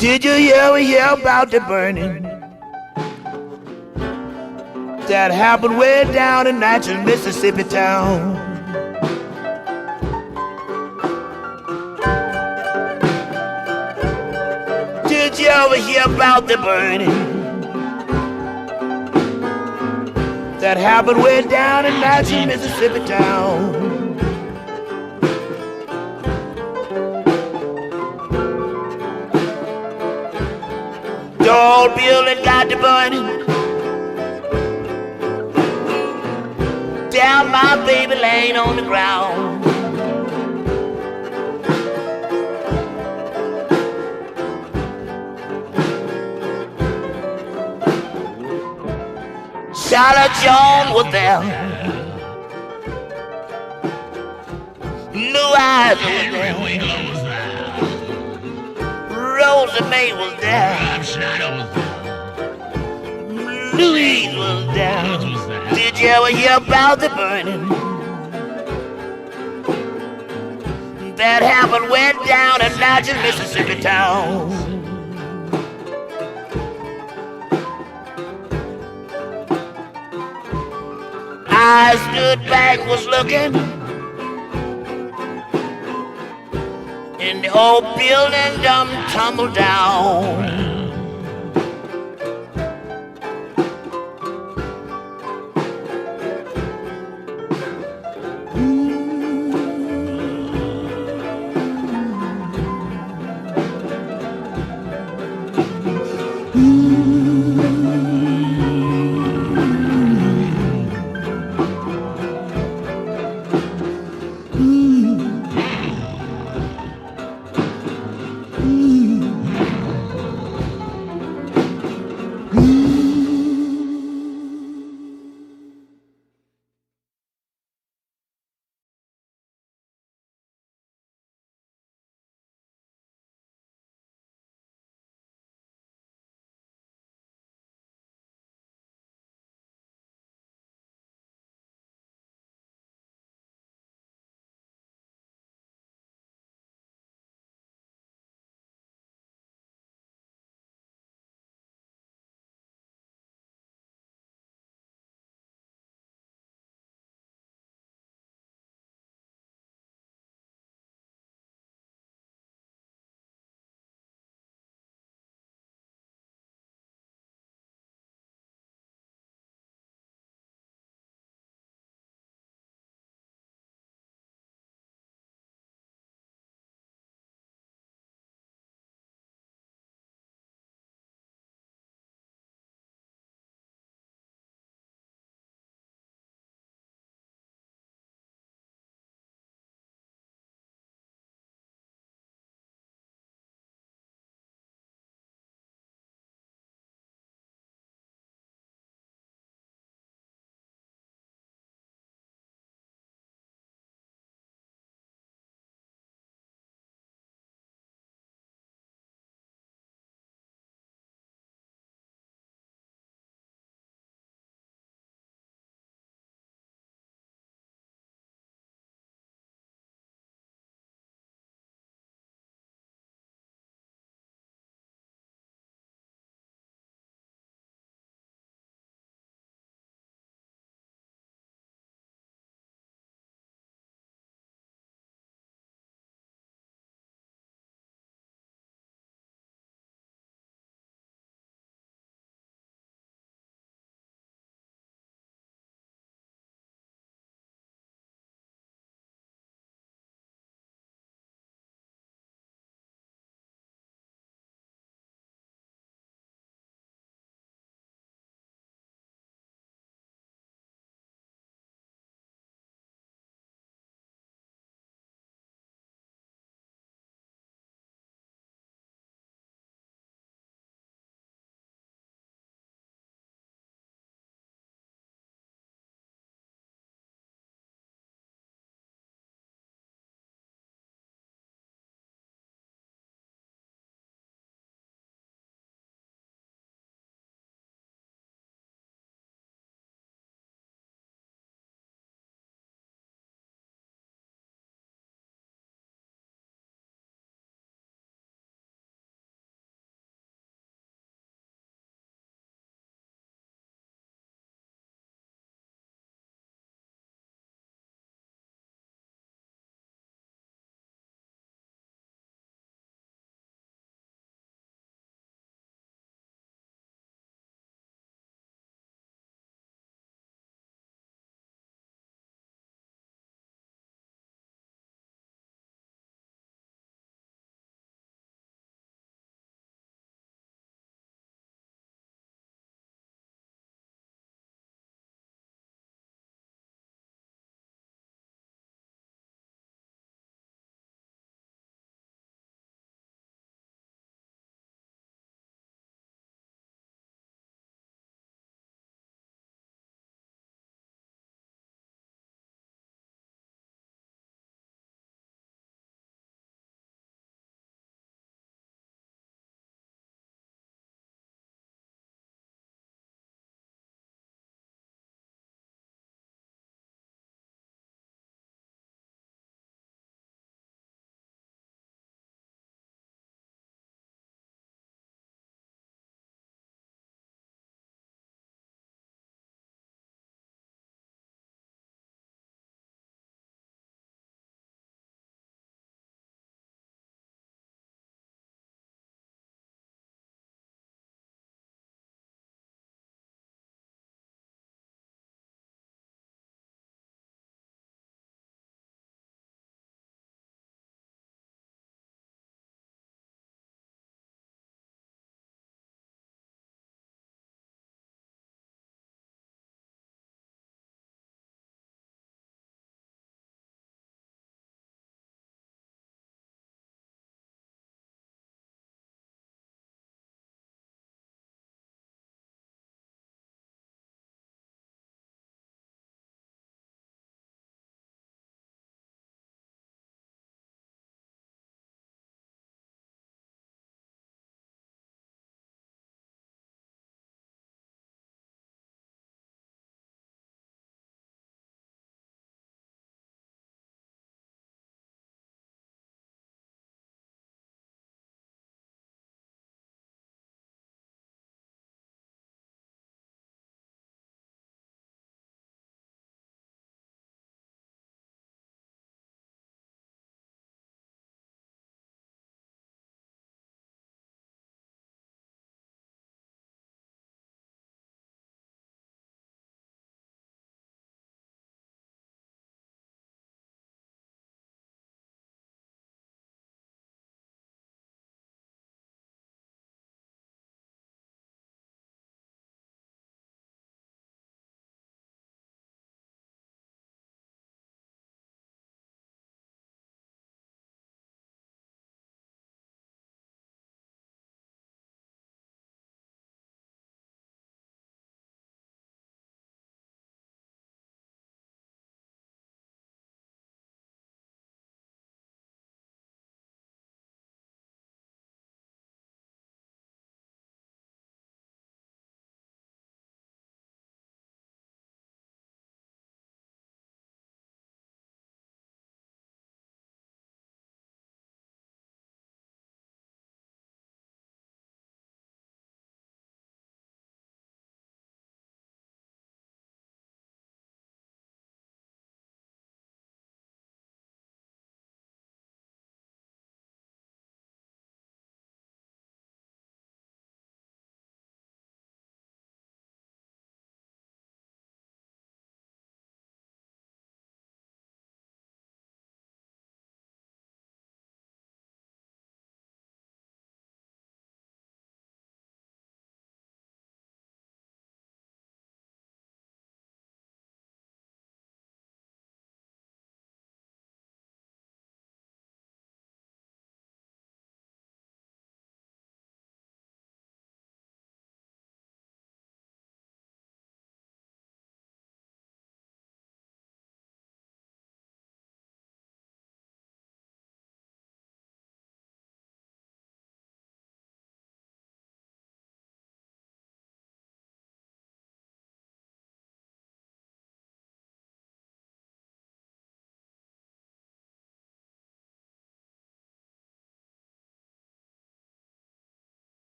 Did you ever hear about the burning that happened way down in Natchez, Mississippi town? Did you ever hear about the burning that happened way down in Natchez, Mississippi town? The old building got the burning down my baby lane on the ground. Charlotte Jones was there, Blue Eyes was there, Rosa May was there, Louise was there. Did you ever hear about the burning that happened way down in Natchez, Mississippi town? I stood back, was looking, and the old building done tumbled down.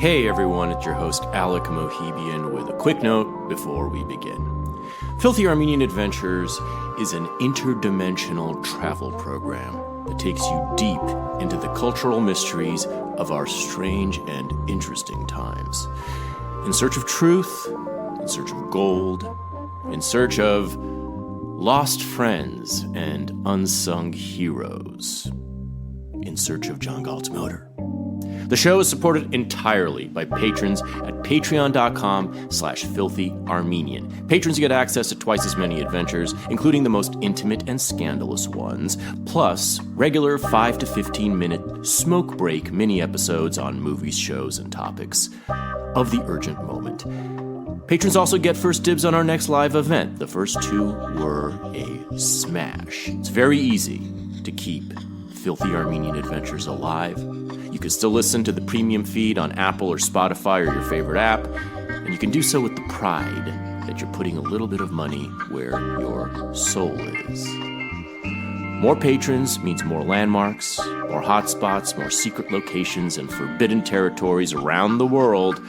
Hey everyone, it's your host Alec Mohibian with a quick note before we begin. Filthy Armenian Adventures is an interdimensional travel program that takes you deep into the cultural mysteries of our strange and interesting times. In search of truth, in search of gold, in search of lost friends and unsung heroes, in search of John Galt's motor. The show is supported entirely by patrons at patreon.com/filthyarmenian. Patrons get access to twice as many adventures, including the most intimate and scandalous ones, plus regular 5 to 15 minute smoke break mini episodes on movies, shows, and topics of the urgent moment. Patrons also get first dibs on our next live event. The first two were a smash. It's very easy to keep Filthy Armenian Adventures alive. You can still listen to the premium feed on Apple or Spotify or your favorite app, and you can do so with the pride that you're putting a little bit of money where your soul is. More patrons means more landmarks, more hotspots, more secret locations, and forbidden territories around the world,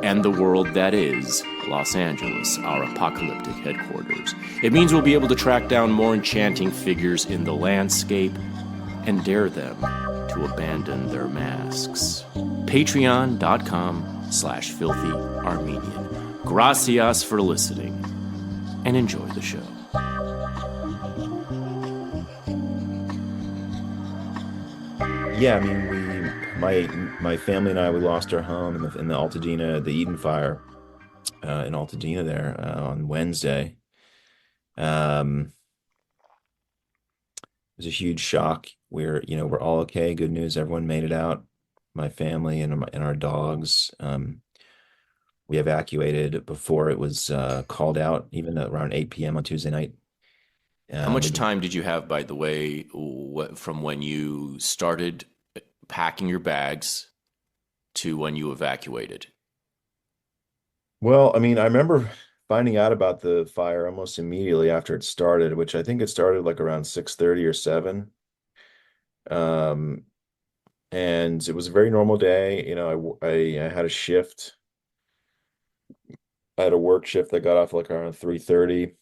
and the world that is Los Angeles, our apocalyptic headquarters. It means we'll be able to track down more enchanting figures in the landscape and dare them to abandon their masks. Patreon.com/filthyarmenian. Gracias for listening, and enjoy the show. Yeah, I mean, my family and I, we lost our home in the Altadena, the Eden fire, in Altadena there on Wednesday. It was a huge shock. We're all okay. Good news, everyone made it out. My family and our dogs. We evacuated before it was called out, even around 8 p.m. on Tuesday night. How much time did you have, by the way, from when you started packing your bags to when you evacuated? Well, I mean, I remember finding out about the fire almost immediately after it started, which I think it started like around 6:30 or 7. Um, and it was a very normal day. I had a shift. I had a work shift that got off like around 3:30.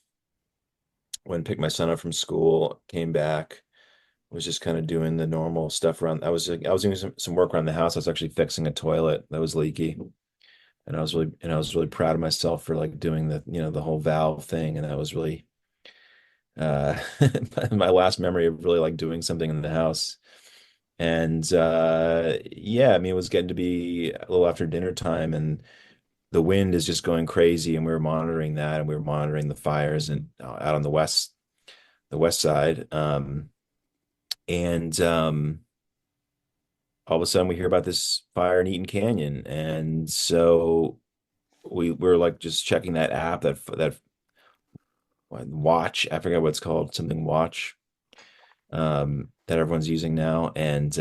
Went and picked my son up from school, came back, was just kind of doing the normal stuff around. I was doing some work around the house. I was actually fixing a toilet that was leaky. And I was really proud of myself for like doing the whole valve thing. And that was really uh my last memory of really like doing something in the house. And yeah, I mean, it was getting to be a little after dinner time, and the wind is just going crazy, and we were monitoring that, and we were monitoring the fires and out on the west side. And All of a sudden we hear about this fire in Eaton Canyon. And so we're like just checking that app, that watch, I forget what it's called, something watch, that everyone's using now. And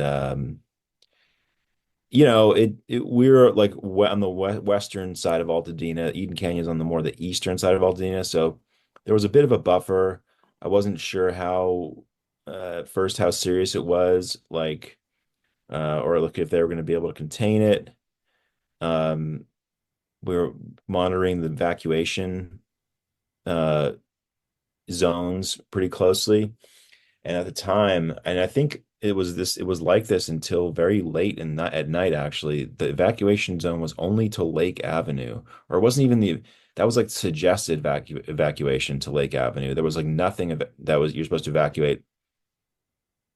we're like on the western side of Altadena. Eden Canyon's on the eastern side of Altadena. So there was a bit of a buffer. I wasn't sure at first how serious it was, like, or look if they were going to be able to contain it. Um, we were monitoring the evacuation uh, zones pretty closely, and at the time, and I think it was like this until very late and not at night. Actually, the evacuation zone was only to Lake Avenue, or it wasn't even that was like suggested evacuation to Lake Avenue. There was like nothing that was you're supposed to evacuate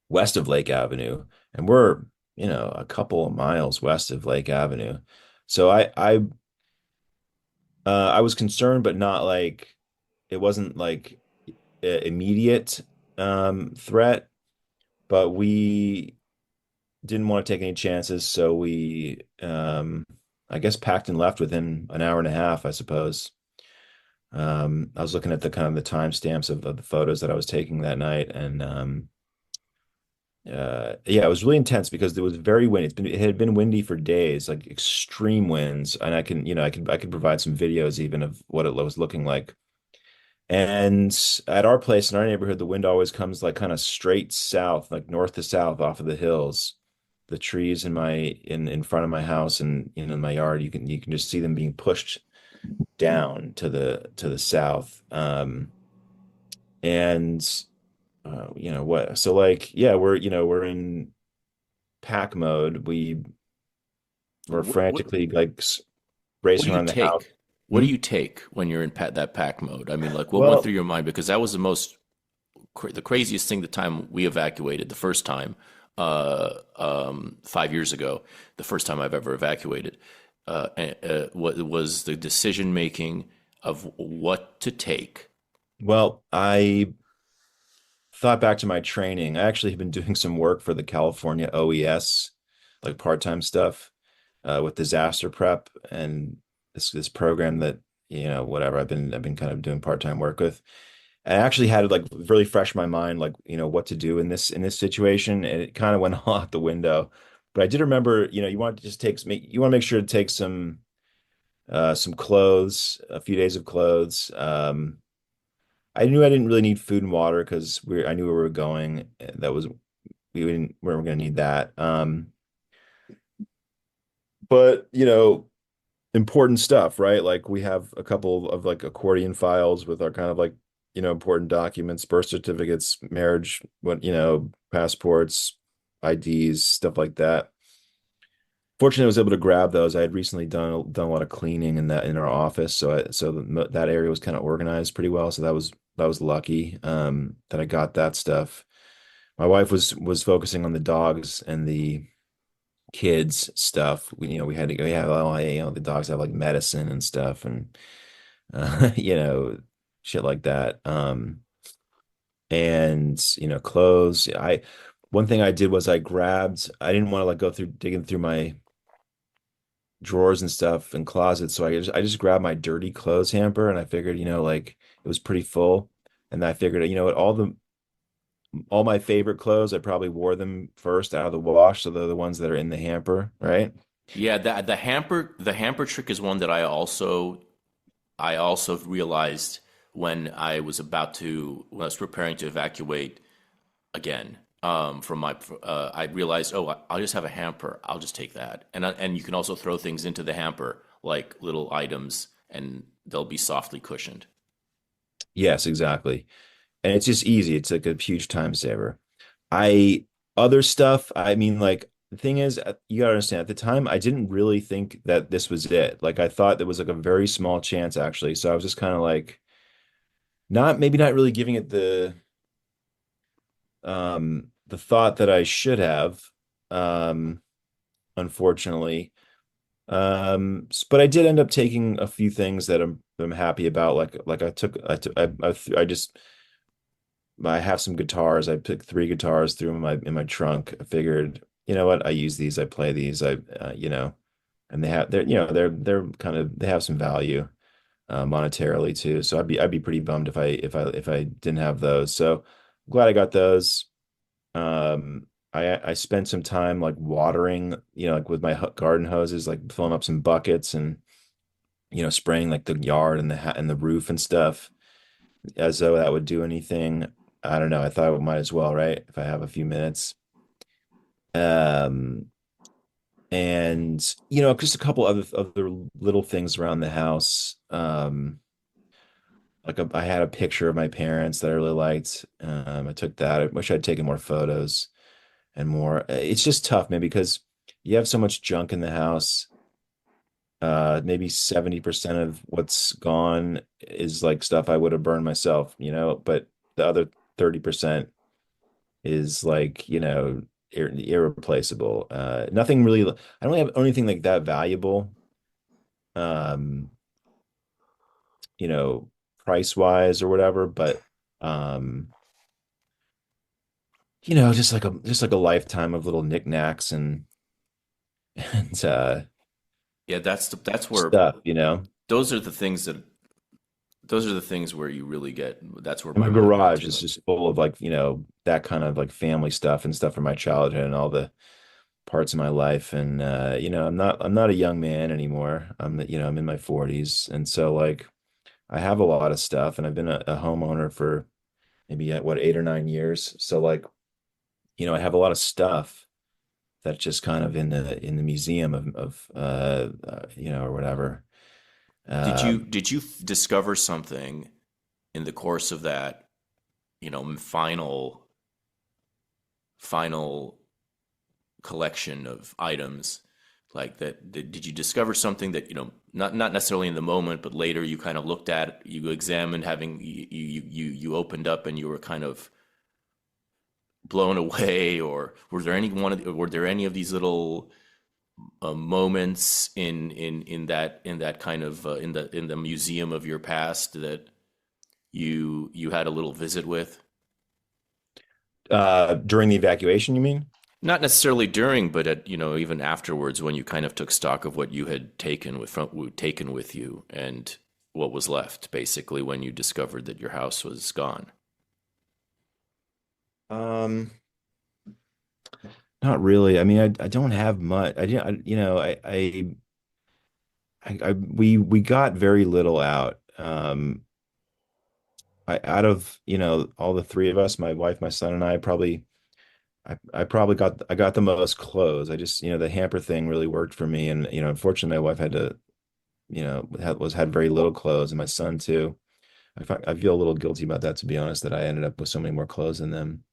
west of Lake Avenue, and we're a couple of miles west of Lake Avenue. So I was concerned, but not like it wasn't like immediate threat, but we didn't want to take any chances, so we I guess packed and left within an hour and a half, I suppose. I was looking at the kind of the timestamps of the photos that I was taking that night, and yeah, it was really intense because it was very windy. It had been windy for days, like extreme winds, and I could provide some videos even of what it was looking like. And at our place in our neighborhood, the wind always comes like kind of straight south, like north to south off of the hills. the trees in my in front of my house and in my yard, you can just see them being pushed down to the south. And you know what? So like, yeah, we're in pack mode. We're frantically like What do racing you around the house. take? What do Hmm? you take when you're in that pack mode? I mean, like, what went through Well, your mind? Because that was the craziest thing the time we evacuated the first time, 5 years ago, the first time I've ever evacuated. What was the decision making of what to take? I thought back to my training. I actually have been doing some work for the California OES, like part-time stuff, with disaster prep and this program that, whatever I've been kind of doing part-time work with. I actually had to like really fresh my mind, like, what to do in this situation, and it kind of went all out the window. But I did remember, you want to just you want to make sure to take some clothes, a few days of clothes. I knew I didn't really need food and water because I knew where we were going. That was we weren't going to need that. But important stuff, right? Like we have a couple of like accordion files with our kind of like, important documents, birth certificates, marriage, passports, IDs, stuff like that. Fortunately, I was able to grab those. I had recently done a lot of cleaning in our office, that area was kind of organized pretty well. So that was lucky that I got that stuff. My wife was focusing on the dogs and the kids stuff. We had to go. Yeah, well, the dogs have like medicine and stuff, and shit like that. And clothes. I One thing I did was I didn't want to like go through digging through my drawers and stuff and closets, so I just grabbed my dirty clothes hamper, and I figured, like it was pretty full, and I figured, what, all my favorite clothes, I probably wore them first out of the wash, so they're the ones that are in the hamper, right? Yeah, the hamper trick is one that I also realized when I was preparing to evacuate again from my I realized, oh, I'll just have a hamper. I'll just take that, and you can also throw things into the hamper like little items, and they'll be softly cushioned. Yes, exactly. And it's just easy. It's like a huge time saver. I Other stuff, I mean, like the thing is, you gotta understand, at the time, I didn't really think that this was it. Like I thought there was like a very small chance actually. So I was just kind of like not really giving it the thought that I should have, um, unfortunately. But I did end up taking a few things that I'm happy about. Like I just I have some guitars. I picked three guitars, threw them in my trunk. I figured, you know what, I use these, I play these, and they're kind of they have some value monetarily too. So I'd be pretty bummed if I didn't have those. So glad I got those. I spent some time like watering, like with my garden hoses, like filling up some buckets and spraying like the yard and and the roof and stuff, as though that would do anything. I don't know. I thought I might as well, right? If I have a few minutes. Um, and just a couple other little things around the house. I had a picture of my parents that I really liked. I took that. I wish I'd taken more photos and more. It's just tough, man, because you have so much junk in the house. Maybe 70% of what's gone is like stuff I would have burned myself, but the other 30% is like, irreplaceable. Nothing really, I don't have anything like that valuable, um, you know, price wise or whatever, but um, just like a lifetime of little knickknacks and and Yeah, that's where stuff. those are the things that those are the things where you really get. That's where And my my mind went garage to. is just full of like, that kind of like family stuff and stuff from my childhood and all the parts of my life. And I'm not a young man anymore. I'm in my 40s. And so like I have a lot of stuff and I've been a homeowner for maybe what 8 or 9 years. So like, I have a lot of stuff. that's just kind of in the museum or whatever. Did you discover something in the course of that, final collection of items like that, did you discover something that, not necessarily in the moment, but later you kind of looked at, you examined, having you opened up and you were kind of blown away, or were there any of these little moments in that kind of in the museum of your past that you had a little visit with? During the evacuation, you mean? Not necessarily during, but even afterwards, when you kind of took stock of what you had taken with you and what was left, basically, when you discovered that your house was gone. Um, Not really. I mean, I don't have much. We got very little out. Out of, all the three of us, my wife, my son, and I probably got the most clothes. I just, the hamper thing really worked for me. And, unfortunately, my wife had to, had very little clothes, and my son too. I feel a little guilty about that, to be honest, that I ended up with so many more clothes than them.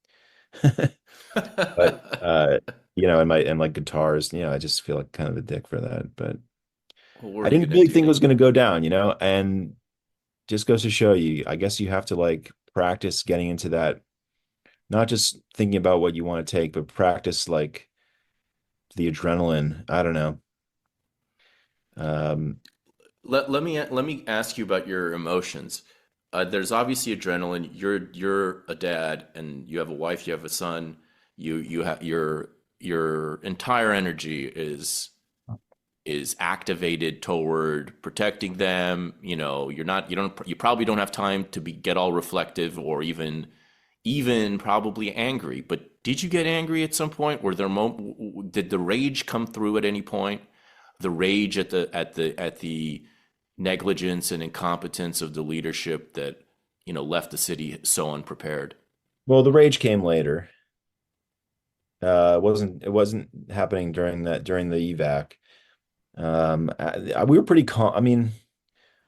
But and like guitars, I just feel like kind of a dick for that. But Well, what I are you didn't gonna really think it do? was going to go down, and just goes to show you, I guess you have to like practice getting into that, not just thinking about what you want to take, but practice like the adrenaline. I don't know. Um, Let me ask you about your emotions. There's obviously adrenaline. You're a dad, and you have a wife. You have a son. You have your entire energy is activated toward protecting them. You probably don't have time to get all reflective, or even probably angry. But did you get angry at some point? Did the rage come through at any point? The rage at the negligence and incompetence of the leadership that left the city so unprepared. well, the rage came later. It wasn't happening during the evac. We were pretty calm. I mean,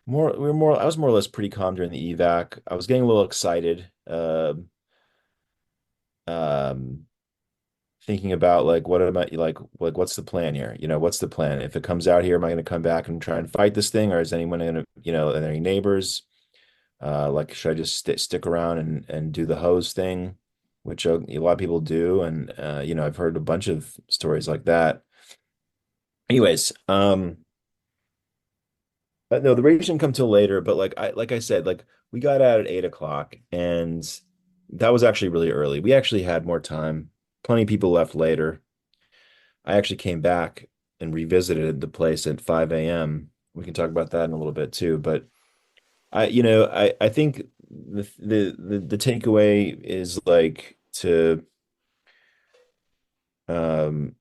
I was more or less pretty calm during the evac. I was getting a little excited. Um, Thinking about like what am I like what's the plan here? What's the plan? If it comes out here, am I going to come back and try and fight this thing, or is anyone going to, are there any neighbors? Like, should I just stick around and do the hose thing, which a lot of people do, and I've heard a bunch of stories like that. Anyways, but no, the rage didn't come till later. But like I said, like we got out at 8 o'clock, and that was actually really early. We actually had more time. Plenty of people left later. I actually came back and revisited the place at 5 a.m. We can talk about that in a little bit too. But I think the takeaway is like to um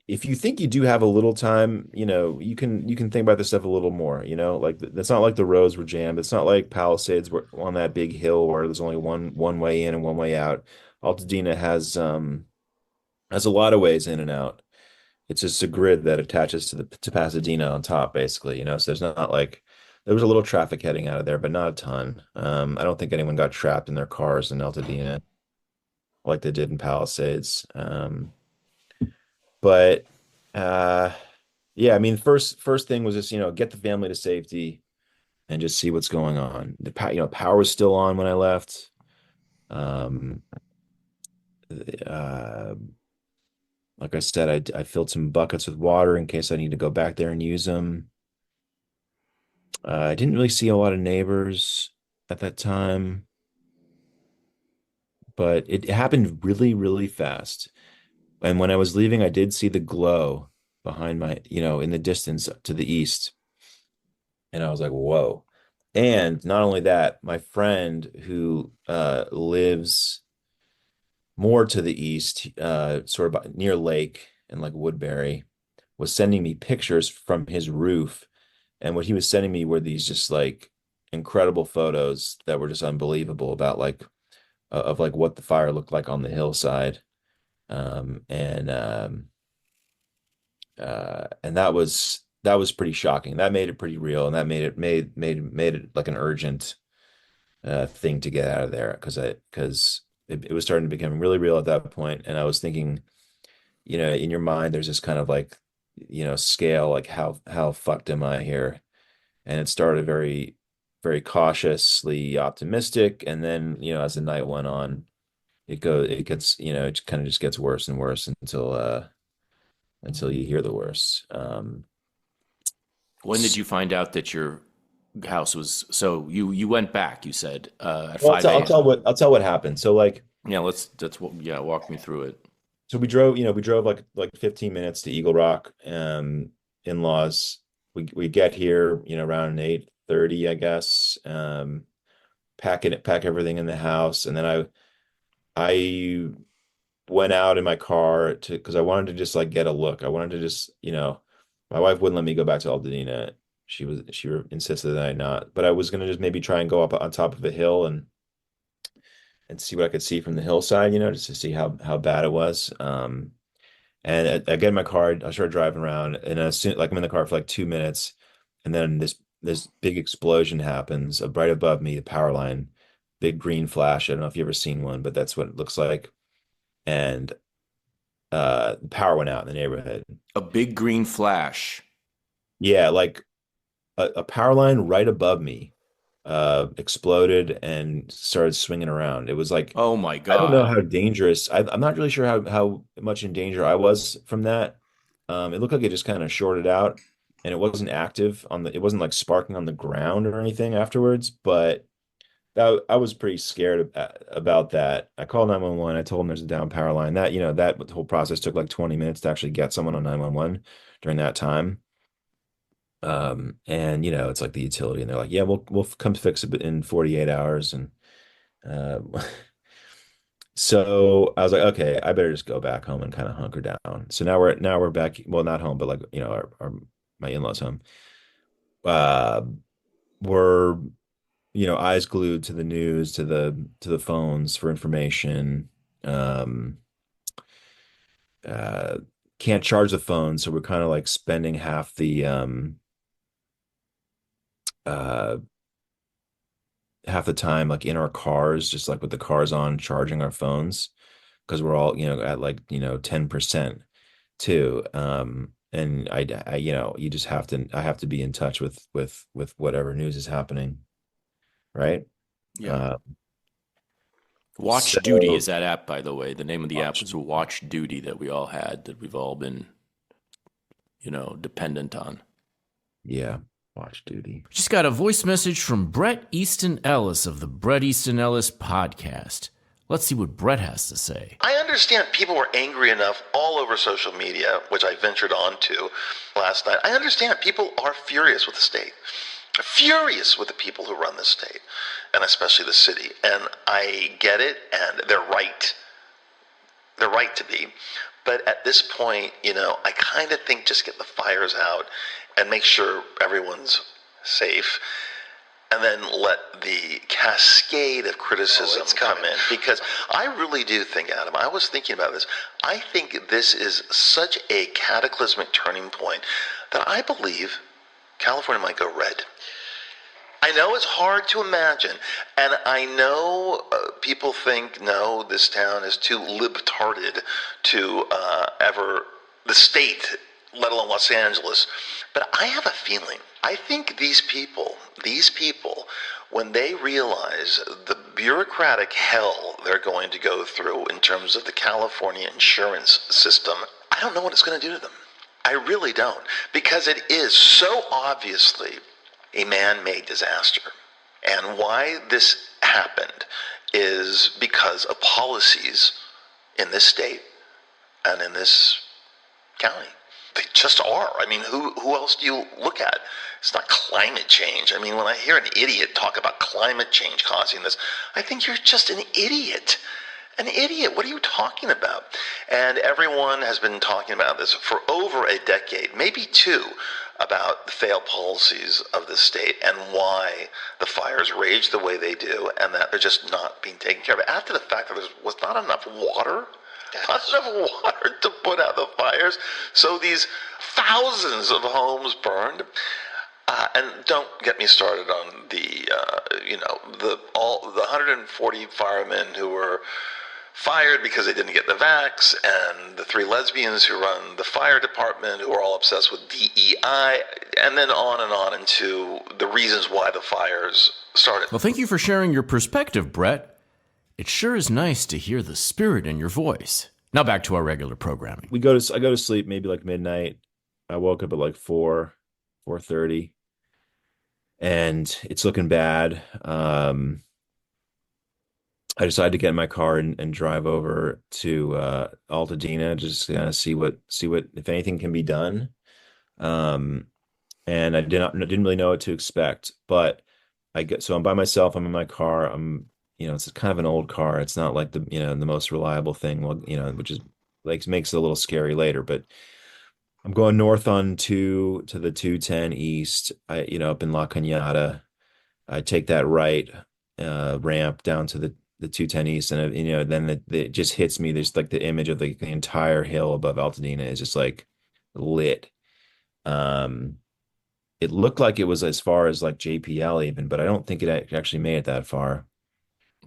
if you think you do have a little time, you can think about this stuff a little more, like it's not like the roads were jammed. It's not like Palisades were on that big hill where there's only one way in and one way out. Altadena has a lot of ways in and out. It's just a grid that attaches to Pasadena on top, basically, so there's not like there was a little traffic heading out of there, but not a ton. I don't think anyone got trapped in their cars in Altadena like they did in Palisades. But uh yeah, I mean, first thing was just, get the family to safety and just see what's going on. Power was still on when I left. Um uh like I said, I filled some buckets with water in case I need to go back there and use them. I didn't really see a lot of neighbors at that time, but it happened really, really fast. And when I was leaving, I did see the glow behind in the distance to the east. And I was like, whoa. And not only that, my friend who lives more to the east, sort of near Lake and like Woodbury, was sending me pictures from his roof. And what he was sending me were these just like incredible photos that were just unbelievable about like of like what the fire looked like on the hillside. And And that was pretty shocking. That made it pretty real, and that made it like an urgent thing to get out of there because it was starting to become really real at that point. And I was thinking, in your mind, there's this kind of like, scale, like how fucked am I here? And it started very, very cautiously optimistic, and then as the night went on, it gets it kind of just gets worse and worse until you hear the worst. When did you find out that your house was? So you went back. You said at Well, five I'll a.m. tell what happened. So like, Yeah, that's what. Yeah, walk me through it. we drove like 15 minutes to Eagle Rock, in-laws. We get here, around 8:30, I guess. Pack everything in the house, and then I went out in my car to because I wanted to just like get a look. I wanted to just, my wife wouldn't let me go back to Altadena. She insisted that I not, but I was gonna just maybe try and go up on top of a hill and see what I could see from the hillside, just to see how bad it was. And I get in my car, I start driving around, and as soon like I'm in the car for like 2 minutes, and then this big explosion happens right above me, the power line, big green flash. I don't know if you've ever seen one, but that's what it looks like. And the power went out in the neighborhood. A big green flash. Yeah, like a power line right above me exploded and started swinging around. It was like, Oh my I don't know God. how dangerous. I'm not really sure how much in danger I was from that. It looked like it just kind of shorted out, and it wasn't active it wasn't like sparking on the ground or anything afterwards. But I was pretty scared about that. I called 911. I told them there's a down power line. That whole process took like 20 minutes to actually get someone on 911 during that time. And it's like the utility, and they're like, yeah, we'll come fix it in 48 hours. And uh, so I was like, okay, I better just go back home and kind of hunker down. So now we're back. Well, not home, but like our my in-laws home. Uh, we're eyes glued to the news, to the phones for information. Um, uh, can't charge the phone, so we're kind of like spending uh half the time like in our cars, just like with the cars on, charging our phones because we're all at like 10% too. And you just I have to be in touch with whatever news is happening, right? Yeah. Uh, Watch Duty so is that app, by the way. The name of the app watch. was Watch Duty that we all had, that we've all been, dependent on. Yeah, watch duty. Just got a voice message from Bret Easton Ellis of the Bret Easton Ellis podcast. Let's see what Bret has to say. I understand people were angry enough all over social media, which I ventured onto last night. I understand people are furious with the state, furious with the people who run the state, and especially the city. And I get it, and they're right. They're right to be. But at this point, I kind of think just get the fires out and make sure everyone's safe, and then let the cascade of criticism come in. Because I really do think, Adam, I was thinking about this. I think this is such a cataclysmic turning point that I believe California might go red. I know it's hard to imagine, and I know people think, no, this town is too libtarded to the state, let alone Los Angeles. But I have a feeling, I think these people, when they realize the bureaucratic hell they're going to go through in terms of the California insurance system, I don't know what it's going to do to them. I really don't, because it is so obviously a man-made disaster. And why this happened is because of policies in this state and in this county. They just are. I mean, who else do you look at? It's not climate change. I mean, when I hear an idiot talk about climate change causing this, I think you're just an idiot. An idiot. What are you talking about? And everyone has been talking about this for over a decade, maybe two, about the failed policies of the state and why the fires rage the way they do, and that they're just not being taken care of. After the fact that there was not enough water not enough water to put out the fires. So these thousands of homes burned. And don't get me started on the 140 firemen who were fired because they didn't get the vax, and the 3 lesbians who run the fire department who are all obsessed with DEI, and then on into the reasons why the fires started. Well, thank you for sharing your perspective, Brett. It sure is nice to hear the spirit in your voice. Now back to our regular programming. I go to sleep maybe like midnight. I woke up at like 4:30, and it's looking bad. I decided to get in my car and drive over to Altadena, just kind of see what if anything can be done. Um, and I didn't really know what to expect, but I'm by myself. I'm in my car. It's kind of an old car. It's not like the most reliable thing. Well, which is like makes it a little scary later. But I'm going north on to the 210 east. Up in La Cañada. I take that right ramp down to the 210 east, and then it just hits me. There's like the image of the entire hill above Altadena is just like lit. It looked like it was as far as like JPL even, but I don't think it actually made it that far.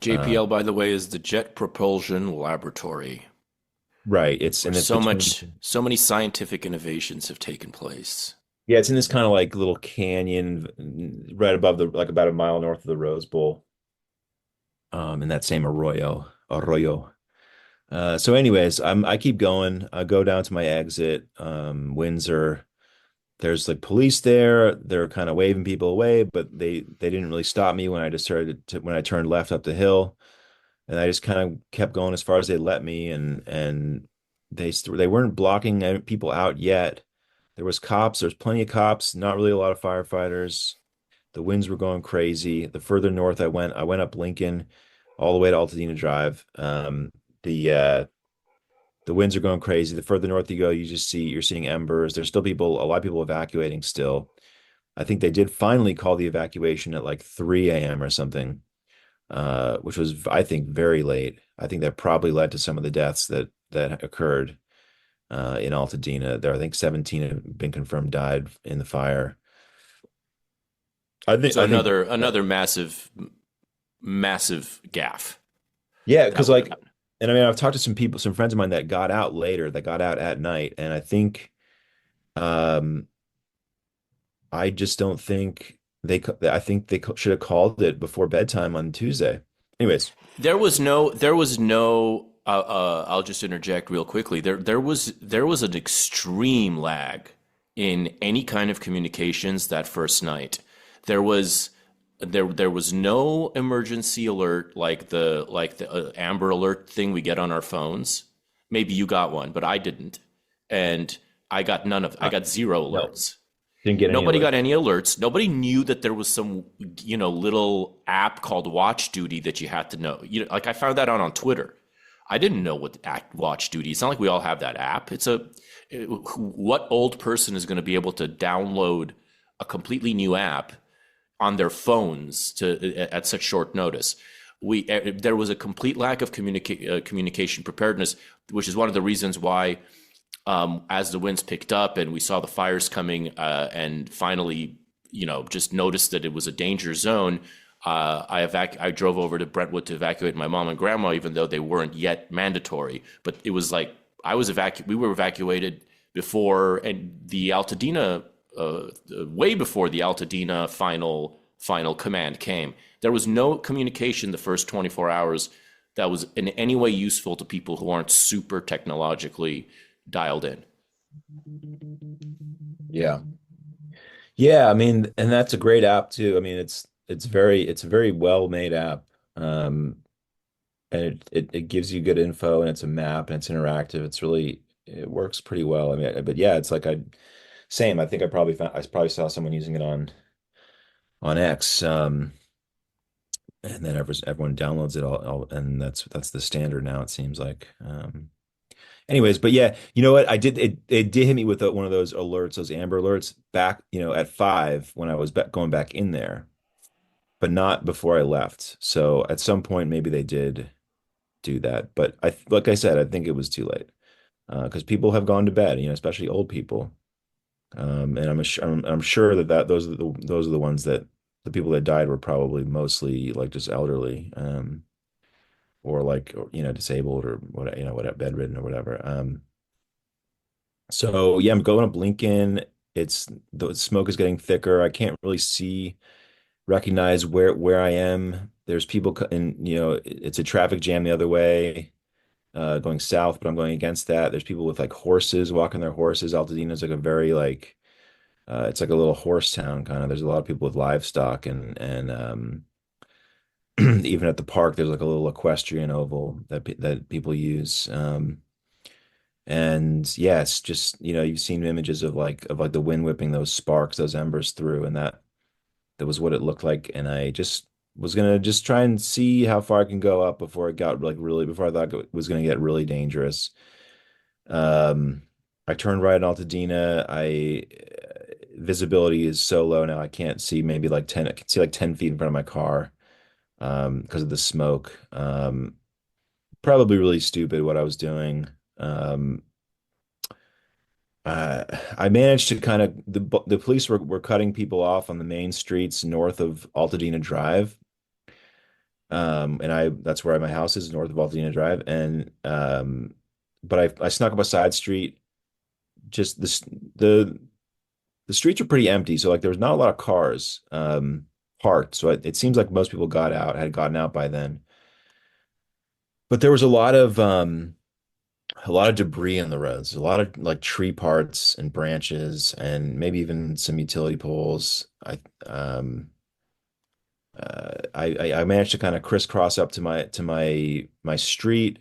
JPL, by the way, is the Jet Propulsion Laboratory. Right. It's so many scientific innovations have taken place. Yeah, it's in this kind of like little canyon right above like about a mile north of the Rose Bowl. In that same arroyo. So anyways, I keep going. I go down to my exit, Windsor. There's like police there. They're kind of waving people away, but they didn't really stop me when I turned left up the hill, and I just kind of kept going as far as they let me, and they weren't blocking people out yet. There was cops. There's plenty of cops. Not really a lot of firefighters. The winds were going crazy. The further north I went up Lincoln, all the way to Altadena Drive. The winds are going crazy. The further north you go, you're seeing embers. There's still a lot of people evacuating still. I think they did finally call the evacuation at like 3 a.m. or something, which was, I think, very late. I think that probably led to some of the deaths that occurred in Altadena. I think 17 have been confirmed died in the fire. Another massive gaffe. Yeah, because and I mean, I've talked to some friends of mine that got out later, that got out at night, and I think, I just don't think I think they should have called it before bedtime on Tuesday. Anyways, there was no. I'll just interject real quickly. There was an extreme lag in any kind of communications that first night. There was no emergency alert like the Amber Alert thing we get on our phones. Maybe you got one, but I didn't, and I got I got zero alerts. Didn't get Nobody got any alerts. Nobody knew that there was some little app called Watch Duty that you had to know. Like I found that out on Twitter. I didn't know what Watch Duty. It's not like we all have that app. What old person is going to be able to download a completely new app on their phones at such short notice? There was a complete lack of communication preparedness, which is one of the reasons why, as the winds picked up and we saw the fires coming, and finally, just noticed that it was a danger zone. I drove over to Brentwood to evacuate my mom and grandma, even though they weren't yet mandatory. But it was like we were evacuated before, and the Altadena. Way before the Altadena final command came. There was no communication the first 24 hours that was in any way useful to people who aren't super technologically dialed in. Yeah. I mean, and that's a great app too. I mean, it's a very well made app, and it gives you good info, and it's a map, and it's interactive. It works pretty well. I mean, but yeah, it's like same. I think I probably saw someone using it on X, and then everyone downloads it all, and that's the standard now. It seems like. Anyways, but yeah, you know what? It did hit me with one of those alerts, those Amber Alerts, back at 5 when I was going back in there, but not before I left. So at some point, maybe they did do that. But like I said, I think it was too late because people have gone to bed, especially old people. And I'm sure that those are the ones that the people that died were probably mostly like just elderly, or like disabled or what bedridden or whatever. So yeah, I'm going up Lincoln. The smoke is getting thicker. I can't really recognize where I am. There's people and it's a traffic jam the other way, going south, but I'm going against that. There's people with like horses walking their horses. Altadena is like a very like it's like a little horse town kind of. There's a lot of people with livestock and even at the park, there's like a little equestrian oval that people use. And yeah, it's just you've seen images of like the wind whipping those sparks, those embers through, and that was what it looked like. And I just was gonna just try and see how far I can go up before it got like really before I thought it was gonna get really dangerous. Um, I turned right in Altadena. I Visibility is so low now. I can't see maybe like 10. I can see like 10 feet in front of my car because of the smoke. Probably really stupid what I was doing. Um, uh, I managed to kind of the police were cutting people off on the main streets north of Altadena Drive. And that's where my house is, north of Altadena Drive. And but I snuck up a side street. Just the streets are pretty empty, so like there was not a lot of cars parked. So it seems like most people had gotten out by then. But there was a lot of debris in the roads, a lot of like tree parts and branches, and maybe even some utility poles. I managed to kind of crisscross up to my street.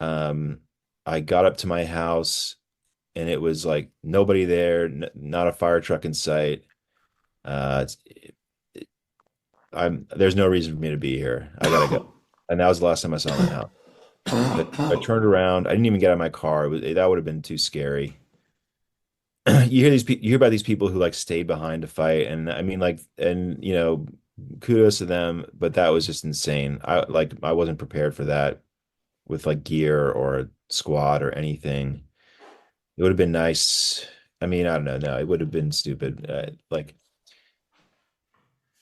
Um, I got up to my house, and it was like nobody there, not a fire truck in sight. It's, there's no reason for me to be here. I gotta go. And that was the last time I saw my house. I turned around. I didn't even get out of my car. That would have been too scary. You hear about these people who like stayed behind to fight, and I mean like, and kudos to them, but that was just insane. I wasn't prepared for that with like gear or squad or anything. It would have been nice. I mean, I don't know. No, it would have been stupid.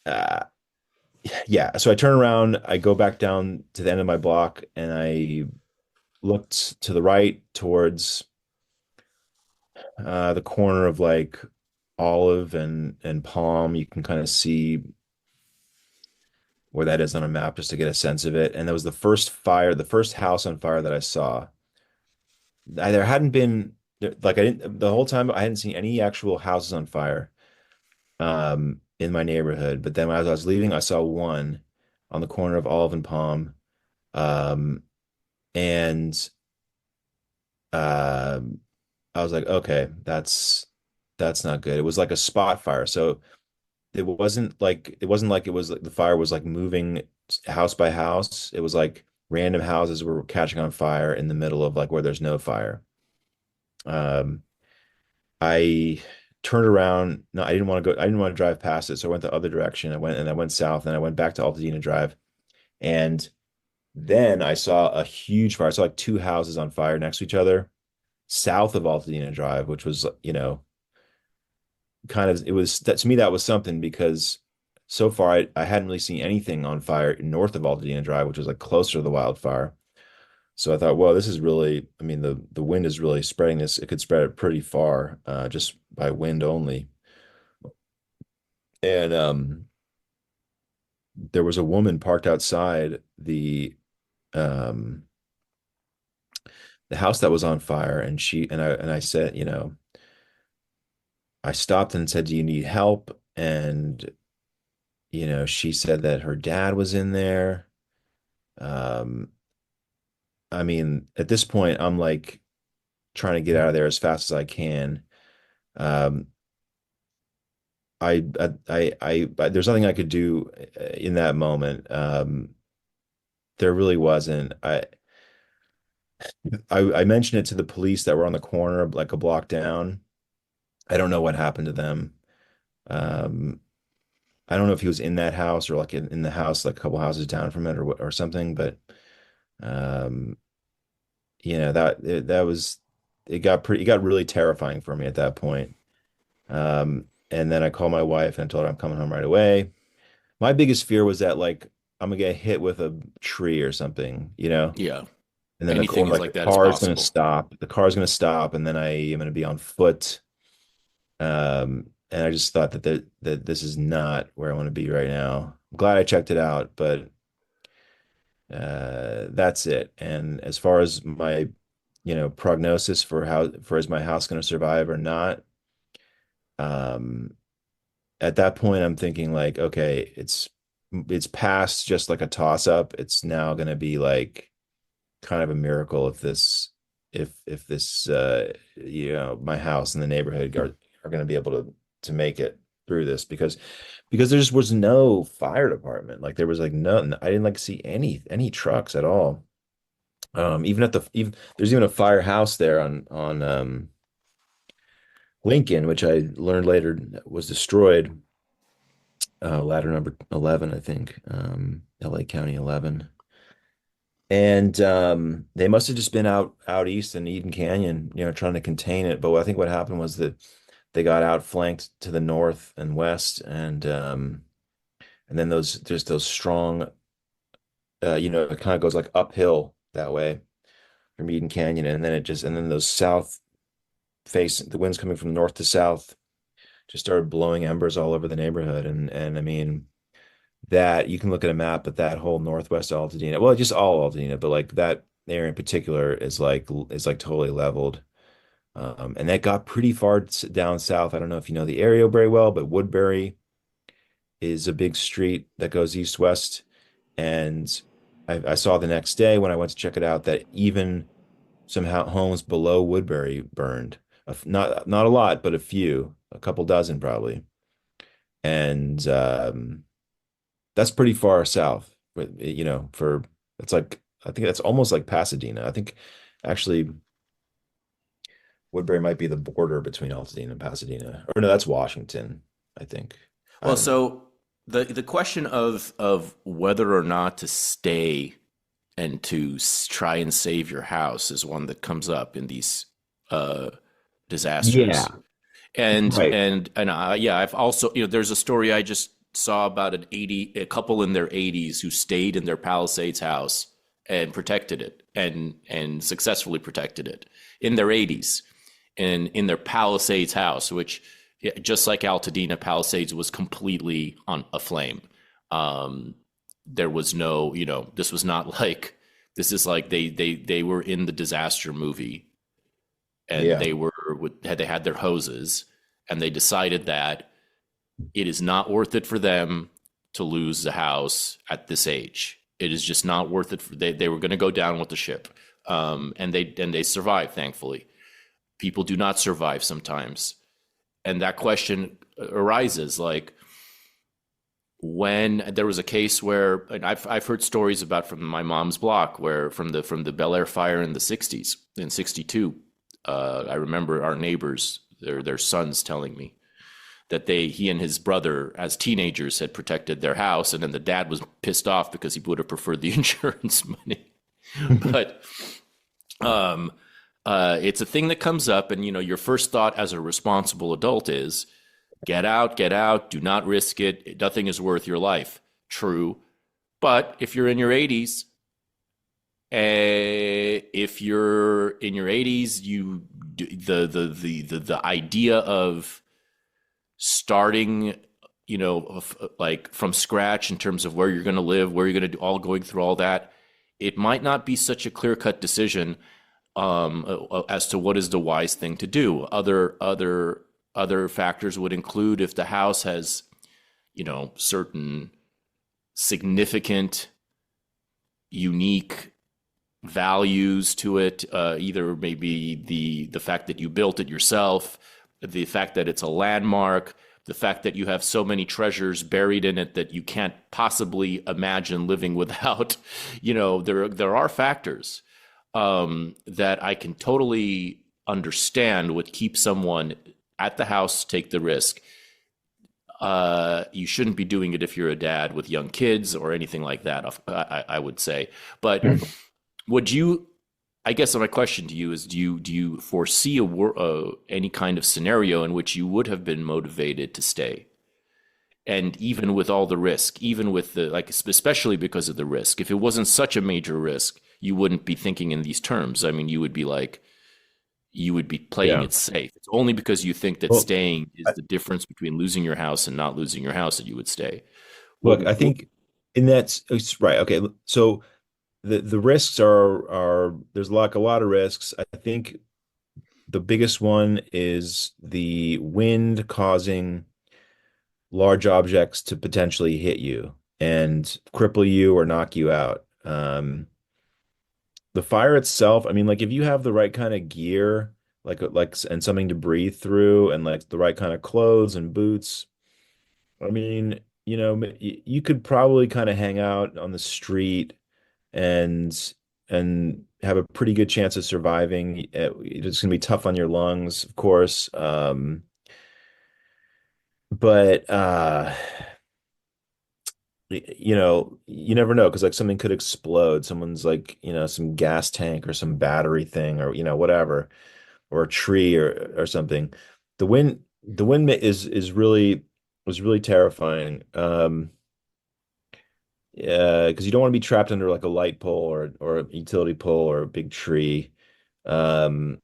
Uh, yeah. So I turn around, I go back down to the end of my block, and I looked to the right towards the corner of like Olive and Palm. You can kind of see where that is on a map just to get a sense of it. And that was the first house on fire that I saw. There hadn't been like I didn't the whole time I hadn't seen any actual houses on fire in my neighborhood. But then as I was leaving, I saw one on the corner of Olive and Palm. Um, and um I was like, okay, that's not good. It was like a spot fire. So it was like the fire was like moving house by house. It was like random houses were catching on fire in the middle of like where there's no fire. Um, I turned around. No, I didn't want to go. I didn't want to drive past it, so I went the other direction. I went south, and I went back to Altadena Drive, and then I saw a huge fire. I saw like two houses on fire next to each other, south of Altadena Drive, which was kind of it was that to me that was something because so far I hadn't really seen anything on fire north of Altadena Drive, which was like closer to the wildfire. So I thought, well, this is really, I mean, the wind is really spreading this. It could spread it pretty far, just by wind only. And there was a woman parked outside um the house that was on fire, and I said, I stopped and said, "Do you need help?" And she said that her dad was in there. Um, I mean, at this point, I'm like trying to get out of there as fast as I can. Um, there's nothing I could do in that moment. There really wasn't. I mentioned it to the police that were on the corner, like a block down. I don't know what happened to them. Um, I don't know if he was in that house or like in the house, like a couple houses down from it or something, but Um, that was it got really terrifying for me at that point. And then I called my wife and I told her I'm coming home right away. My biggest fear was that like I'm gonna get hit with a tree or something, Yeah. and then Anything is like the that is car's gonna possible. stop. The car's gonna stop, and then I am gonna be on foot. And I just thought that this is not where I want to be right now. I'm glad I checked it out, but that's it. And as far as my, prognosis for is my house going to survive or not, um, at that point I'm thinking like, okay, it's past just like a toss up. It's now going to be like kind of a miracle if this my house and the neighborhood are going to be able to make it through this because there just was no fire department. Like there was like none. I didn't like see any trucks at all. Even even there's even a firehouse there on Lincoln, which I learned later was destroyed. Ladder number 11, I think. LA County 11. And they must have just been out east in Eden Canyon, trying to contain it. But I think what happened was that they got outflanked to the north and west, and then those strong, it kind of goes like uphill that way from Eden Canyon, and then those south face, the winds coming from north to south, just started blowing embers all over the neighborhood, and I mean that you can look at a map, but that whole northwest Altadena, well, just all Altadena, but like that area in particular is like totally leveled. And that got pretty far down south. I don't know if you know the area very well, but Woodbury is a big street that goes east-west. And I saw the next day when I went to check it out that even some homes below Woodbury burned. Not a lot, but a couple dozen probably. And that's pretty far south. But for it's like I think that's almost like Pasadena. I think actually Woodbury might be the border between Altadena and Pasadena. Or no, that's Washington, I think. I Well, don't know. so the question of whether or not to stay and to try and save your house is one that comes up in these uh, Yeah, disasters. And right. yeah, I've also, there's a story I just saw about a couple in their 80s who stayed in their Palisades house and protected it and successfully protected it in their 80s and in their Palisades house, which, yeah, just like Altadena, Palisades was completely on aflame. There was no, this was not like this is like they were in the disaster movie, and Yeah. they had their hoses, and they decided that it is not worth it for them to lose the house at this age. It is just not worth it. They were going to go down with the ship, and they survived, thankfully. People do not survive sometimes, and that question arises like when there was a case where, and I've heard stories about from my mom's block where from the Bel Air fire in the 60s in 62. I remember our neighbors, their sons telling me that he and his brother as teenagers had protected their house, and then the dad was pissed off because he would have preferred the insurance money. But it's a thing that comes up, and your first thought as a responsible adult is get out, do not risk it. Nothing is worth your life. True. But if you're in your 80s, the idea of starting, like from scratch in terms of where you're going to live, where you're going to do, all going through all that, it might not be such a clear-cut decision as to what is the wise thing to do. Other factors would include if the house has, certain significant, unique values to it. Either maybe the fact that you built it yourself, the fact that it's a landmark, the fact that you have so many treasures buried in it that you can't possibly imagine living without. There are factors that I can totally understand would keep someone at the house, take the risk. You shouldn't be doing it if you're a dad with young kids or anything like that, I would say. But Would you? I guess my question to you is: do you foresee any kind of scenario in which you would have been motivated to stay? And even with all the risk, even with the like, especially because of the risk, if it wasn't such a major risk, you wouldn't be thinking in these terms. I mean, you would be like, you would be playing Yeah. it safe. It's only because you think that Well, staying is the difference between losing your house and not losing your house that you would stay. look, What, I what think in that's it's right. Okay, so the risks are there's like a lot of risks. I think the biggest one is the wind causing large objects to potentially hit you and cripple you or knock you out. The fire itself, I mean, like if you have the right kind of gear, and something to breathe through, and like the right kind of clothes and boots, I mean, you could probably kind of hang out on the street and have a pretty good chance of surviving. It's going to be tough on your lungs, of course. But you never know because like something could explode. Someone's like, some gas tank or some battery thing or whatever, or a tree or something. The wind is really was really terrifying. Because you don't want to be trapped under like a light pole or a utility pole or a big tree. Um,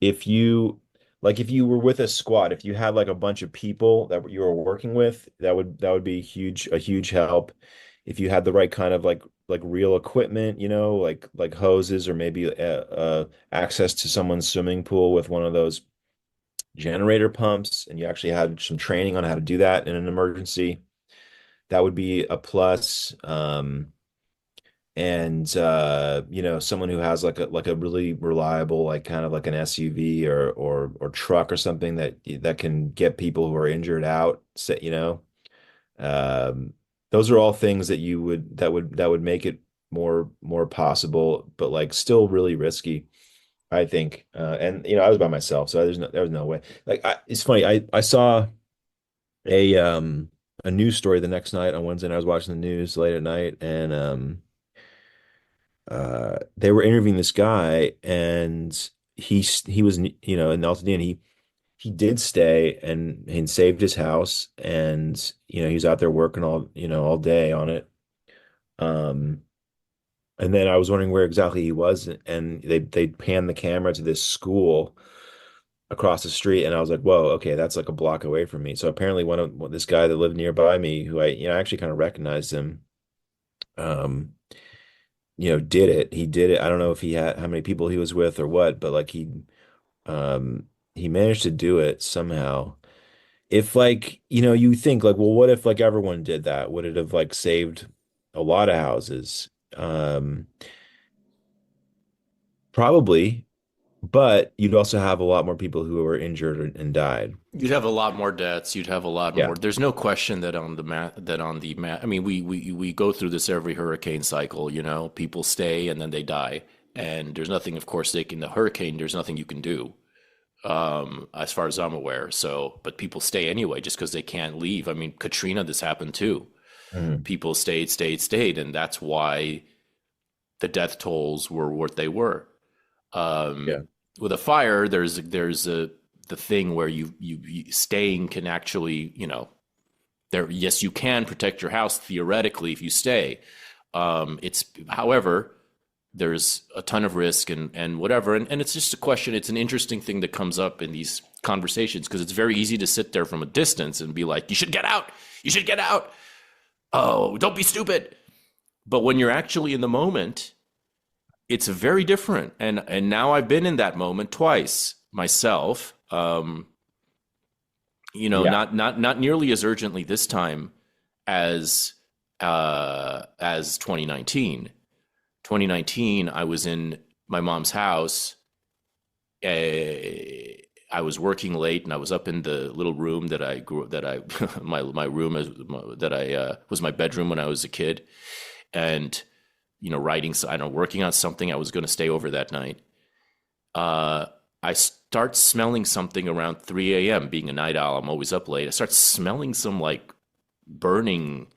if you if you were with a squad, if you had like a bunch of people that you were working with, that would be a huge help. If you had the right kind of like real equipment, like hoses or maybe access to someone's swimming pool with one of those generator pumps, and you actually had some training on how to do that in an emergency, that would be a plus. And someone who has like a really reliable like kind of like an SUV or truck or something that can get people who are injured out. Um, those are all things that would make it more possible, but like still really risky, I think. And I was by myself, so there was no way. It's funny. I saw a um a news story the next night on Wednesday, and I was watching the news late at night, and they were interviewing this guy, and he was in Altadena. He did stay and saved his house, and he was out there working all day on it. Um, and then I was wondering where exactly he was, and they panned the camera to this school across the street, and I was like, whoa, okay, that's like a block away from me. So apparently this guy that lived nearby me, who I actually kind of recognized him, um, did it. He did it. I don't know if he had how many people he was with or what, but like he managed to do it somehow. If like, you think like, well, what if like everyone did that? Would it have like saved a lot of houses? Probably, but you'd also have a lot more people who were injured and died. You'd have a lot more deaths. You'd have a lot Yeah. more. There's no question that on the math. I mean, we go through this every hurricane cycle. People stay and then they die, and there's nothing. Of course, the hurricane. There's nothing you can do, as far as I'm aware. So, but people stay anyway just because they can't leave. I mean, Katrina, this happened too. Mhm. People stayed, and that's why the death tolls were what they were. Yeah. With a fire, there's the thing where you staying can actually, there, yes, you can protect your house theoretically if you stay. It's however, there's a ton of risk and whatever, and it's just a question. It's an interesting thing that comes up in these conversations because it's very easy to sit there from a distance and be like, you should get out, you should get out, oh, don't be stupid. But when you're actually in the moment, it's very different. And now I've been in that moment twice myself. Yeah. Not nearly as urgently this time as 2019. 2019, I was in my mom's house. I was working late, and I was up in the little room that I grew that I my room that I was my bedroom when I was a kid, and writing. I don't know, working on something. I was going to stay over that night. I start smelling something around 3 a.m. Being a night owl, I'm always up late. I start smelling some like burning,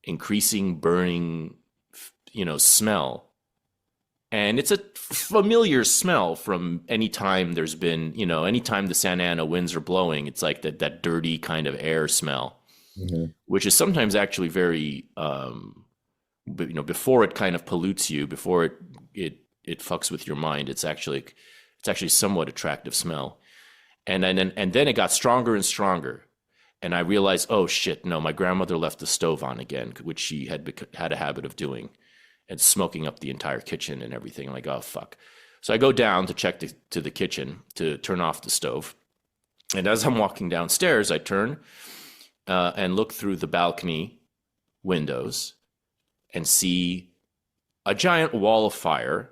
increasing burning, smell. And it's a familiar smell from any time there's been, anytime the Santa Ana winds are blowing, it's like that dirty kind of air smell, which is sometimes actually very, but before it kind of pollutes you, before it fucks with your mind, it's actually somewhat attractive smell. And then it got stronger and stronger. And I realized, oh shit, no, my grandmother left the stove on again, which she had a habit of doing, and smoking up the entire kitchen and everything. I'm like, oh fuck. So I go down to check to the kitchen to turn off the stove. And as I'm walking downstairs, I turn and look through the balcony windows and see a giant wall of fire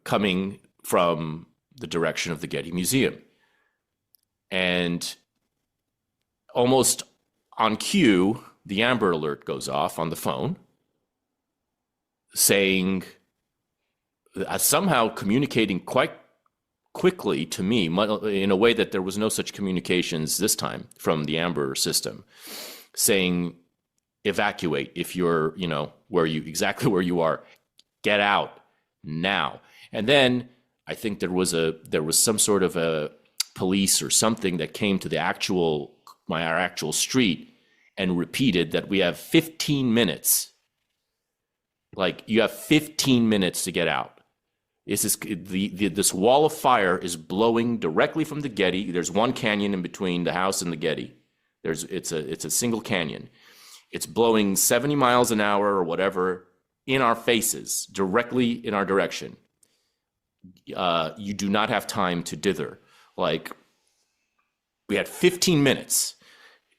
coming from the direction of the Getty Museum. And almost on cue, the Amber Alert goes off on the phone, saying, somehow communicating quite quickly to me in a way that there was no such communications this time from the Amber system, saying, evacuate if you're, exactly where you are, get out now. And then I think there was some sort of a police or something that came to our actual street and repeated that we have 15 minutes. Like, you have 15 minutes to get out. This wall of fire is blowing directly from the Getty. There's one canyon in between the house and the Getty. It's a single canyon. It's blowing 70 miles an hour or whatever in our faces, directly in our direction. You do not have time to dither. Like, we had 15 minutes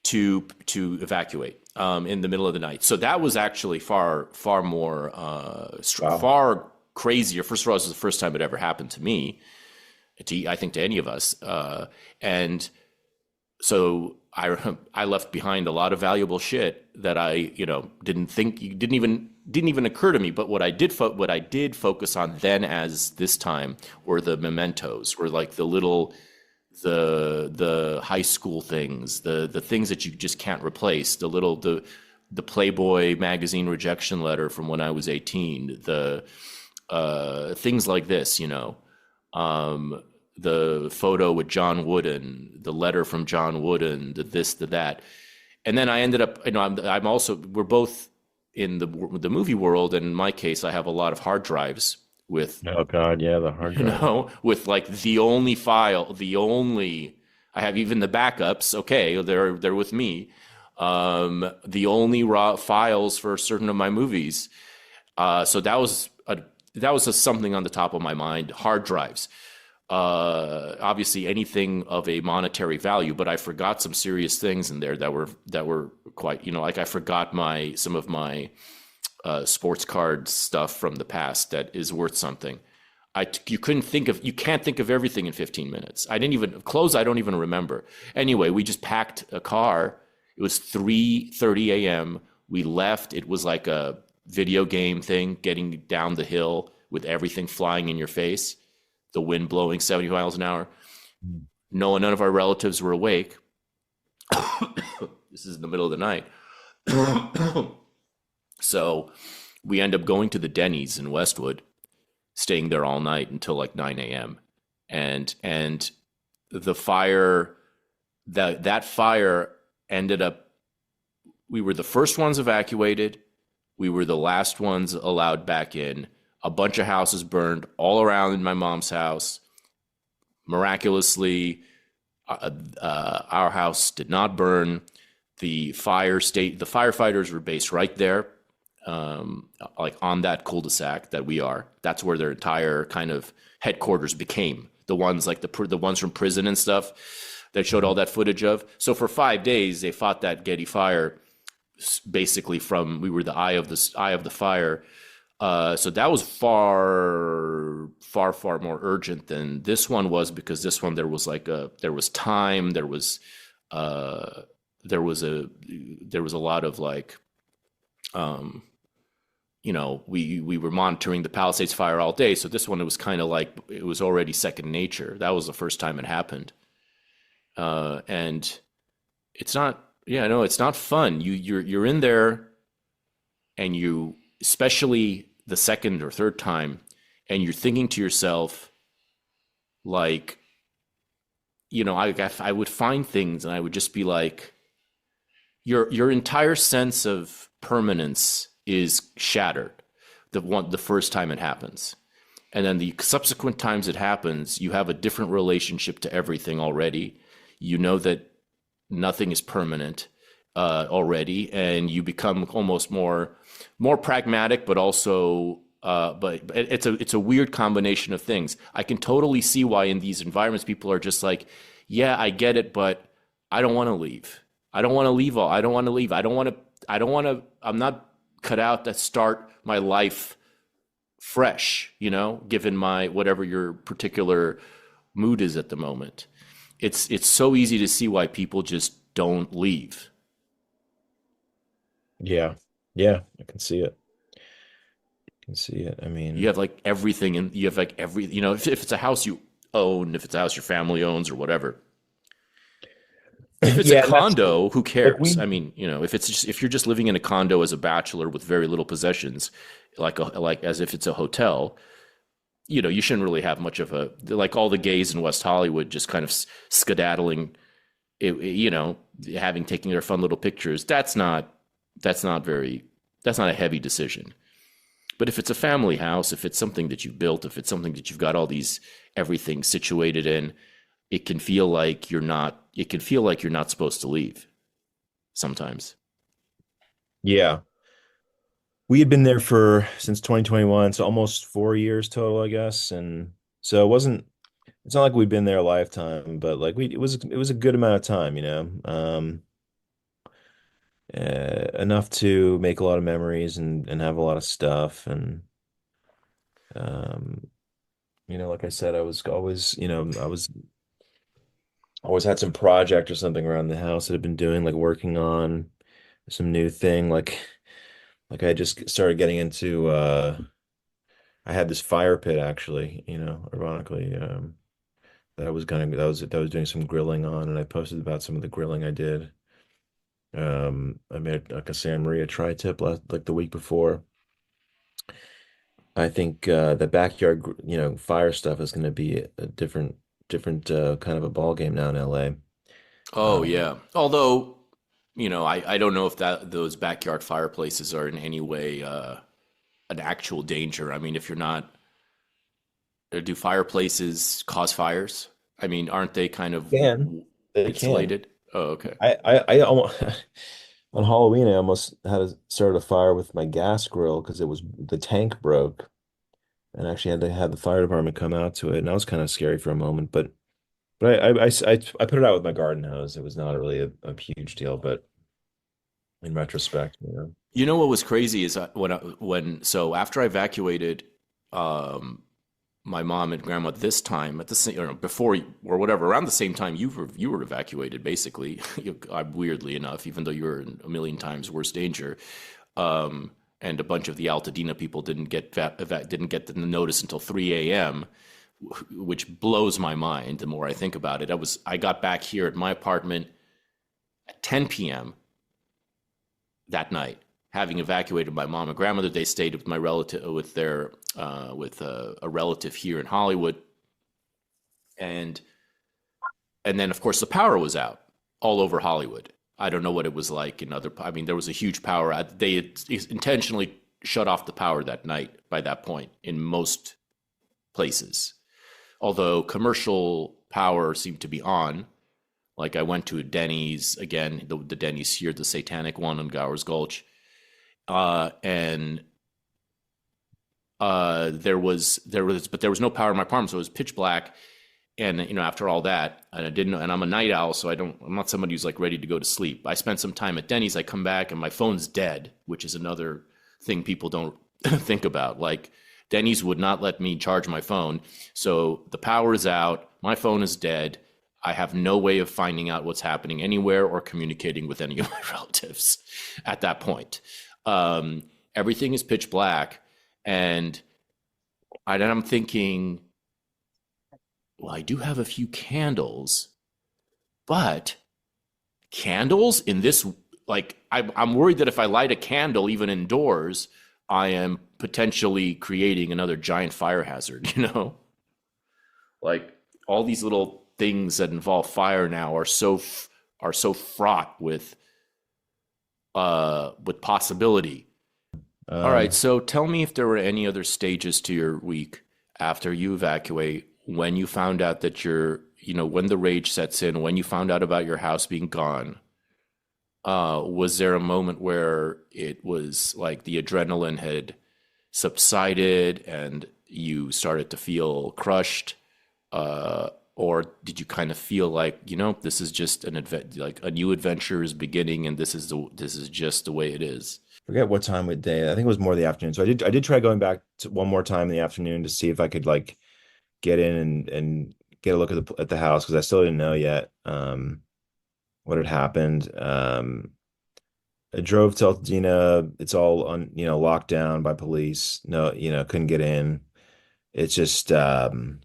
to evacuate in the middle of the night. So that was actually far more far crazier. First of all, this was the first time it ever happened to me, I think to any of us. And so I left behind a lot of valuable shit that I didn't even occur to me. But what I did focus on then, as this time, were the mementos, were like the high school things, the things that you just can't replace, the Playboy magazine rejection letter from when I was 18, the things like this, the photo with John Wooden, the letter from John Wooden, the this, the that. And then I ended up, I'm also, we're both in the movie world, and in my case, I have a lot of hard drives with, oh god, yeah, the hard drive, with like I have even the backups. Okay, they're with me. The only raw files for certain of my movies. So that was something on the top of my mind. Hard drives. Obviously anything of a monetary value, but I forgot some serious things in there that were quite, like I forgot some of my sports card stuff from the past that is worth something. You can't think of everything in 15 minutes. I don't even remember. Anyway, we just packed a car. It was 3:30 a.m. We left. It was like a video game thing, getting down the hill with everything flying in your face, the wind blowing 70 miles an hour. None of our relatives were awake. This is in the middle of the night. So we end up going to the Denny's in Westwood, staying there all night until like 9 a.m. And the fire, that fire ended up, we were the first ones evacuated. We were the last ones allowed back in. A bunch of houses burned all around in my mom's house. Miraculously, our house did not burn. The firefighters were based right there, like on that cul-de-sac that we are. That's where their entire kind of headquarters became. The ones like the ones from prison and stuff that showed all that footage of. So for 5 days, they fought that Getty fire. Basically, we were the eye of the fire. So that was far more urgent than this one was, because this one there was time, there was a lot of like, we were monitoring the Palisades fire all day. So this one, it was kind of like, it was already second nature. That was the first time it happened. And it's not, it's not fun. You're in there, and especially the second or third time, and you're thinking to yourself, like, I would find things and I would just be like, your entire sense of permanence is shattered the first time it happens. And then the subsequent times it happens, you have a different relationship to everything already. You know that nothing is permanent already, and you become almost more pragmatic, but also but it's a weird combination of things. I can totally see why in these environments people are just like, yeah, I get it, but I don't want to leave. I don't want to leave. I don't want to leave. I don't want to. I'm not cut out to start my life fresh, given my whatever your particular mood is at the moment. It's so easy to see why people just don't leave. Yeah. Yeah, I can see it. I can see it. I mean, You have like everything, and you have like if it's a house you own, if it's a house your family owns or whatever. If it's yeah, a condo, who cares? we I mean, if you're just living in a condo as a bachelor with very little possessions, like as if it's a hotel, you shouldn't really have much of like all the gays in West Hollywood just kind of skedaddling, taking their fun little pictures. That's not a heavy decision. But if it's a family house, if it's something that you've built, if it's something that you've got everything situated in, it can feel like you're not supposed to leave sometimes. yeah, we had been there since 2021, so almost 4 years total, I guess. And so it's not like we've been there a lifetime, but like it was a good amount of time, enough to make a lot of memories and have a lot of stuff. And um, like I said, I was always had some project or something around the house that I've been doing, like working on some new thing. Like I just started getting into I had this fire pit actually, ironically, that I was doing some grilling on, and I posted about some of the grilling I did. I made like a San Maria tri-tip like the week before. I think the backyard, fire stuff is going to be a different kind of a ball game now in LA. Oh Um, yeah. Although, I don't know if those backyard fireplaces are in any way an actual danger. I mean, if you're not, do fireplaces cause fires? I mean, aren't they kind of can they can. insulated? Oh, okay. I almost on Halloween I almost had to start a fire with my gas grill because the tank broke, and actually had to have the fire department come out to it, and that was kind of scary for a moment. But I put it out with my garden hose. It was not really a huge deal, but in retrospect, You know what was crazy is so after I evacuated my mom and grandma this time at the same before or whatever around the same time you were evacuated basically. Weirdly enough, even though you were in a million times worse danger, and a bunch of the Altadena people didn't get the notice until 3 a.m., which blows my mind the more I think about it. I got back here at my apartment at 10 p.m. that night, having evacuated my mom and grandmother. They stayed with my relative, with a relative here in Hollywood, and then of course the power was out all over Hollywood. I don't know what it was like in other. I mean, there was a huge power out. They had intentionally shut off the power that night. By that point, in most places, although commercial power seemed to be on. Like I went to a Denny's again, the Denny's here, the Satanic one on Gower's Gulch, and but there was no power in my apartment, so it was pitch black. And after all that, and and I'm a night owl, so I'm not somebody who's like ready to go to sleep. I spent some time at Denny's. I come back and my phone's dead, which is another thing people don't think about. Like Denny's would not let me charge my phone, so the power is out. My phone is dead. I have no way of finding out what's happening anywhere or communicating with any of my relatives at that point. Everything is pitch black. And I'm thinking, well, I do have a few candles, but candles in this, like, I'm worried that if I light a candle, even indoors, I am potentially creating another giant fire hazard, you know? Like all these little things that involve fire now are so fraught with possibility. All right, Um, so tell me if there were any other stages to your week after you evacuate, when you found out that when the rage sets in, when you found out about your house being gone. Was there a moment where it was like the adrenaline had subsided and you started to feel crushed? Or did you kind of feel like, this is just like a new adventure is beginning and this is just the way it is? forget what time of day. I think it was more the afternoon. So I did try going back to one more time in the afternoon to see if I could like get in and get a look at the house because I still didn't know yet what had happened. I drove to Altadena. It's all locked down by police. No, couldn't get in. It's just the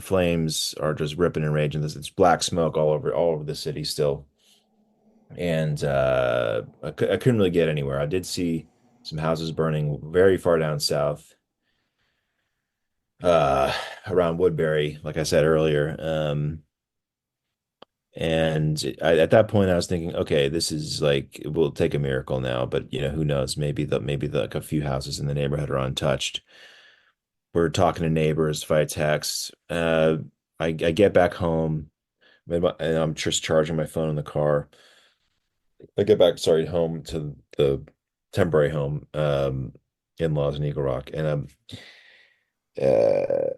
flames are just ripping and raging. It's black smoke all over the city still, and I couldn't really get anywhere. I did see some houses burning very far down south, uh, around Woodbury, like I said earlier. At that point, I was thinking, okay, this is like it will take a miracle now, but who knows? Maybe like a few houses in the neighborhood are untouched. We're talking to neighbors via text. I get back home and I'm just charging my phone in the car. I get back, sorry, home to the temporary home, in-laws in Eagle Rock, and uh,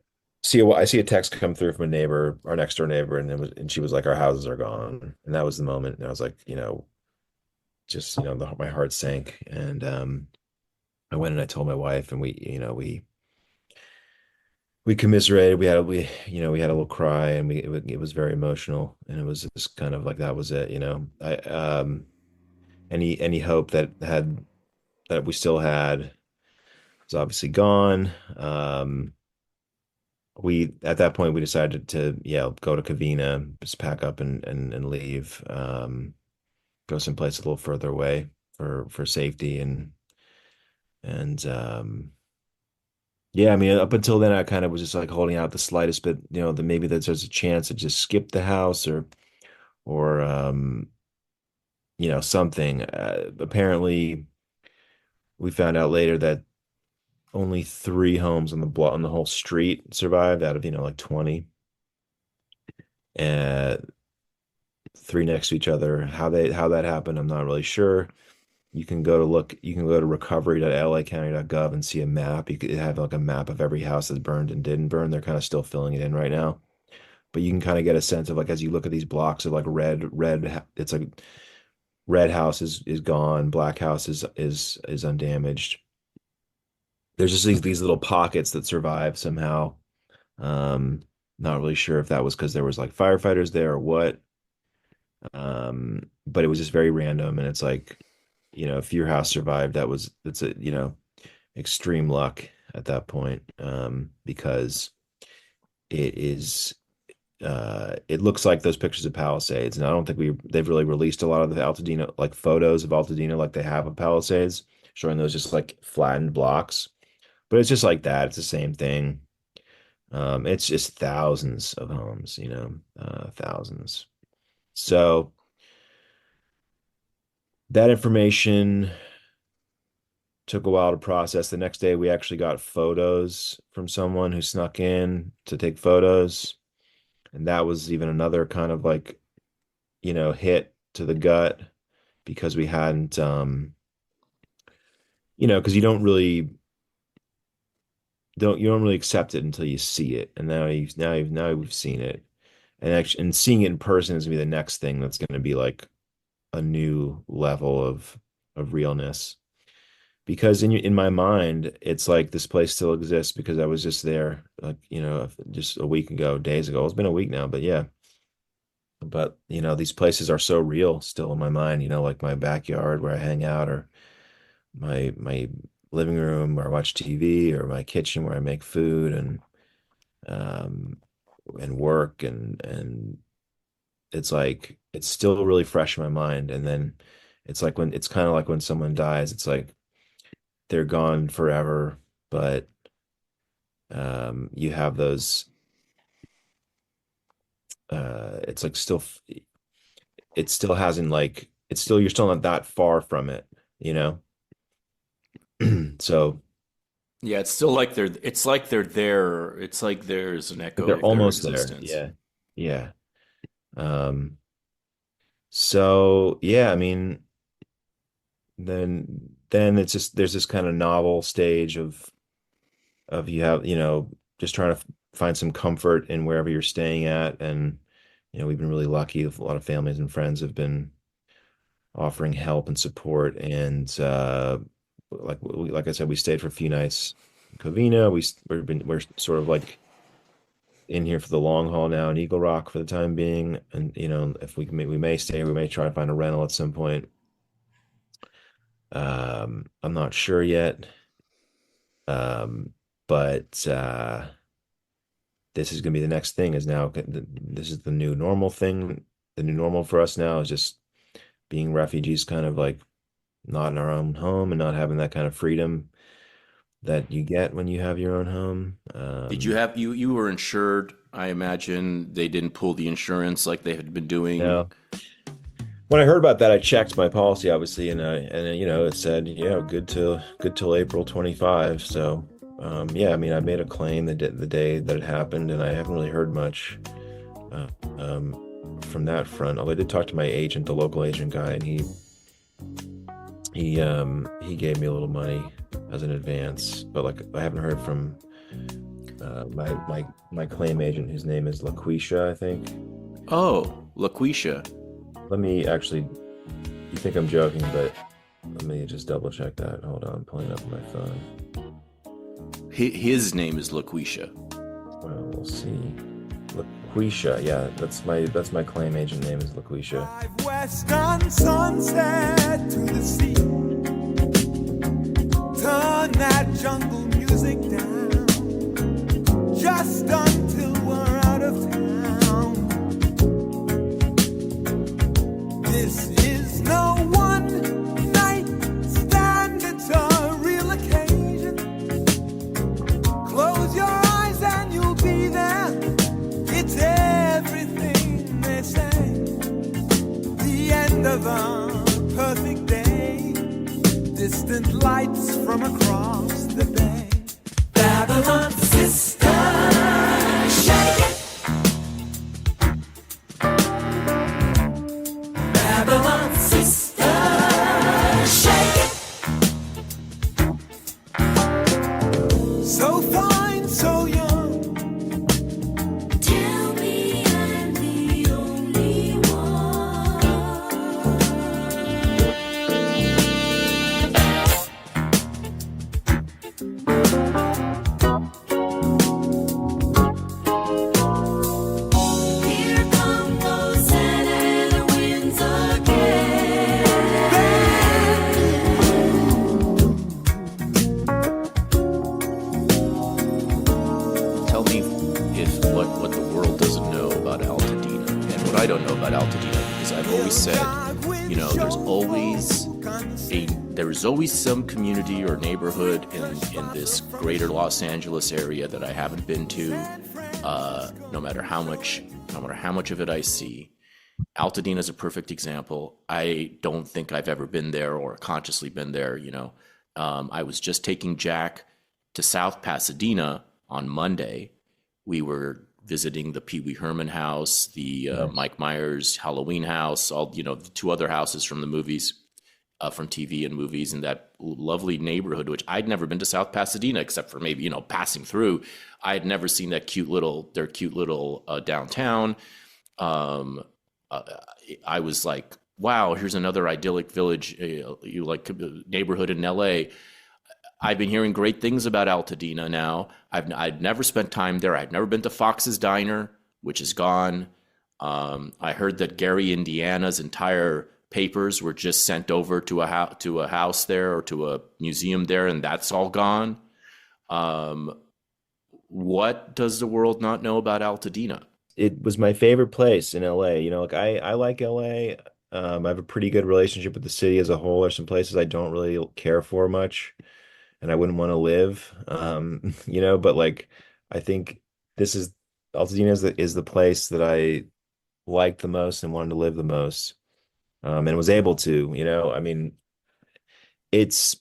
I see a text come through from a neighbor, our next door neighbor, and she was like, "Our houses are gone," and that was the moment. And I was like, just my heart sank, and I went and I told my wife, and we commiserated. We had a little cry, and it was very emotional, and it was just kind of like that was it. I any hope that we still had was obviously gone. We at that point we decided to go to Covina, just pack up and leave, go someplace a little further away for safety and yeah, I mean up until then I kind of was just like holding out the slightest bit, that maybe there's a chance to just skip the house or something. Apparently we found out later that only three homes on the block on the whole street survived out of like 20. Uh, three next to each other. How that happened, I'm not really sure. You can go to recovery.lacounty.gov and see a map. You could have like a map of every house that's burned and didn't burn. They're kind of still filling it in right now. But you can kind of get a sense of like as you look at these blocks of like it's like red house is gone, black house is undamaged. There's just these little pockets that survive somehow. Not really sure if that was because there was like firefighters there or what. But it was just very random, and it's like, if your house survived, that's a, extreme luck at that point. Because it is, it looks like those pictures of Palisades, and I don't think they've really released a lot of the Altadena, like photos of Altadena, like they have of Palisades, showing those just like flattened blocks. But it's just like that. It's the same thing. It's just thousands of homes, thousands. So that information took a while to process. The next day, we actually got photos from someone who snuck in to take photos. And that was even another kind of like, hit to the gut because we hadn't, because you don't really accept it until you see it. And now we've seen it. And seeing it in person is gonna be the next thing that's gonna be like a new level of realness. Because in my mind, it's like this place still exists because I was just there, like, just a week ago, days ago. It's been a week now, but yeah. But these places are so real still in my mind, like my backyard where I hang out, or my living room where I watch TV, or my kitchen where I make food um and work and it's like it's still really fresh in my mind. it's kind of like when someone dies, it's like they're gone forever, but you have those it's like still it still hasn't like it's still you're still not that far from it, you know? So Yeah, it's still like they're there. It's like there's an echo they're of their almost there. existence. Yeah. Yeah. Um, so yeah, I mean, then it's just there's this kind of novel stage of you have, just trying to find some comfort in wherever you're staying at. And, we've been really lucky. A lot of families and friends have been offering help and support. And like I said, we stayed for a few nights in Covina. We're sort of like in here for the long haul now in Eagle Rock for the time being. And, if we may stay, we may try to find a rental at some point. I'm not sure yet. Um, but this is going to be the next thing is now this is the new normal thing. The new normal for us now is just being refugees, kind of like not in our own home and not having that kind of freedom that you get when you have your own home. Did you have you were insured? I imagine they didn't pull the insurance like they had been doing. No. When I heard about that, I checked my policy, obviously, and it said, good till April 25. So, yeah, I mean, I made a claim the day that it happened, and I haven't really heard much uh, from that front. Although I did talk to my agent, the local agent guy, and he gave me a little money as an advance, but like I haven't heard from my claim agent, whose name is LaQuisha, I think. Oh, LaQuisha. Let me actually, you think I'm joking, but let me just double check that. Hold on, I'm pulling up my phone. His name is LaQuisha. Well, we'll see. LaQuisha, yeah, that's my claim agent name is LaQuisha. Western sunset to the sea. Turn that jungle music down, just until we're out of town. This is no one night stand, it's a real occasion. Close your eyes and you'll be there. It's everything they say. The end of a perfect day. Distant lights from across the bay. Babylon sister, shake it. Babylon sister, shake it. So fine, so young. Tell me I'm the only one. Here come those Santa winds again. Tell me if what the world doesn't know about Altadena, and what I don't know about Altadena, because I've always said, there's always some community or neighborhood in this greater Los Angeles area that I haven't been to, no matter how much of it I see. Altadena is a perfect example. I don't think I've ever been there or consciously been there. I was just taking Jack to South Pasadena on Monday. We were visiting the Pee Wee Herman house, the Mike Myers Halloween house, all the two other houses from the movies, from TV and movies, in that lovely neighborhood. Which I'd never been to South Pasadena except for maybe passing through. I had never seen their cute little downtown. I was like, wow, here's another idyllic village, neighborhood in LA. I've been hearing great things about Altadena now. I'd never spent time there. I've never been to Fox's Diner, which is gone. I heard that Gary, Indiana's entire papers were just sent over to a house there, or to a museum there, and that's all gone. What does the world not know about Altadena? It was my favorite place in LA. I like LA. I have a pretty good relationship with the city as a whole. There's some places I don't really care for much, and I wouldn't want to live. But like I think this is Altadena is the place that I liked the most and wanted to live the most, and was able to. I mean, it's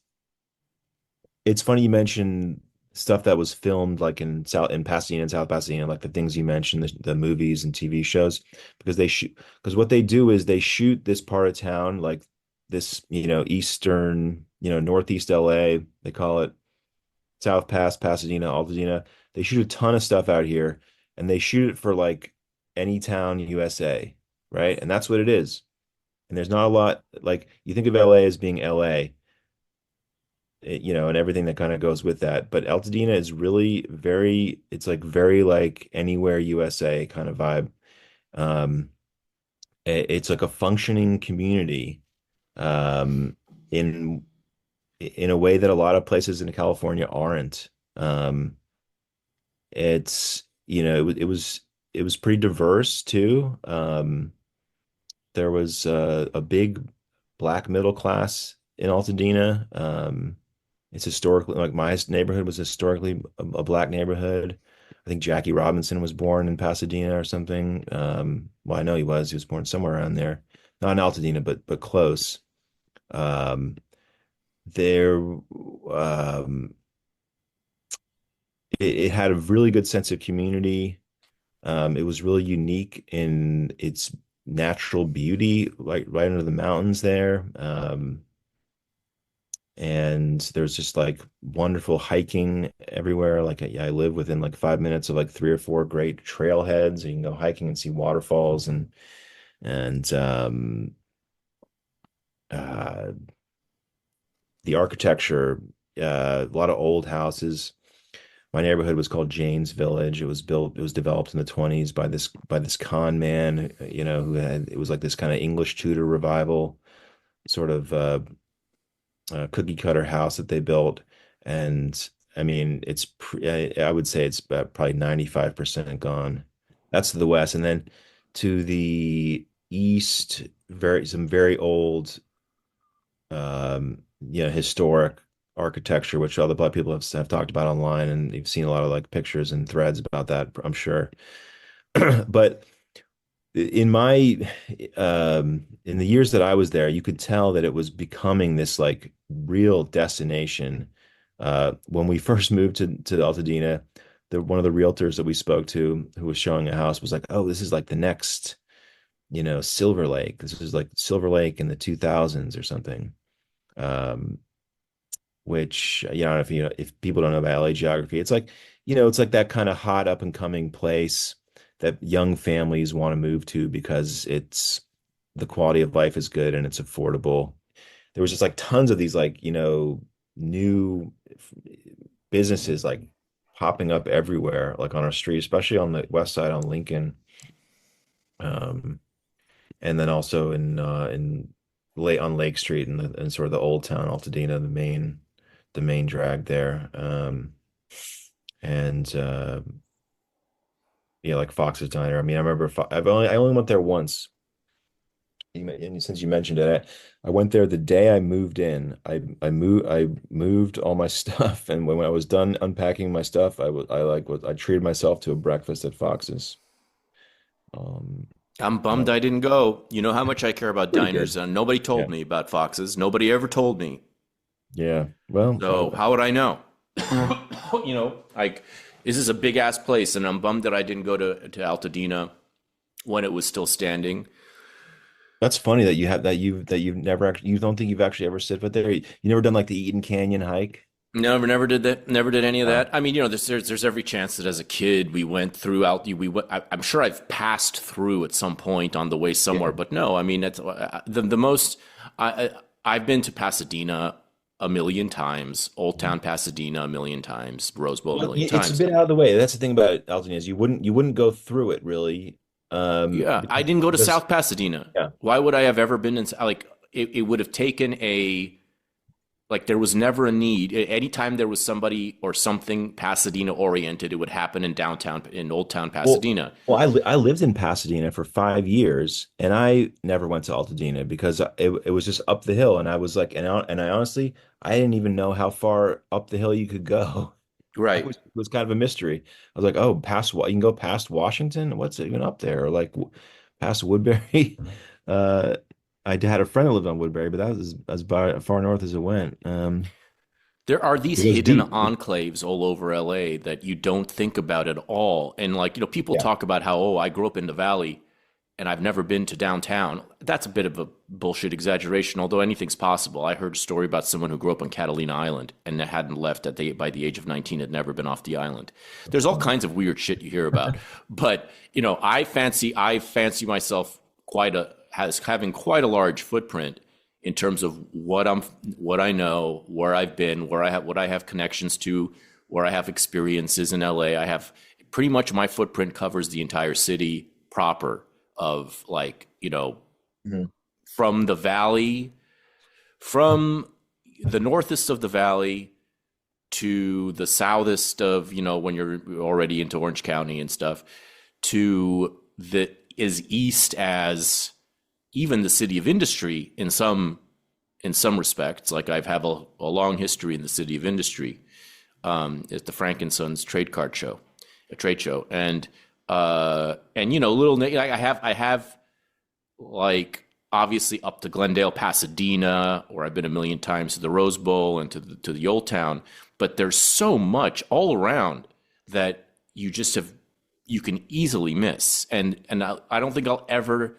it's funny you mentioned stuff that was filmed like in Pasadena and South Pasadena, like the things you mentioned, the movies and TV shows, because what they do is they shoot this part of town, like this, eastern, northeast LA, they call it South Pass, Pasadena, Altadena. They shoot a ton of stuff out here, and they shoot it for like any town USA, right? And that's what it is. And there's not a lot, like you think of LA as being LA, and everything that kind of goes with that. But Altadena is really it's like very like anywhere USA kind of vibe. Um, it's like a functioning community, um, in in a way that a lot of places in California aren't. It's it was pretty diverse too. There was a big black middle class in Altadena. It's historically like my neighborhood was historically a black neighborhood. I think Jackie Robinson was born in Pasadena or something. Well, I know he was. He was born somewhere around there, not in Altadena, but close. Um, there, it had a really good sense of community. It was really unique in its natural beauty, like right under the mountains there. And there's just like wonderful hiking everywhere. Like I live within like 5 minutes of like three or four great trailheads. You can go hiking and see waterfalls and uh, the architecture, a lot of old houses. My neighborhood was called Jane's Village. It was developed in the 20s by this con man, who had it was like this kind of English Tudor revival sort of cookie cutter house that they built. And I mean, I would say it's about probably 95% gone. That's to the west. And then to the east, some very old, historic architecture, which other black people have talked about online, and you've seen a lot of like pictures and threads about that, I'm sure. But in my in the years that I was there, you could tell that it was becoming this like real destination. When we first moved to Altadena, one of the realtors that we spoke to who was showing a house was like, "Oh, this is like the next, Silver Lake. This is like Silver Lake in the 2000s or something." Which, if people don't know about LA geography, it's like, it's like that kind of hot up and coming place that young families want to move to because the quality of life is good and it's affordable. There was just like tons of these like, new businesses like popping up everywhere, like on our street, especially on the west side on Lincoln. Um, and then also in late on Lake Street and sort of the old town Altadena, the main drag there. And Yeah, like Fox's Diner. I mean, I remember I only went there once. And since you mentioned it, I went there the day I moved in. I moved all my stuff, and when I was done unpacking my stuff, I treated myself to a breakfast at Fox's. Um, I'm and bummed I didn't go. You know how much I care about pretty diners, good. and nobody Yeah, told me about Foxes. Nobody ever told me. yeah. Well, So how would I know? Like this is a big ass place, and I'm bummed that I didn't go to Altadena when it was still standing. that's funny that you've never actually you don't think you've actually ever sit foot there. You never done like the Eaton Canyon hike? Never did that. Never did any of Wow. that. I mean, there's every chance that as a kid we went through out. I'm sure I've passed through at some point on the way somewhere, Yeah. but no. I mean, it's the most. I've been to Pasadena a million times, Old Town Pasadena a million times, Rose Bowl a Well, million it's a times. bit out of the way. That's the thing about Altadena is you wouldn't go through it really, Yeah, I didn't go to because South Pasadena. yeah, Why would I have ever been in? Like, it would have taken a Like there was never a need. Anytime there was somebody or something Pasadena oriented, it would happen in downtown, in Old Town Pasadena. I lived in Pasadena for 5 years, and I never went to Altadena because it was just up the hill, and I was like, and I honestly, I didn't even know how far up the hill you could go. Right. It was kind of a mystery. I was like, oh, you can go past Washington. What's even up there? Or like past Woodbury. Uh, I had a friend who lived on Woodbury, but that was as far north as it went. There are these It was hidden deep. enclaves all over LA that you don't think about at all. And like, people Yeah. talk about how, oh, I grew up in the valley and I've never been to downtown. That's a bit of a bullshit exaggeration, although anything's possible. I heard a story about someone who grew up on Catalina Island and that hadn't left by the age of 19, had never been off the island. There's all kinds of weird shit you hear about. But, I fancy myself as having quite a large footprint in terms of what I know, where I've been, what I have connections to, where I have experiences in LA. I have pretty much, my footprint covers the entire city proper, of like, Mhm. from the valley, from the northest of the valley to the southest of, when you're already into Orange County and stuff, to the as east as even the city of industry in some respects. Like I have a long history in the city of industry, at the Frank and Sons a trade show, and I have like obviously up to Glendale, Pasadena, or I've been a million times to the Rose Bowl and to the Old Town, but there's so much all around that you can easily miss, and I don't think I'll ever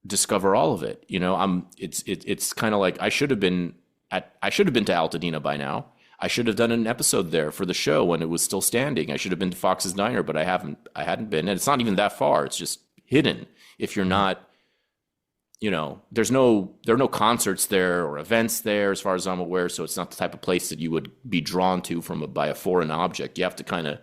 discover all of it. It's kind of like I should have been to Altadena by now. I should have done an episode there for the show when it was still standing. I should have been to Fox's Diner, but I hadn't been. And it's not even that far. It's just hidden. If you're not, there are no concerts there or events there as far as I'm aware. So it's not the type of place that you would be drawn to by a foreign object. You have to kind of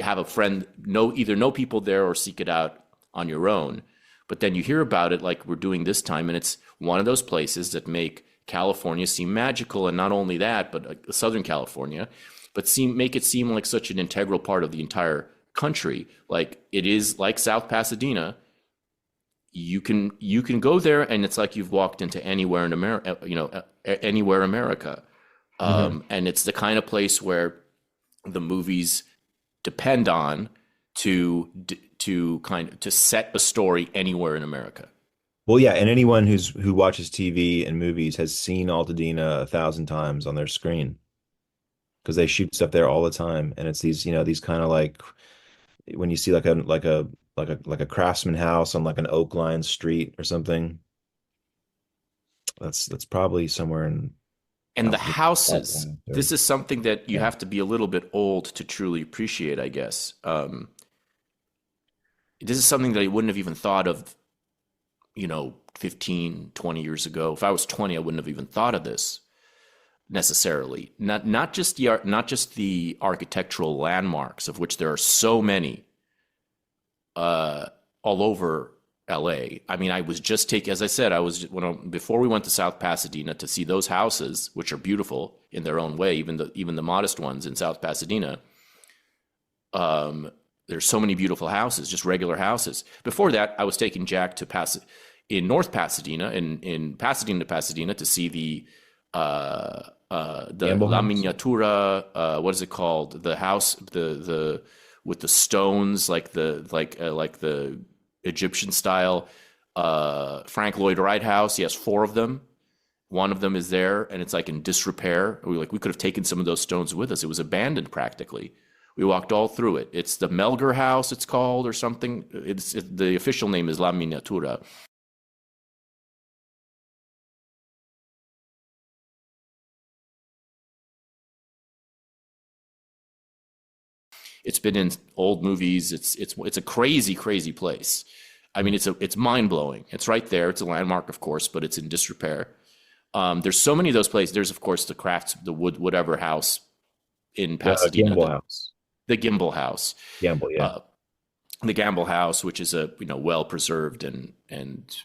have a friend, either know people there or seek it out on your own. But then you hear about it like we're doing this time, and it's one of those places that make California seem magical. And not only that, but Southern California, but make it seem like such an integral part of the entire country. Like it is like South Pasadena. You can go there and it's like you've walked into anywhere in America, anywhere America. And it's the kind of place where the movies depend on to set a story anywhere in America. Well, yeah, and anyone who watches TV and movies has seen Altadena 1,000 times on their screen because they shoot stuff there all the time, and it's these kind of like when you see like a craftsman house on like an oak line street or something. That's probably somewhere in And the Altadena. houses, this is something that you have to be a little bit old to truly appreciate, I guess. This is something that I wouldn't have even thought of, 15, 20 years ago. If I was 20, I wouldn't have even thought of this necessarily. Not just the architectural landmarks, of which there are so many all over LA. I mean, I was just as I said, before we went to South Pasadena to see those houses, which are beautiful in their own way, even the modest ones in South Pasadena. There's so many beautiful houses, just regular houses. Before that, I was taking Jack in North Pasadena, in Pasadena, to see the La Miniatura. What is it called? The house, the with the stones, like the Egyptian style Frank Lloyd Wright house. He has 4 of them. One of them is there, and it's like in disrepair. We could have taken some of those stones with us. It was abandoned practically. We walked all through it. It's the Melger House, it's called, or something. The official name is La Miniatura. It's been in old movies. It's a crazy, crazy place. I mean, it's mind blowing. It's right there. It's a landmark, of course, but it's in disrepair. There's so many of those places. There's, of course, the whatever house in Pasadena. Gimbal House. The Gimbal House. Gimbal, yeah. the Gamble House, which is a well preserved, and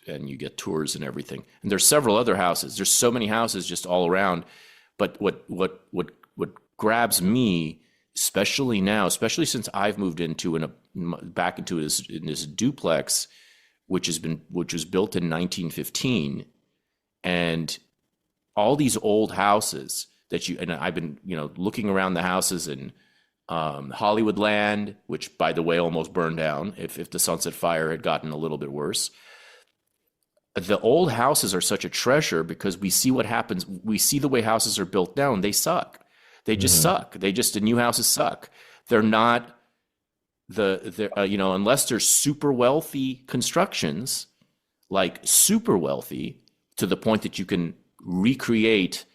you get tours and everything. And there's several other houses. There's so many houses just all around. But what grabs me, especially now, especially since I've moved into back into this duplex, which was built in 1915, and all these old houses and I've been looking around the houses in Hollywoodland, which by the way almost burned down if the Sunset Fire had gotten a little bit worse. The old houses are such a treasure because we see what happens. We see the way houses are built now, and they suck. They just suck. The new houses suck. They're not unless they're super wealthy constructions, like super wealthy to the point that you can recreate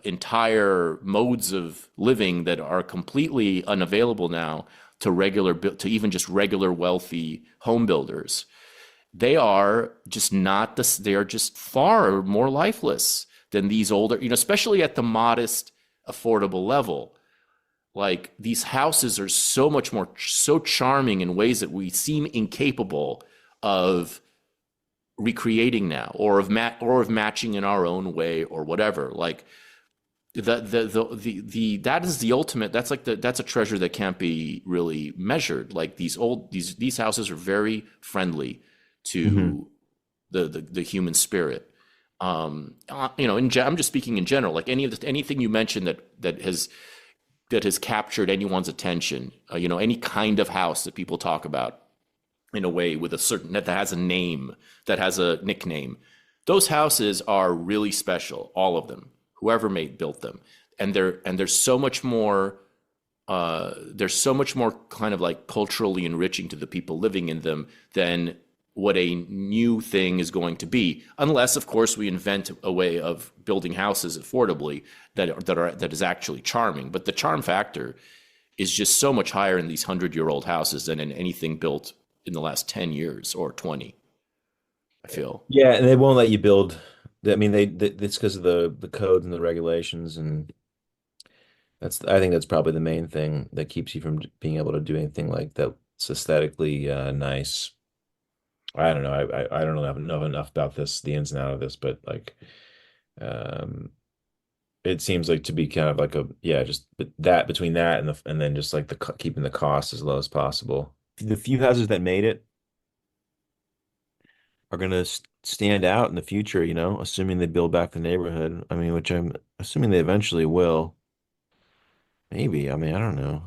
entire modes of living that are completely unavailable now to even just regular wealthy home builders. They are just not this. They are just far more lifeless than these older, especially at the modest, affordable level. Like these houses are so charming in ways that we seem incapable of recreating now, or of matching in our own way, or whatever. Like that is the ultimate. That's a treasure that can't be really measured. Like these houses are very friendly to the human spirit. I'm just speaking in general. Like anything you mentioned that has captured anyone's attention. Any kind of house that people talk about in a way with that has a name, that has a nickname. Those houses are really special, all of them, whoever built them. And they're so much more kind of like culturally enriching to the people living in them than what a new thing is going to be, unless of course we invent a way of building houses affordably that is actually charming. But the charm factor is just so much higher in these 100-year-old houses than in anything built in the last 10 years or 20, I feel. Yeah, and they won't let you build. I mean, it's because of the codes and the regulations, and I think that's probably the main thing that keeps you from being able to do anything like that's aesthetically nice. I don't know. I don't know enough about this, the ins and out of this, but like, um, it seems like to be kind of like just that between that and then just like keeping the cost as low as possible. The few houses that made it are going to stand out in the future, assuming they build back the neighborhood. I mean, which I'm assuming they eventually will. Maybe. I mean, I don't know.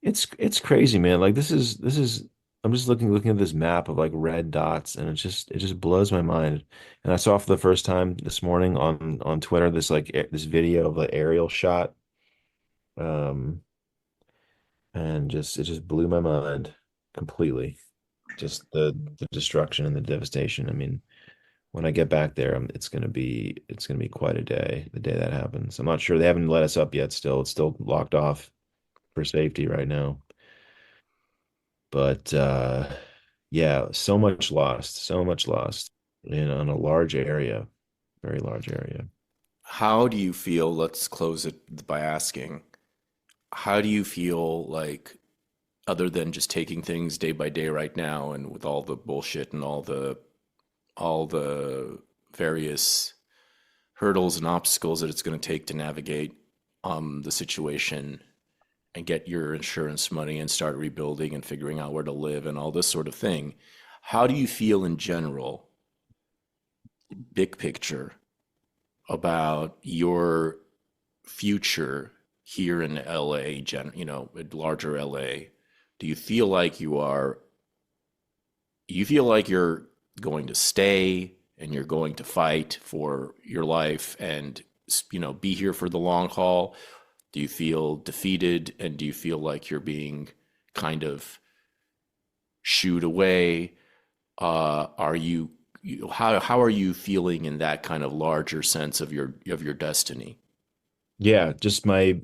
It's crazy, man. Like this is I'm just looking at this map of like red dots, and it just blows my mind. And I saw for the first time this morning on Twitter this video of an aerial shot. Um and it just blew my mind completely. Just the destruction and the devastation. I mean, when I get back there, it's gonna be quite a day, the day that happens. I'm not sure, they haven't let us up yet still. It's still locked off for safety right now. But yeah, so much lost in a large area, very large area. How do you feel? Let's close it by asking, how do you feel like, other than just taking things day by day right now, and with all the bullshit and all the various hurdles and obstacles that it's going to take to navigate the situation and get your insurance money and start rebuilding and figuring out where to live and all this sort of thing. How do you feel in general, big picture, about your future here in LA, larger LA? Do you feel like you're going to stay and you're going to fight for your life and be here for the long haul? Do you feel defeated, and do you feel like you're being kind of shooed away? How are you feeling in that kind of larger sense of your destiny? Yeah, just my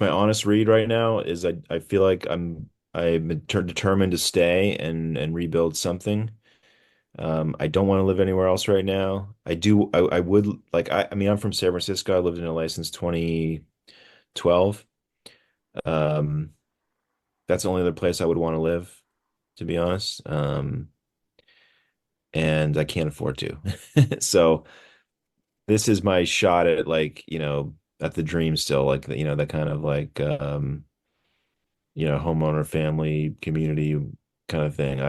honest read right now is I feel like I'm determined to stay and rebuild something. I don't want to live anywhere else right now. I would like I mean, I'm from San Francisco. I lived in LA since 2012. Um that's the only other place I would want to live, to be honest. And I can't afford to. So this is my shot at like, at the dream still, like, the kind of like, homeowner family community kind of thing.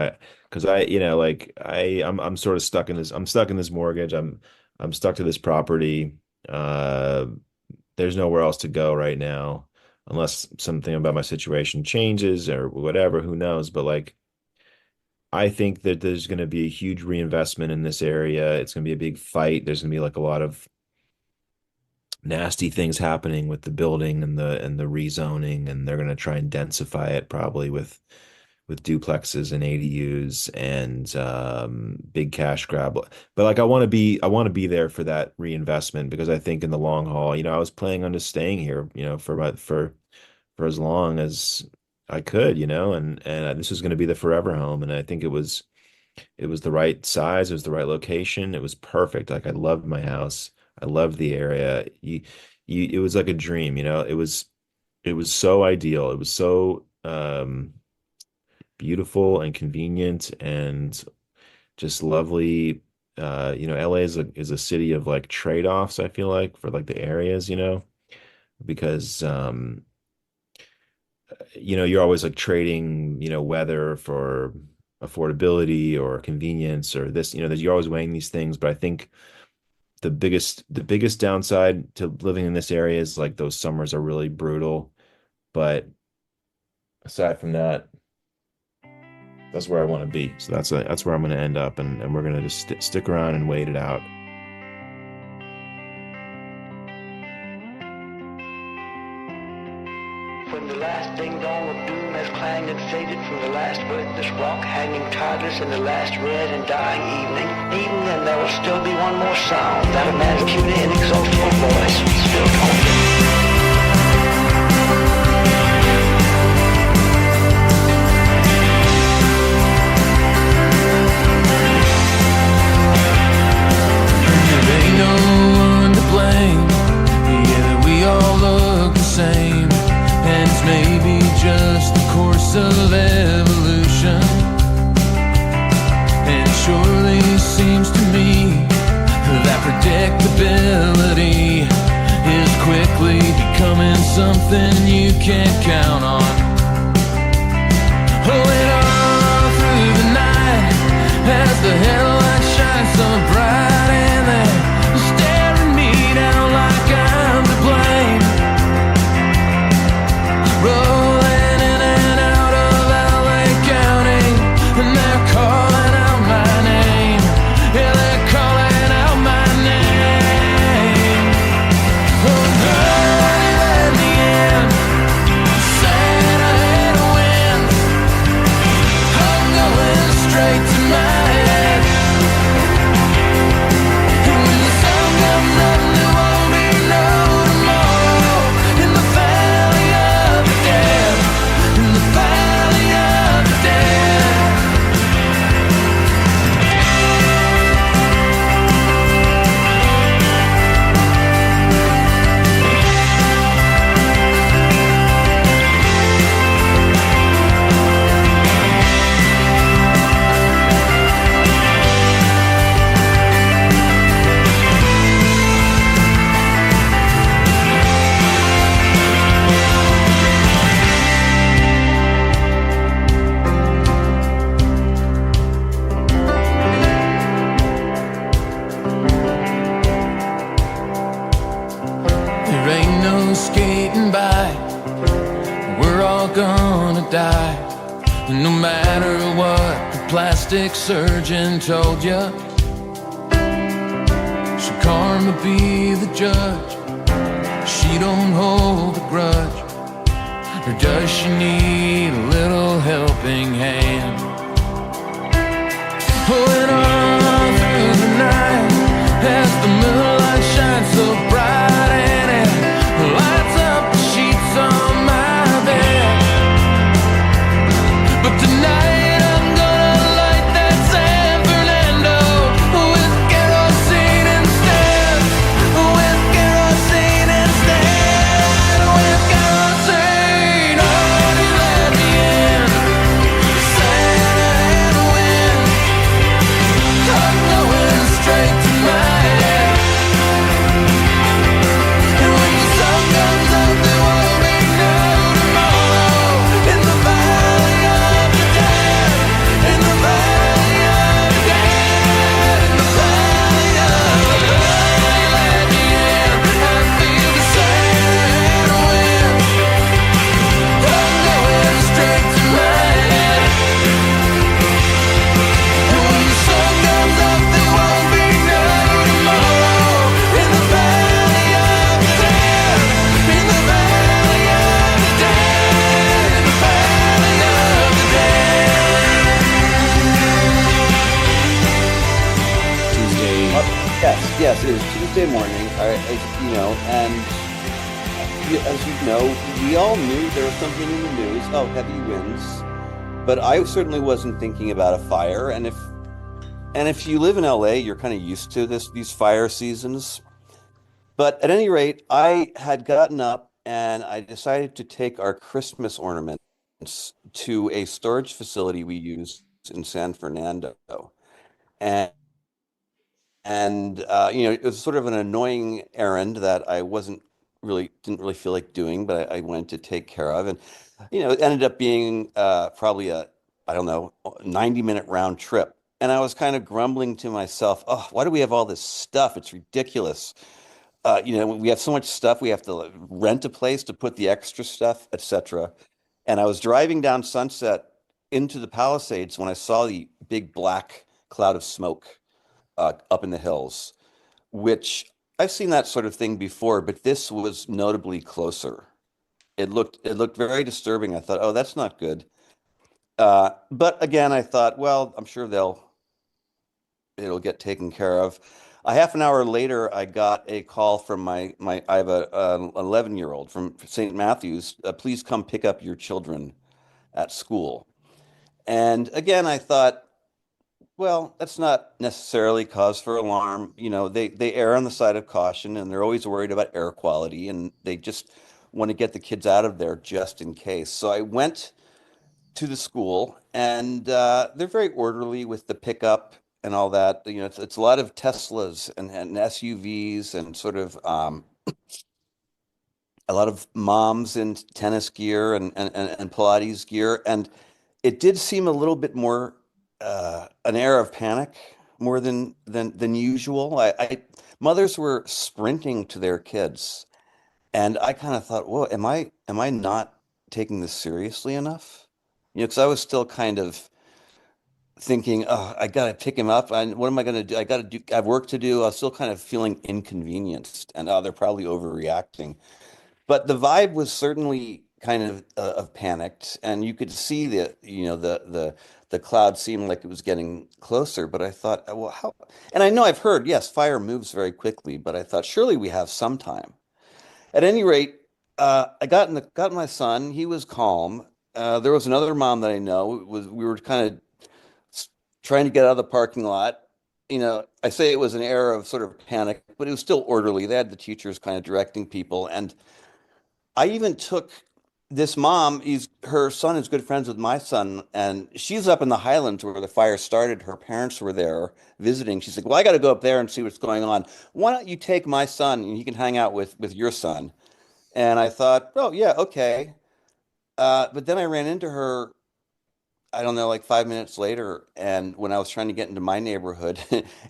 Cause like I'm sort of stuck in this, I'm stuck in this mortgage. I'm stuck to this property. Uh, there's nowhere else to go right now unless something about my situation changes or whatever, who knows? But like, I think that there's going to be a huge reinvestment in this area. It's going to be a big fight. There's going to be like a lot of nasty things happening with the building and the rezoning, and they're going to try and densify it probably with duplexes and ADUs and big cash grab. But like I want to be there for that reinvestment because I think in the long haul, I was planning on just staying here, for as long as I could, and this was going to be the forever home, and I think it was the right size, it was the right location, it was perfect. Like I loved my house, I loved the area. It was like a dream, it was so ideal. It was so beautiful and convenient and just lovely. LA is a city of like trade-offs, I feel like, for like the areas, because you're always like trading, weather for affordability or convenience or this, that you're always weighing these things. But I think the biggest downside to living in this area is like those summers are really brutal. But aside from that, that's where I want to be. So that's where I'm going to end up, and we're going to just stick around and wait it out. When the last ding-dong of doom has clanged and faded from the last worthless rock hanging tideless in the last red and dying evening, even then there will still be one more sound, that of man's puny inexhaustible voice, still talking. Same, and it's maybe just the course of evolution. And it surely seems to me that predictability is quickly becoming something you can't count on. Pulling on through the night as the headlights shine so bright, and they're staring me down like I'm to blame. Rolling in and out of LA County, and they're calling out my name. Yeah, they're calling out my name. Oh, girl, at the end, saying I hate to win. I'm going straight to my head. And when the sun comes up, there won't be no tomorrow in the valley of the dead, in the valley of the dead. There ain't no skating by, we're all gonna die. And no matter what the plastic surgeon told you, should karma be the judge? She don't hold a grudge, or does she need a little helping hand? Pulling on through the night as the moonlight shines so bright, and it lights up the sheets on my bed. But tonight I'm gonna light that San Fernando with kerosene instead, with kerosene instead, with kerosene. Oh, you let me in. is Tuesday morning. And as you know, we all knew there was something in the news. Oh, heavy winds. But I certainly wasn't thinking about a fire. And if you live in LA, you're kind of used to these fire seasons. But at any rate, I had gotten up and I decided to take our Christmas ornaments to a storage facility we use in San Fernando. And it was sort of an annoying errand that I didn't really feel like doing, but I went to take care of. And, it ended up being probably I don't know, 90-minute round trip. And I was kind of grumbling to myself, oh, why do we have all this stuff? It's ridiculous. We have so much stuff. We have to rent a place to put the extra stuff, etc. And I was driving down Sunset into the Palisades when I saw the big black cloud of smoke up in the hills, which I've seen that sort of thing before, but this was notably closer. It looked very disturbing. I thought, oh, that's not good. But again, I thought, well, I'm sure it'll get taken care of. A half an hour later, I got a call from I have an 11-year-old from St. Matthew's. Please come pick up your children at school. And again, I thought, well, that's not necessarily cause for alarm. They err on the side of caution, and they're always worried about air quality, and they just want to get the kids out of there just in case. So I went to the school, and they're very orderly with the pickup and all that. It's a lot of Teslas and SUVs and sort of a lot of moms in tennis gear and Pilates gear. And it did seem a little bit more an air of panic more than usual. Mothers were sprinting to their kids, and I kind of thought, well, am I not taking this seriously enough? Because I was still kind of thinking, oh, I got to pick him up. And what am I going to do? I have work to do. I was still kind of feeling inconvenienced, and they're probably overreacting. But the vibe was certainly kind of panicked, and you could see the cloud seemed like it was getting closer. But I thought, well, how? And I know I've heard, yes, fire moves very quickly, but I thought surely we have some time. At any rate, I got my son. He was calm. There was another mom that I know. We were kind of trying to get out of the parking lot. I say it was an air of sort of panic, but it was still orderly. They had the teachers kind of directing people, and I even took this mom. Her son is good friends with my son, and she's up in the Highlands where the fire started. Her parents were there visiting. She's like, "Well, I got to go up there and see what's going on. Why don't you take my son and he can hang out with your son?" And I thought, "Oh, yeah, okay." But then I ran into her, I don't know, like 5 minutes later, and when I was trying to get into my neighborhood,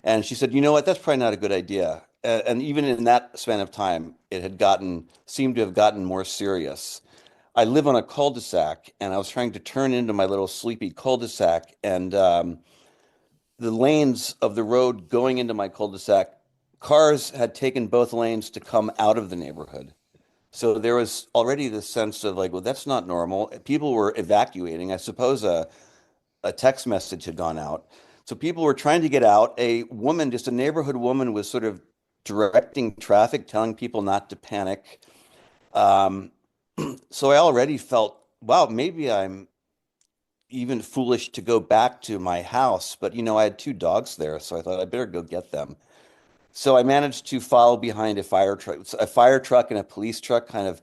and she said, "You know what? That's probably not a good idea." And even in that span of time, seemed to have gotten more serious. I live on a cul-de-sac, and I was trying to turn into my little sleepy cul-de-sac, and the lanes of the road going into my cul-de-sac, cars had taken both lanes to come out of the neighborhood. So there was already this sense of like, well, that's not normal. People were evacuating. I suppose a text message had gone out. So people were trying to get out. A woman, just a neighborhood woman, was sort of directing traffic, telling people not to panic. Um, so I already felt, wow, maybe I'm even foolish to go back to my house. But, I had two dogs there, so I thought I better go get them. So I managed to follow behind a fire truck and a police truck kind of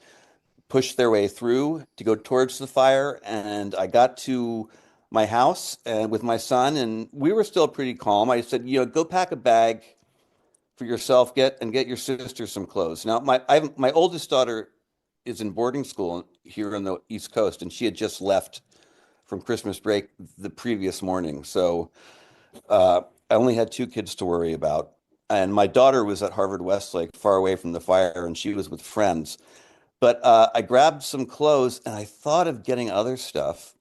pushed their way through to go towards the fire. And I got to my house and with my son, and we were still pretty calm. I said, go pack a bag for yourself, get your sister some clothes. Now, my oldest daughter is in boarding school here on the East Coast, and she had just left from Christmas break the previous morning. So I only had two kids to worry about. And my daughter was at Harvard Westlake, far away from the fire, and she was with friends. But I grabbed some clothes and I thought of getting other stuff.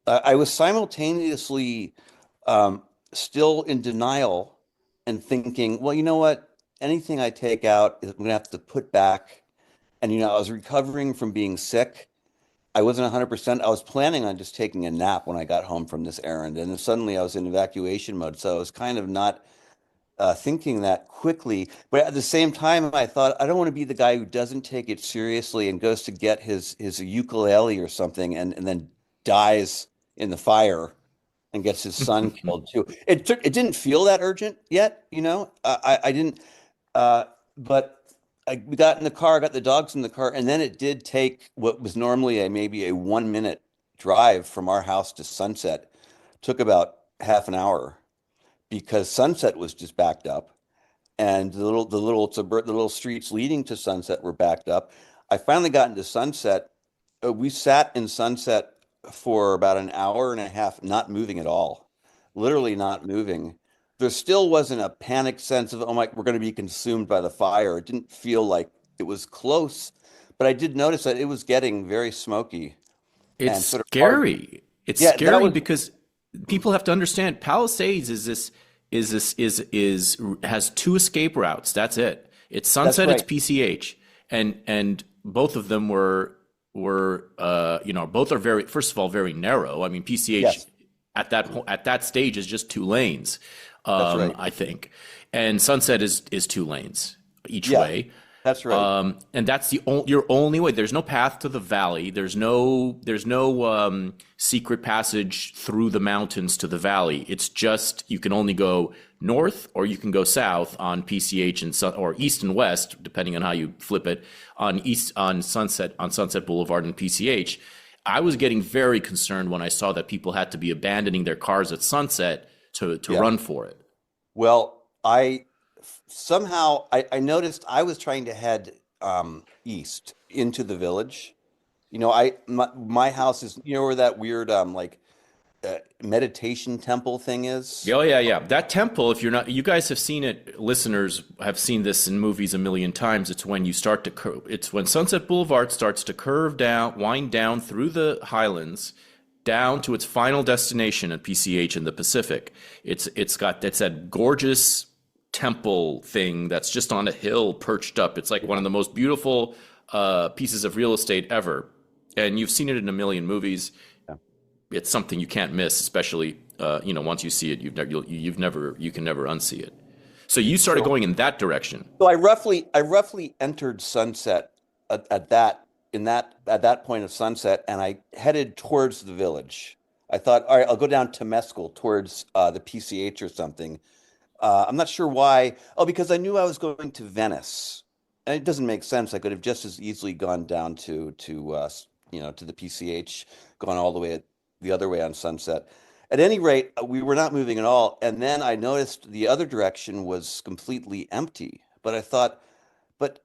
I was simultaneously still in denial and thinking, well, you know what? Anything I take out, I'm going to have to put back. And, I was recovering from being sick. I wasn't 100%. I was planning on just taking a nap when I got home from this errand. And then suddenly I was in evacuation mode. So I was kind of not thinking that quickly. But at the same time, I thought I don't want to be the guy who doesn't take it seriously and goes to get his ukulele or something and then dies in the fire and gets his son killed too. It didn't feel that urgent yet, you know. I didn't, but we got in the car, got the dogs in the car, and then it did take what was normally maybe a 1 minute drive from our house to Sunset. Took about half an hour because Sunset was just backed up, and the little streets leading to Sunset were backed up. I finally got into Sunset. We sat in Sunset for about an hour and a half, not moving at all, literally not moving. There still wasn't a panic sense of, oh my, we're going to be consumed by the fire. It didn't feel like it was close, but I did notice that it was getting very smoky It's and sort of hard. scary. It's Yeah, that scary was, because people have to understand Palisades is has two escape routes. That's it. It's that's Sunset, it's right. PCH. And both of them were both are very, first of all, very narrow. I mean, PCH Yes, at that stage is just two lanes, that's right. I think. And Sunset is two lanes each Yeah, way. that's right. And that's your only way. There's no path to the valley. There's no secret passage through the mountains to the valley. It's just you can only go north or you can go south on PCH or east and west, depending on how you flip it, on Sunset Boulevard and PCH. I was getting very concerned when I saw that people had to be abandoning their cars at Sunset to Yeah. run for it. Well, I noticed I was trying to head east into the village. You know, my house is, you know, where that weird meditation temple thing is. Oh yeah, yeah. That temple, if you're not, you guys have seen it. Listeners have seen this in movies a million times. It's when you start to curve. It's when Sunset Boulevard starts to curve down, wind down through the highlands, down to its final destination at PCH in the Pacific. It's that gorgeous temple thing that's just on a hill perched up. It's like one of the most beautiful pieces of real estate ever, and you've seen it in a million movies. Yeah. It's something you can't miss, especially once you see it, you can never unsee it. So you started So going in that direction. So I roughly entered Sunset at that point of Sunset, and I headed towards the village. I thought, all right, I'll go down to Mescal towards the PCH or something. I'm not sure why. Oh, because I knew I was going to Venice, and it doesn't make sense. I could have just as easily gone down to the PCH, gone all the way the other way on Sunset. At any rate, we were not moving at all. And then I noticed the other direction was completely empty. But I thought, but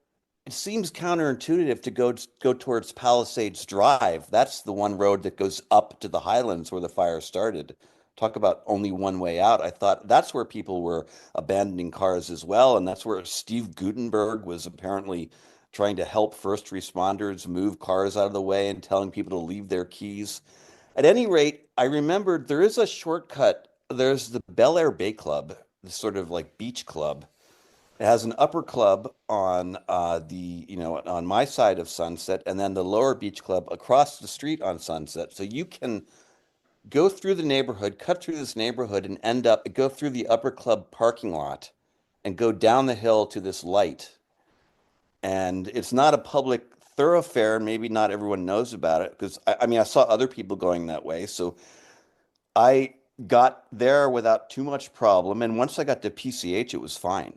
it seems counterintuitive to go towards Palisades Drive. That's the one road that goes up to the highlands where the fire started. Talk about only one way out. I thought that's where people were abandoning cars as well, and that's where Steve Gutenberg was apparently trying to help first responders move cars out of the way and telling people to leave their keys. At any rate, I remembered there is a shortcut. There's the Bel Air Bay Club, the sort of like beach club. It has an upper club on on my side of Sunset, and then the lower beach club across the street on Sunset. So you can go through the neighborhood, cut through this neighborhood, and go through the upper club parking lot and go down the hill to this light. And it's not a public thoroughfare. Maybe not everyone knows about it because I mean, I saw other people going that way. So I got there without too much problem. And once I got to PCH, it was fine.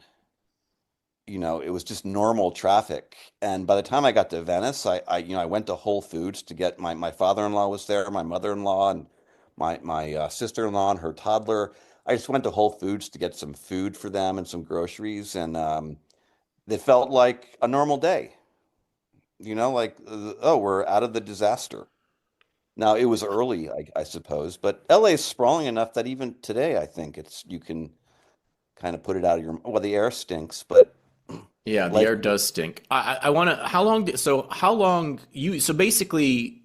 You know, it was just normal traffic. And by the time I got to Venice, I went to Whole Foods to get my father-in-law was there, my mother-in-law, and my sister-in-law and her toddler. I just went to Whole Foods to get some food for them and some groceries, and it felt like a normal day. You know, like oh, we're out of the disaster. Now it was early, I suppose, but LA is sprawling enough that even today, I think it's you can kind of put it out of your. Well, the air stinks, but Yeah, the life. air does stink. I want to. How long you? So basically,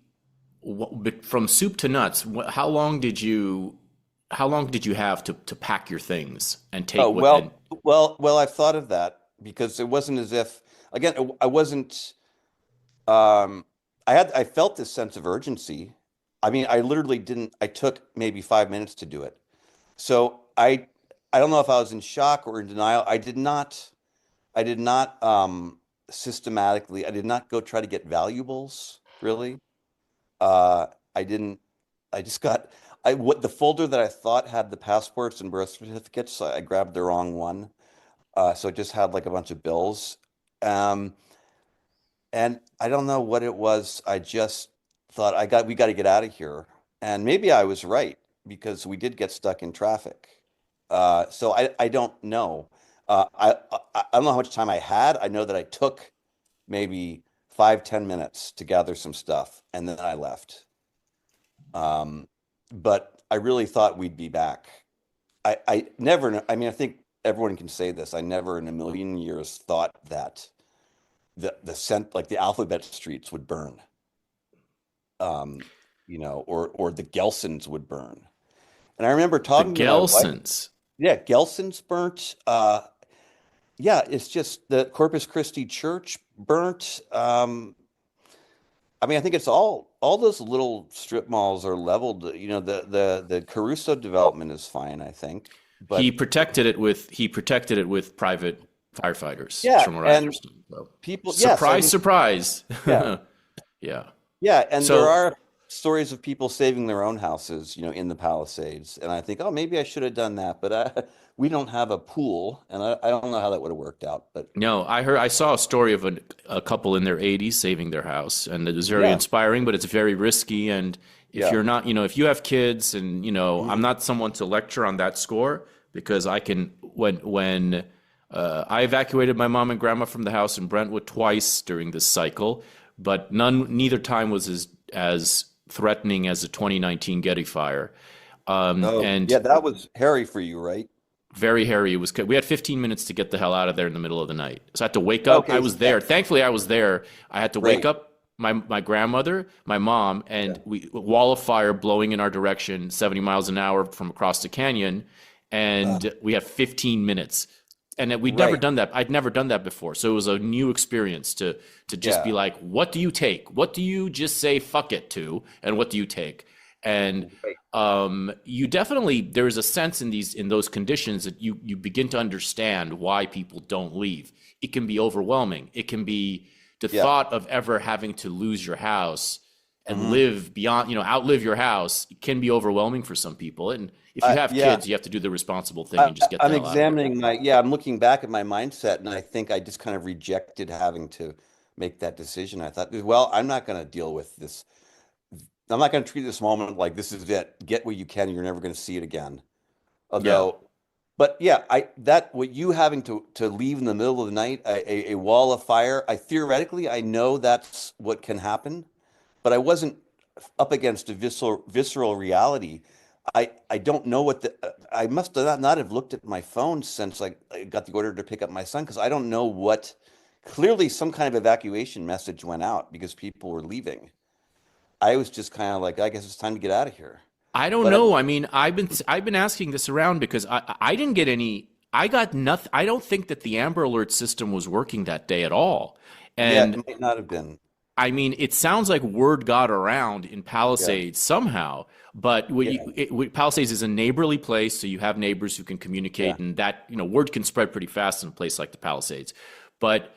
but from soup to nuts, How long did you have to pack your things and Oh, take what? And well, I've thought of that because it wasn't as if, again, I wasn't, I felt this sense of urgency. I mean, I literally didn't, I took maybe 5 minutes to do it. So I don't know if I was in shock or in denial. I did not systematically, I did not go try to get valuables, really. Uh, I didn't, I just got, what the folder that I thought had the passports and birth certificates, I grabbed the wrong one. So it just had like a bunch of bills. Um, and I don't know what it was. I just thought we got to get out of here. And maybe I was right because we did get stuck in traffic. So I don't know. I don't know how much time I had. I know that I took maybe 5, 10 minutes to gather some stuff, and then I left. But I really thought we'd be back. I never, I mean, I think everyone can say this. I never in a million years thought that like the alphabet streets would burn, um, or the Gelsons would burn. And I remember The talking to my wife. Gelsons. Yeah, Gelson's burnt. Yeah, it's just the Corpus Christi Church burnt. I mean, I think it's all those little strip malls are leveled. The Caruso development is fine, I think. But He protected it with private firefighters, yeah, from what I and understand. So, people, yes, I surprise, mean, surprise. yeah, Yeah. yeah, and So there are stories of people saving their own houses, in the Palisades. And I think, oh, maybe I should have done that, but we don't have a pool, and I don't know how that would have worked out. But no, I saw a story of a couple in their 80s saving their house, and it was very yeah, inspiring, but it's very risky. And if yeah, you're not, if you have kids, and I'm not someone to lecture on that score, because I can when I evacuated my mom and grandma from the house in Brentwood twice during this cycle, but neither time was as threatening as the 2019 Getty fire. oh, And yeah, that was hairy for you, right? very hairy. We had 15 minutes to get the hell out of there in the middle of the night. So I had to wake up. I Okay, was there. Thankfully, I was there. I had to wake great. up my grandmother, my mom, Yeah. and wall of fire blowing in our direction, 70 miles an hour from across the canyon, and we had 15 minutes. And we'd never Right. done that. I'd never done that before. So it was a new experience to just be Yeah. like, what do you take? What do you just say fuck it to? And what do you take? And Right. you definitely, there is a sense in those conditions that you begin to understand why people don't leave. It can be overwhelming. It can be the Yeah. thought of ever having to lose your house and Hmm. live beyond, outlive your house. It can be overwhelming for some people. And if you have Yeah. kids, you have to do the responsible thing and just get the I'm hell out of there. examining I'm looking back at my mindset, and I think I just kind of rejected having to make that decision. I thought, well, I'm not going to deal with this. I'm not going to treat this moment like this is it. Get what you can. You're never going to see it again. Yeah. Although, but yeah, what you having to leave in the middle of the night, a wall of fire. I know that's what can happen, but I wasn't up against a visceral reality. I don't know I must not have looked at my phone since I got the order to pick up my son, because I don't know what. Clearly, some kind of evacuation message went out because people were leaving. I was just kind of like, I guess it's time to get out of here. I don't But know. I mean, I've been asking this around because I didn't get any. I got nothing. I don't think that the Amber Alert system was working that day at all. yeah, And it might not have been. I mean, it sounds like word got around in Yeah, Palisades somehow. But yeah, Palisades is a neighborly place, so you have neighbors who can yeah. communicate, and that word can spread pretty fast in a place like the Palisades. But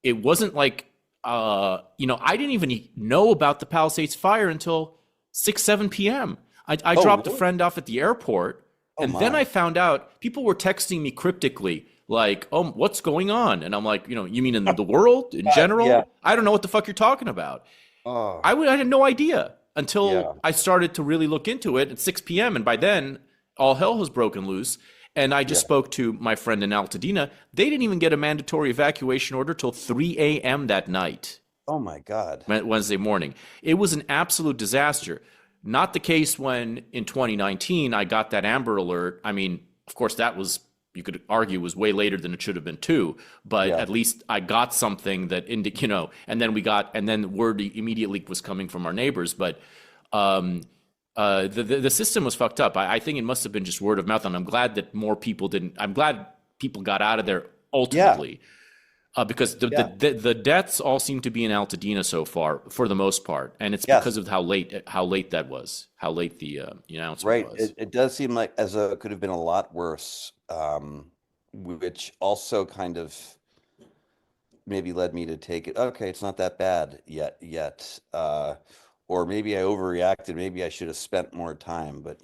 it wasn't like I didn't even know about the Palisades fire until 6, 7 p.m. I Oh, dropped a really? friend off at the airport, Oh and then I my. found out people were texting me cryptically, like, "Oh, what's going on?" And I'm like, you mean in the world in Yeah. general? I don't know what the fuck you're talking about. Oh, I had no idea yeah. until I started to really look into it at 6 p.m. And by then, all hell has broken loose. And I just Yeah. spoke to my friend in Altadena. They didn't even get a mandatory evacuation order till 3 a.m. that night, Oh my God. Wednesday morning. It was an absolute disaster. Not the case when in 2019 I got that Amber Alert. I mean, of course, that was, you could argue, was way later than it should have been too. But Yeah. at least I got something that, and then word immediately was coming from our neighbors. But the system was fucked up. I think it must have been just word of mouth, and I'm glad that more people didn't. I'm glad people got out of there Yeah. ultimately, because Yeah. the deaths all seem to be in Altadena so far, for the most part, and it's Yes. because of how late that was, how late the announcement Right. was. It does seem like it could have been a lot worse. which also kind of maybe led me to take it. Okay, it's not that bad yet. Or maybe I overreacted. Maybe I should have spent more time. But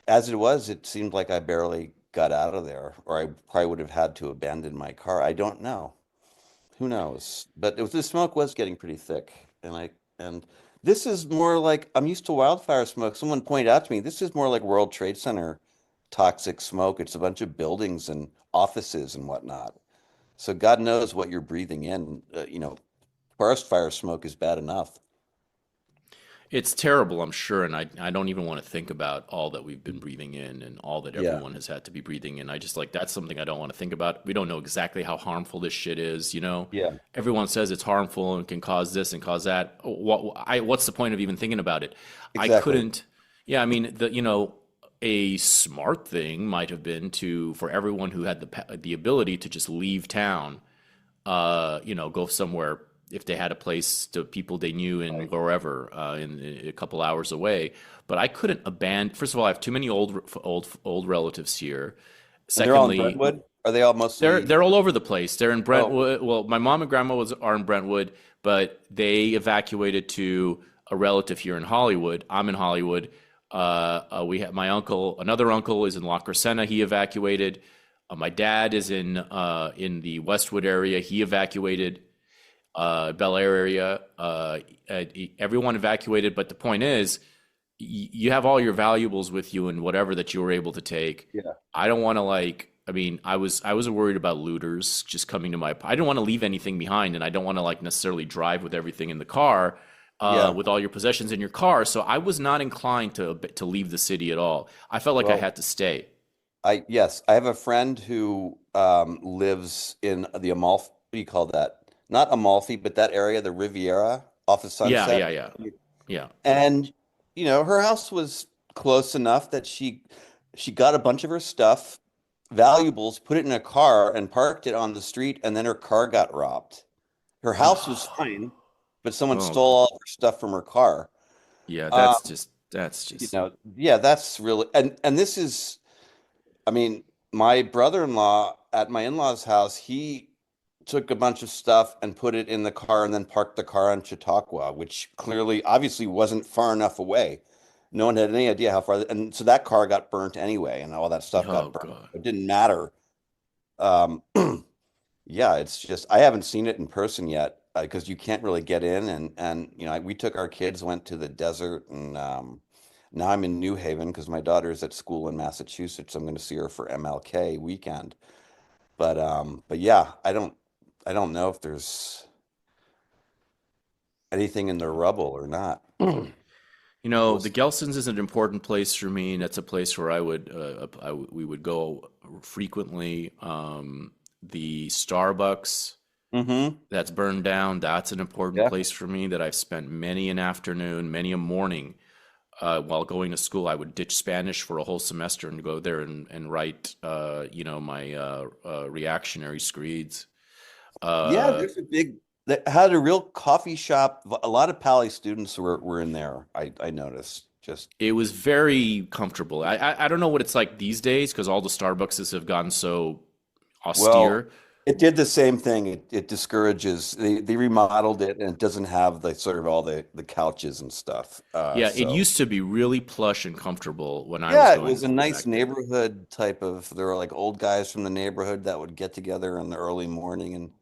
as it was, it seemed like I barely got out of there, or I probably would have had to abandon my car. I don't know. Who knows? But the smoke was getting pretty thick, and this is more like I'm used to wildfire smoke. Someone pointed out to me this is more like World Trade Center toxic smoke. It's a bunch of buildings and offices and whatnot. So God knows what you're breathing in. Forest fire smoke is bad enough. It's terrible, I'm sure, and I don't even want to think about all that we've been breathing in and all that Yeah, everyone has had to be breathing in. I just like that's something I don't want to think about. We don't know exactly how harmful this shit is, you know? yeah, Everyone says it's harmful and can cause this and cause that. What's the point of even thinking about it? I exactly. couldn't. Yeah, I mean, a smart thing might have been for everyone who had the ability to just leave town, go somewhere if they had a place to people they knew in wherever, in a couple hours away. But I couldn't abandon. First of all, I have too many old relatives here. And they're all in Secondly, Brentwood? Are they all mostly? they're all over the place. They're in Oh, Brentwood. Well, my mom and grandma are in Brentwood, but they evacuated to a relative here in Hollywood. I'm in Hollywood. We have my uncle, another uncle is in La Crescenta. He evacuated. My dad is in the Westwood area. He evacuated. Bel Air area. Everyone evacuated, but the point is, you have all your valuables with you and whatever that you were able to take. yeah, I don't want to I mean, I was worried about looters just coming to my. I didn't want to leave anything behind, and I don't want to necessarily drive with everything in the car, yeah. with all your possessions in your car. So I was not inclined to leave the city at all. I felt like I Well, had to stay. yes, I have a friend who lives in the Amalfi. What do you call that? Not Amalfi, but that area, the Riviera off of Yeah, Sunset. yeah, yeah, yeah. And her house was close enough that she got a bunch of her stuff, valuables, put it in a car and parked it on the street, and then her car got robbed. Her house was fine, but someone Oh, stole all of her stuff from her car. yeah. Um, That's just. yeah, that's really and this is, I mean, my brother-in-law at my in-laws' house, he took a bunch of stuff and put it in the car and then parked the car on Chautauqua, which clearly, obviously wasn't far enough away. No one had any idea how far, and so that car got burnt anyway, and all that stuff Oh got burnt. God. It didn't matter. Um, yeah, it's just I haven't seen it in person yet because you can't really get in, and we took our kids, went to the desert, and now I'm in New Haven because my daughter's at school in Massachusetts. I'm going to see her for MLK weekend. But yeah, I don't know if there's anything in the rubble or not. We'll The see. Gelson's is an important place for me, and that's a place where we would go frequently. The Starbucks Mm-hmm. that's burned down, that's an important Yeah. place for me that I've spent many an afternoon, many a morning while going to school. I would ditch Spanish for a whole semester and go there and write, my reactionary screeds. Yeah, Uh, there's a big that had a real coffee shop. A lot of Pali students were in there. I noticed. Just it was very comfortable. I don't know what it's like these days because all the Starbucks have gotten so well, austere. it did the same thing. It discourages. They remodeled it and it doesn't have the sort of all the couches and stuff. Yeah, it So used to be really plush and comfortable when I was yeah, it going to was a school nice back then. neighborhood type of. There were like old guys from the neighborhood that would get together in the early morning and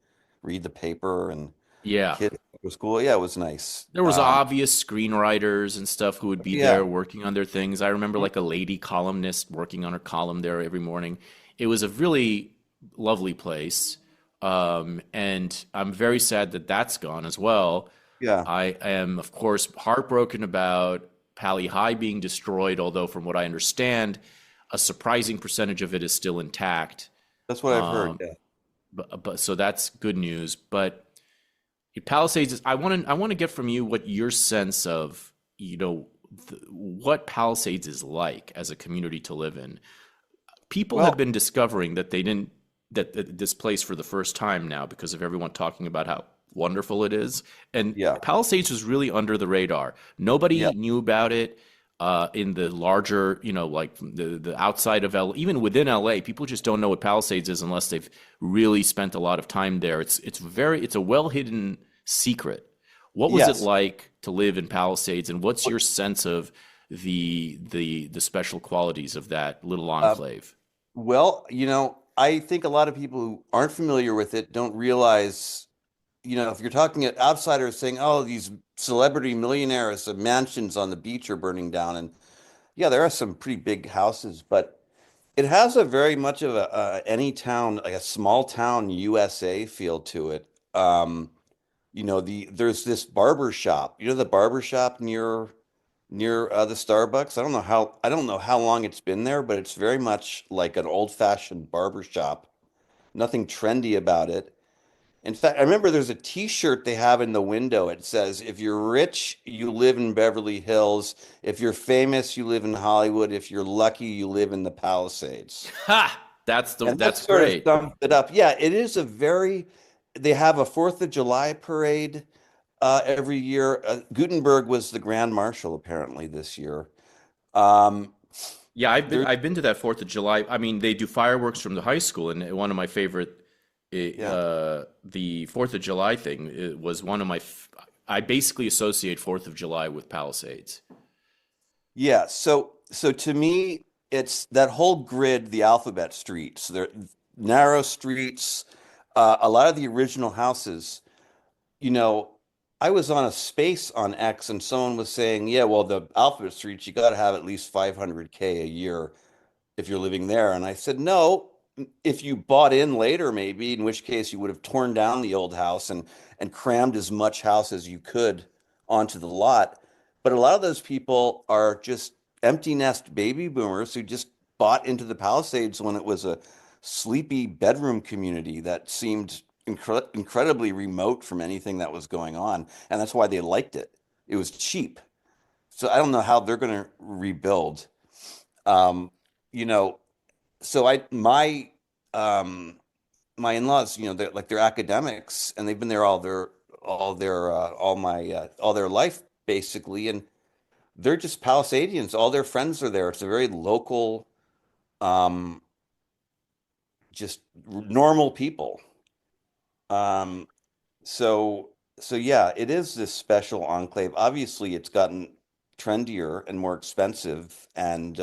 read the paper, and Yeah, kids after school. Yeah, it was nice. there was obvious screenwriters and stuff who would be Yeah, there working on their things. I remember like a lady columnist working on her column there every morning. It was a really lovely place. And I'm very sad that that's gone as well. yeah. I am, of course, heartbroken about Pali High being destroyed, although from what I understand, a surprising percentage of it is still intact. That's what I've heard. Um, Yeah. but so that's good news. But Palisades is, I want to get from you what your sense of, what Palisades is like as a community to live in. People have Well, been discovering that they didn't that this place for the first time now because of everyone talking about how wonderful it is. And yeah, Palisades was really under the radar. yeah, Nobody knew about it. in the larger, like the outside of LA, even within LA, people just don't know what Palisades is unless they've really spent a lot of time there. It's a well hidden secret. What was it Yes. like to live in Palisades, and what's your sense of the special qualities of that little Uh, enclave? well, I think a lot of people who aren't familiar with it don't realize, if you're talking at outsiders saying, oh, these celebrity millionaires of mansions on the beach are burning down. And yeah, there are some pretty big houses, but it has a very much of a any town, like a small town USA feel to it. There's this barber shop, the barber shop near the Starbucks. I don't know how long it's been there, but it's very much like an old-fashioned barber shop. Nothing trendy about it. In fact, I remember there's a T-shirt they have in the window. It says, "If you're rich, you live in Beverly Hills. If you're famous, you live in Hollywood. If you're lucky, you live in the Palisades." Ha! And that That's sort of great. sums it up. Yeah, it is a very. They have a Fourth of July parade every year. Gutenberg was the Grand Marshal apparently this year. Um, Yeah, there, I've been to that Fourth of July. I mean, they do fireworks from the high school, and one of my favorite, yeah, the Fourth of July thing, it was one of I basically associate Fourth of July with Palisades. yeah. So to me, it's that whole grid, the alphabet streets. They're narrow streets. A lot of the original houses. You know, I was on a space on X, and someone was saying, "Yeah, well, the alphabet streets, you got to have at least 500K a year if you're living there." And I said, no, if you bought in later, maybe, in which case you would have torn down the old house and crammed as much house as you could onto the lot. But a lot of those people are just empty nest baby boomers who just bought into the Palisades when it was a sleepy bedroom community that seemed incredibly remote from anything that was going on. And that's why they liked it. It was cheap. So I don't know how they're going to rebuild. Um, you know, so um my in-laws, they're academics and they've been there all their life basically, and they're just Palisadians. All their friends are there. It's a very local, um, just normal people. Um, so so yeah, it is this special enclave. Obviously, it's gotten trendier and more expensive, and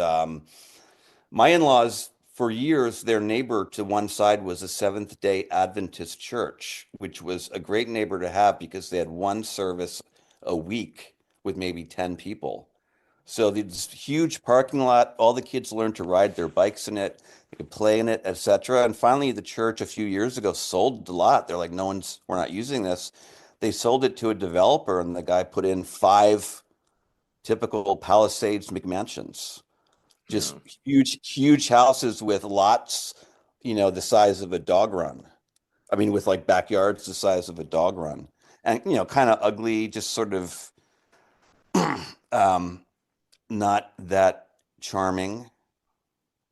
my in-laws, for years, their neighbor to one side was a Seventh-day Adventist church, which was a great neighbor to have because they had one service a week with maybe 10 people. So this huge parking lot, all the kids learned to ride their bikes in it, they could play in it, etc. And finally, the church a few years ago sold the lot. They're like, we're not using this. They sold it to a developer, and the guy put in five typical Palisades McMansions, Yeah. just huge houses with lots, the size of a dog run. I mean, with like backyards the size of a dog run, and kind of ugly, just sort of um, not that charming.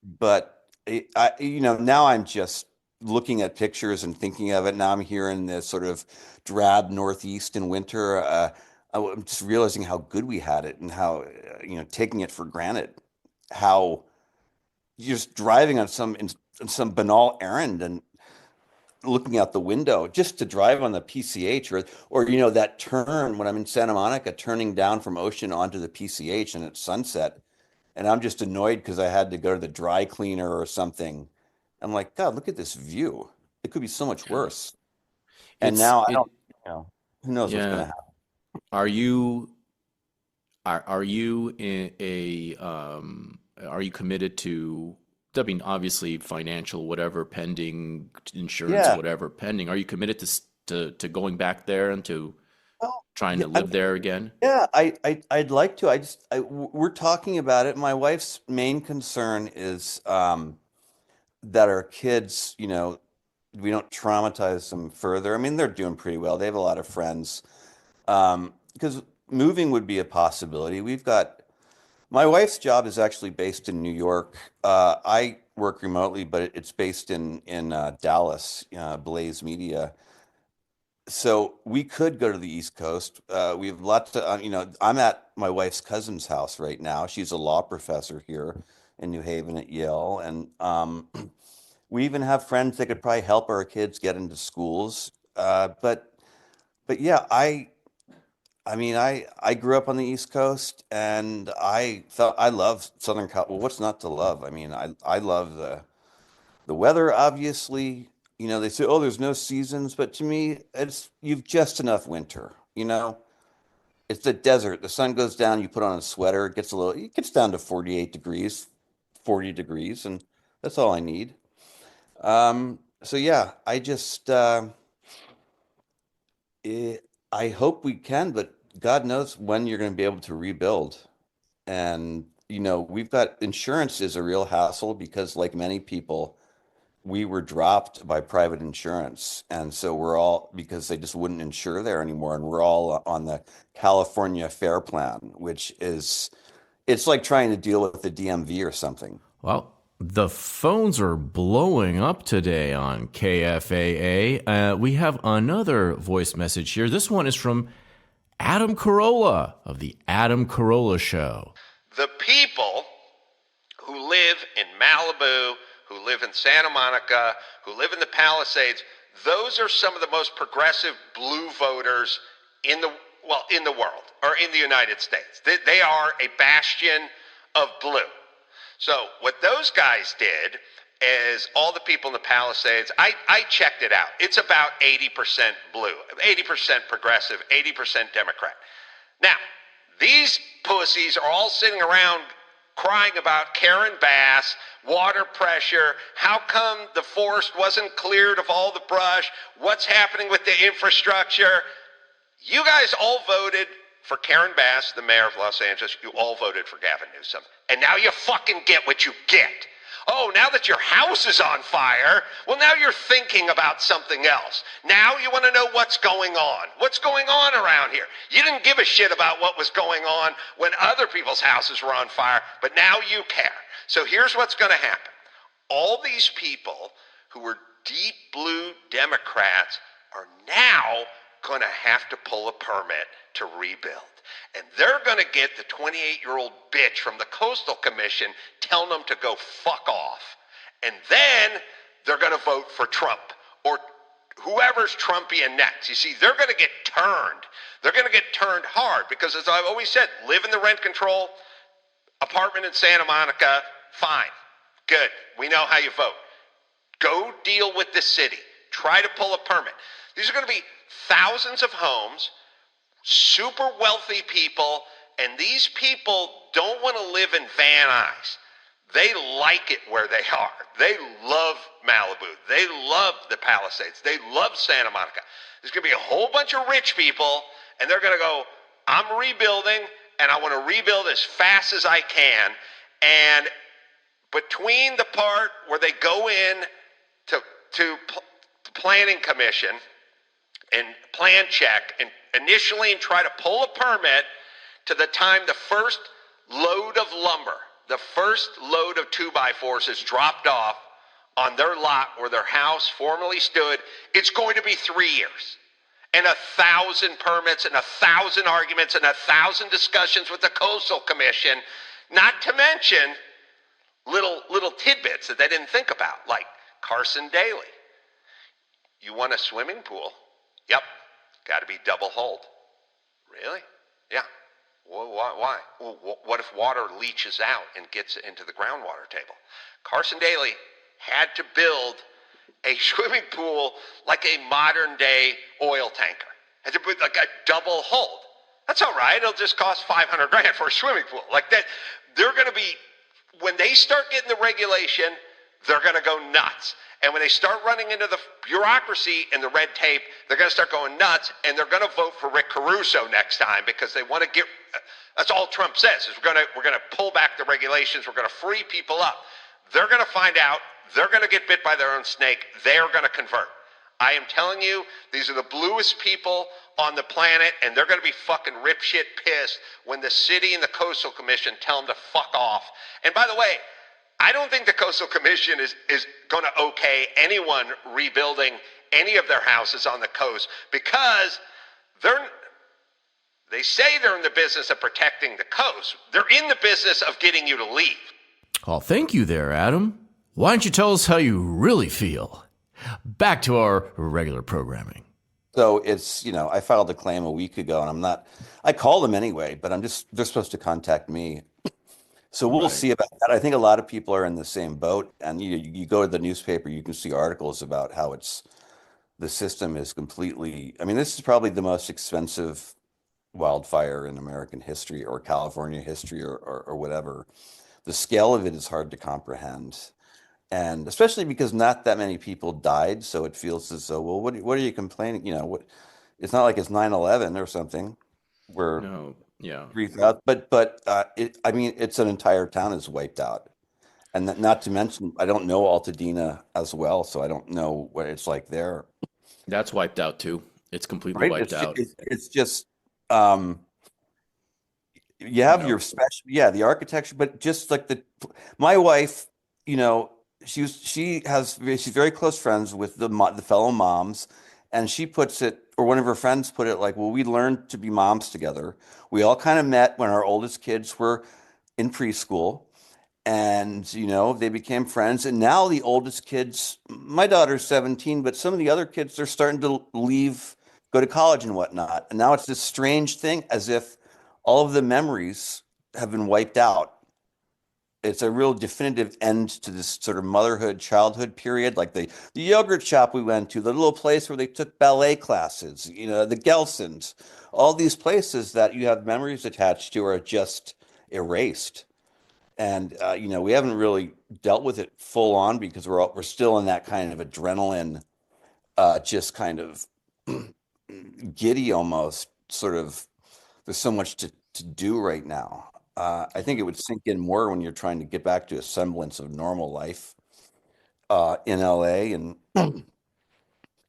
But now I'm just looking at pictures and thinking of it. Now I'm here in this sort of drab Northeast in winter. I'm just realizing how good we had it and how, taking it for granted, how you're just driving on some banal errand and looking out the window just to drive on the PCH, or that turn when I'm in Santa Monica, turning down from Ocean onto the PCH and it's sunset, and I'm just annoyed because I had to go to the dry cleaner or something. I'm like, God, look at this view. It could be so much Yeah. worse. And It's now I it don't, who knows what's going to yeah. happen. Are you are you in are you committed to, I mean, obviously financial, whatever pending, insurance, Yeah. whatever pending, are you committed to going back there and to Well, trying yeah, to live there again? yeah, I'd like to. We're talking about it. My wife's main concern is that our kids, we don't traumatize them further. I mean, they're doing pretty well. They have a lot of friends. Because moving would be a possibility. My wife's job is actually based in New York. I work remotely, but it's based in Dallas, Blaze Media. So we could go to the East Coast. We have lots to, I'm at my wife's cousin's house right now. She's a law professor here in New Haven at Yale. And we even have friends that could probably help our kids get into schools. But yeah, I grew up on the East Coast and I thought I love Southern Cal. Well, what's not to love? I love the weather, obviously. They say, oh, there's no seasons, but to me, you've just enough winter. It's the desert. The sun goes down, you put on a sweater, it gets down to 48 degrees, 40 degrees, and that's all I need. So yeah, I hope we can, but God knows when you're going to be able to rebuild. And, we've got insurance is a real hassle because, like many people, we were dropped by private insurance. And so because they just wouldn't insure there anymore. And we're all on the California Fair Plan, it's like trying to deal with the DMV or something. Well, the phones are blowing up today on KFAA. We have another voice message here. This one is from Adam Carolla of the Adam Carolla Show. The people who live in Malibu, who live in Santa Monica, who live in the Palisades, those are some of the most progressive blue voters in the world, or in the United States. They are a bastion of blue. So what those guys did is all the people in the Palisades, I checked it out. It's about 80% blue, 80% progressive, 80% Democrat. Now, these pussies are all sitting around crying about Karen Bass, water pressure, how come the forest wasn't cleared of all the brush, what's happening with the infrastructure. You guys all voted for Karen Bass, the mayor of Los Angeles. You all voted for Gavin Newsom. And now you fucking get what you get. Oh, now that your house is on fire, well, now you're thinking about something else. Now you want to know what's going on. What's going on around here? You didn't give a shit about what was going on when other people's houses were on fire, but now you care. So here's what's going to happen. All these people who were deep blue Democrats are now going to have to pull a permit to rebuild. And they're going to get the 28-year-old bitch from the Coastal Commission telling them to go fuck off. And then they're going to vote for Trump or whoever's Trumpian next. You see, they're going to get turned. They're going to get turned hard because, as I've always said, live in the rent control apartment in Santa Monica, fine, good. We know how you vote. Go deal with the city. Try to pull a permit. These are going to be thousands of homes, super wealthy people, and these people don't want to live in Van Nuys. They like it where they are. They love Malibu. They love the Palisades. They love Santa Monica. There's going to be a whole bunch of rich people, and they're going to go, I'm rebuilding, and I want to rebuild as fast as I can. And between the part where they go in to planning commission and plan check and initially try to pull a permit to the time the first load of lumber, the first load of 2x4s is dropped off on their lot where their house formerly stood, it's going to be 3 years. And 1,000 permits and 1,000 arguments and 1,000 discussions with the Coastal Commission, not to mention little tidbits that they didn't think about, like Carson Daly. You want a swimming pool? Yep. Got to be double hulled. Really? Yeah. Well, why? Well, what if water leaches out and gets into the groundwater table? Carson Daly had to build a swimming pool like a modern day oil tanker. Had to put like a double hulled. That's all right. It'll just cost $500,000 for a swimming pool. Like that, they're going to be, when they start getting the regulation, they're going to go nuts. And when they start running into the bureaucracy and the red tape, they're going to start going nuts, and they're going to vote for Rick Caruso next time because they want to get. That's all Trump says is we're going to pull back the regulations. We're going to free people up. They're going to find out. They're going to get bit by their own snake. They're going to convert. I am telling you, these are the bluest people on the planet, and they're going to be fucking ripshit pissed when the city and the Coastal Commission tell them to fuck off. And by the way, I don't think the Coastal Commission is going to okay anyone rebuilding any of their houses on the coast because they say they're in the business of protecting the coast. They're in the business of getting you to leave. Oh, thank you there, Adam. Why don't you tell us how you really feel? Back to our regular programming. So it's, I filed a claim a week ago, and I called them anyway, but they're supposed to contact me. So we'll see about that. I think a lot of people are in the same boat, and you go to the newspaper, you can see articles about how the system is completely, this is probably the most expensive wildfire in American history or California history or whatever. The scale of it is hard to comprehend. And especially because not that many people died, so it feels as though, well, what are you complaining? It's not like it's 9/11 or something, where No, yeah. 3,000. But it's an entire town is wiped out, and not to mention, I don't know Altadena as well, so I don't know what it's like there. That's wiped out too. It's completely wiped out. It's just you have your special, the architecture, but just like my wife, she's very close friends with the fellow moms, and she puts it, or one of her friends put it like, well, we learned to be moms together. We all kind of met when our oldest kids were in preschool, and they became friends. And now the oldest kids, my daughter's 17, but some of the other kids are starting to leave, go to college and whatnot. And now it's this strange thing, as if all of the memories have been wiped out. It's a real definitive end to this sort of motherhood, childhood period, like the yogurt shop we went to, the little place where they took ballet classes, the Gelsons, all these places that you have memories attached to are just erased. And, we haven't really dealt with it full on because we're still in that kind of adrenaline, just kind of giddy almost, sort of, there's so much to do right now. I think it would sink in more when you're trying to get back to a semblance of normal life in LA. And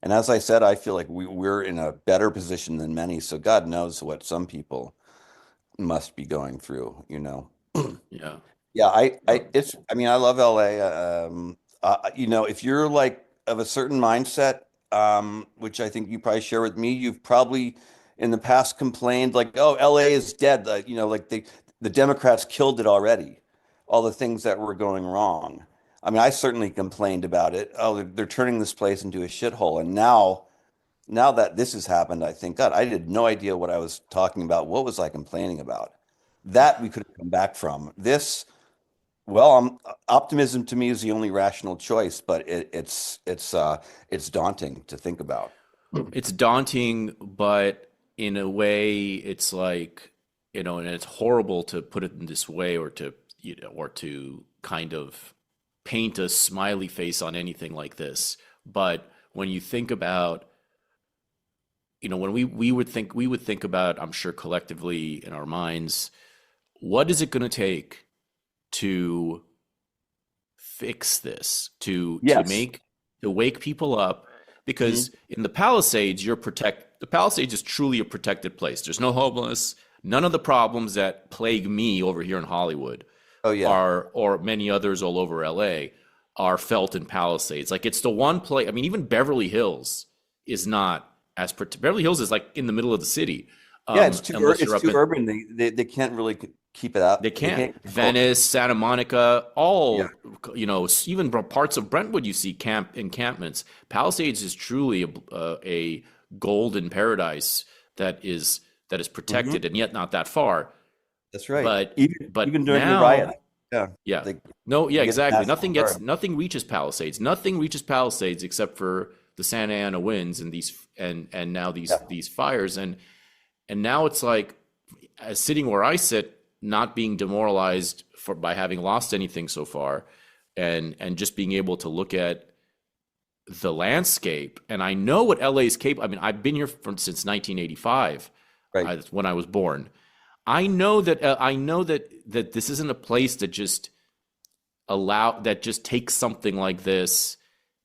as I said, I feel like we're in a better position than many. So God knows what some people must be going through, Yeah. Yeah, I love LA. If you're like of a certain mindset, which I think you probably share with me, you've probably in the past complained like, oh, LA is dead. Like the Democrats killed it already. All the things that were going wrong. I certainly complained about it. Oh, they're turning this place into a shithole. And now that this has happened, I think, God, I had no idea what I was talking about. What was I complaining about? That we could have come back from. This, optimism to me is the only rational choice, but it's daunting to think about. It's daunting, but in a way, it's like, and it's horrible to put it in this way, or to kind of paint a smiley face on anything like this. But when you think about, when we would think about, I'm sure collectively in our minds, what is it going to take to fix this, to wake people up? Because in the Palisades, the Palisades is truly a protected place. There's no homeless. None of the problems that plague me over here in Hollywood or many others all over LA are felt in Palisades. Like, it's the one place, even Beverly Hills is not as Beverly Hills is like in the middle of the city. It's too urban. They can't really keep it out. They can't. Venice, Santa Monica, even parts of Brentwood, you see encampments. Palisades is truly a golden paradise that is protected, and yet not that far. That's right. But even during now, the riot, exactly. Nothing reaches Palisades. Nothing reaches Palisades except for the Santa Ana winds and these fires. And now it's like, sitting where I sit, not being demoralized by having lost anything so far, and just being able to look at the landscape. And I know what LA is capable. I've been here since 1985. Right. When I was born. I know that this isn't a place that just takes something like this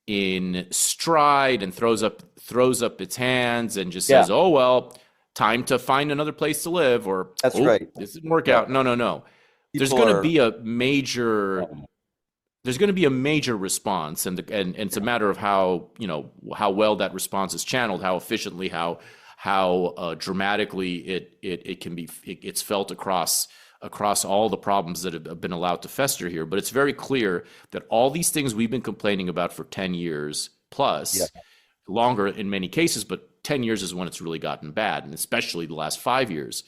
in stride and throws up its hands and just says, "Oh well, time to find another place to live," or right. This didn't work out. No. There's going to be a major there's going to be a major response, and it's a matter of how how well that response is channeled, how efficiently, how dramatically it's felt across all the problems that have been allowed to fester here. But it's very clear that all these things we've been complaining about for 10 years plus, longer in many cases, but 10 years is when it's really gotten bad, and especially the last 5 years.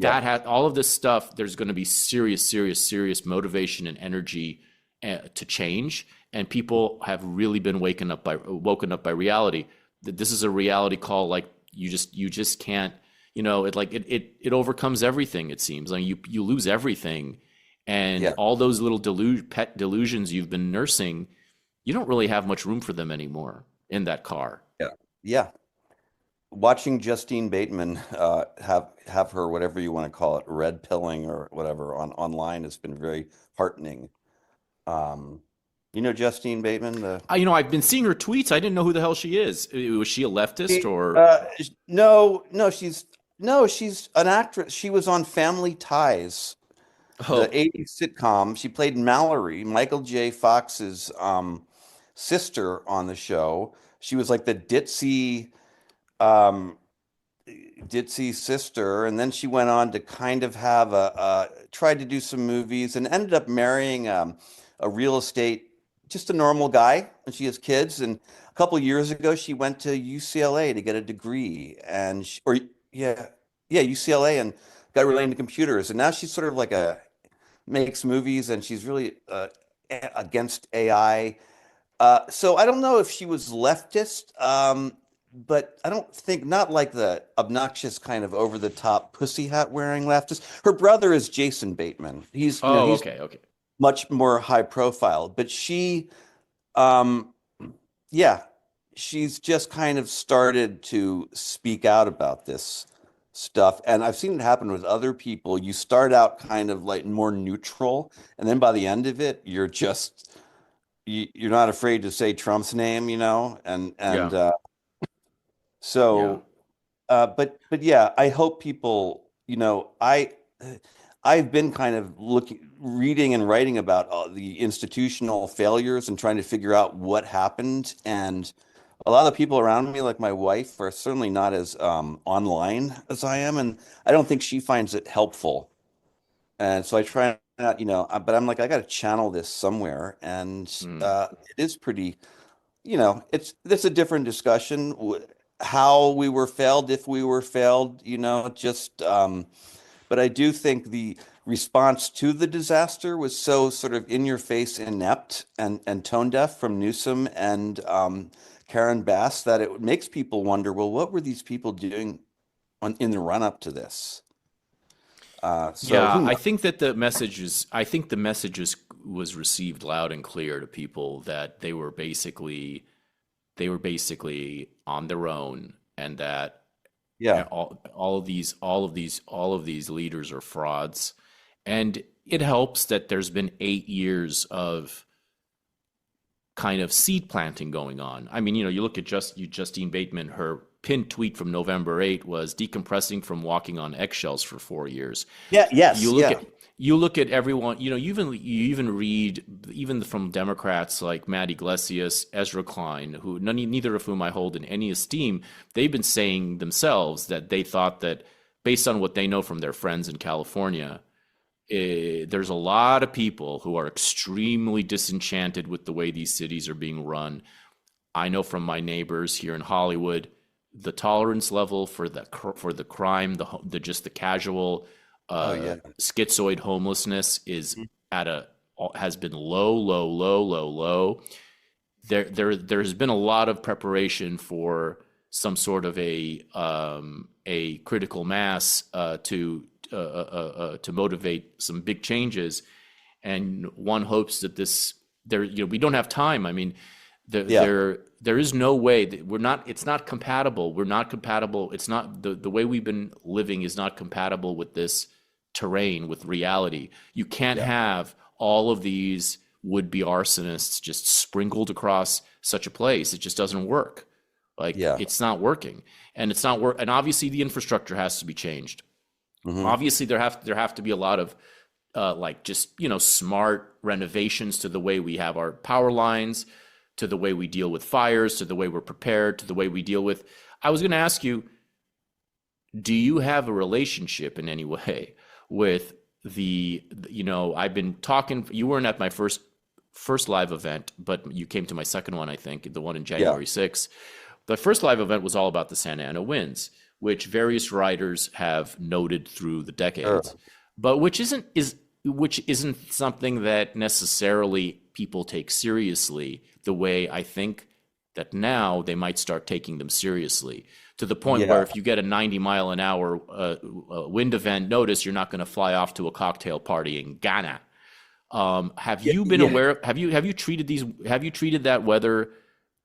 That had all of this stuff. There's going to be serious motivation and energy to change, and people have really been woken up by reality. That this is a reality call. Like you just can't. It overcomes everything. It seems like you lose everything, and all those little pet delusions you've been nursing, you don't really have much room for them anymore in that car. Yeah. Watching Justine Bateman have her, whatever you want to call it, red pilling or whatever online has been very heartening. Justine Bateman? I've been seeing her tweets. I didn't know who the hell she is. Was she a leftist or? No, she's an actress. She was on Family Ties, the 80s sitcom. She played Mallory, Michael J. Fox's sister on the show. She was like the ditzy sister, and then she went on to kind of have tried to do some movies and ended up marrying a real estate, just a normal guy, and she has kids. And a couple of years ago she went to UCLA to get a degree, and UCLA, and got related to computers, and now she's sort of like makes movies, and she's really against AI. So I don't know if she was leftist, but I don't think, not like the obnoxious kind of over the top pussy hat wearing leftist. Her brother is Jason Bateman. He's okay. Much more high profile, but she, she's just kind of started to speak out about this stuff. And I've seen it happen with other people. You start out kind of like more neutral, and then by the end of it, you're not afraid to say Trump's name, but yeah, I hope people, I've been kind of reading and writing about the institutional failures and trying to figure out what happened. And a lot of people around me, like my wife, are certainly not as online as I am. And I don't think she finds it helpful. And so I try not, but I'm like, I got to channel this somewhere. And it is pretty, it's a different discussion. How we were failed, if we were failed, but I do think the response to the disaster was so sort of in your face, inept and tone deaf from Newsom and Karen Bass that it makes people wonder, well, what were these people doing in the run up to this? I think that the message was received loud and clear to people, that they were basically on their own, and that all of these leaders are frauds. And it helps that there's been 8 years of kind of seed planting going on. I mean, you look at Justine Bateman, her pinned tweet from November 8 was decompressing from walking on eggshells for 4 years. You look at everyone, you even read, even from Democrats like Matt Iglesias, Ezra Klein, who neither of whom I hold in any esteem. They've been saying themselves that they thought that, based on what they know from their friends in California, there's a lot of people who are extremely disenchanted with the way these cities are being run. I know from my neighbors here in Hollywood, the tolerance level for the crime, the casual schizoid homelessness is has been low. There has been a lot of preparation for some sort of a critical mass to motivate some big changes, and one hopes that we don't have time. I mean, there is no way that it's not compatible. We're not compatible. It's not the way we've been living is not compatible with this terrain, with reality. You can't have all of these would-be arsonists just sprinkled across such a place. It just doesn't work. It's not working, and it's not work. And obviously, the infrastructure has to be changed. Mm-hmm. Obviously, there have to be a lot of like just, smart renovations to the way we have our power lines, to the way we deal with fires, to the way we're prepared, to the way we deal with. I was going to ask you, do you have a relationship in any way with I've been talking, you weren't at my first live event, but you came to my second one, I think, the one in Yeah. January 6th. The first live event was all about the Santa Ana winds, which various writers have noted through the Sure. decades, but which isn't something that necessarily people take seriously the way I think that now they might start taking them seriously, to the point where Yeah. if you get a 90-mile-an-hour wind event notice, you're not going to fly off to a cocktail party in Ghana. Have Yeah. you been Yeah. aware? Have you treated that weather,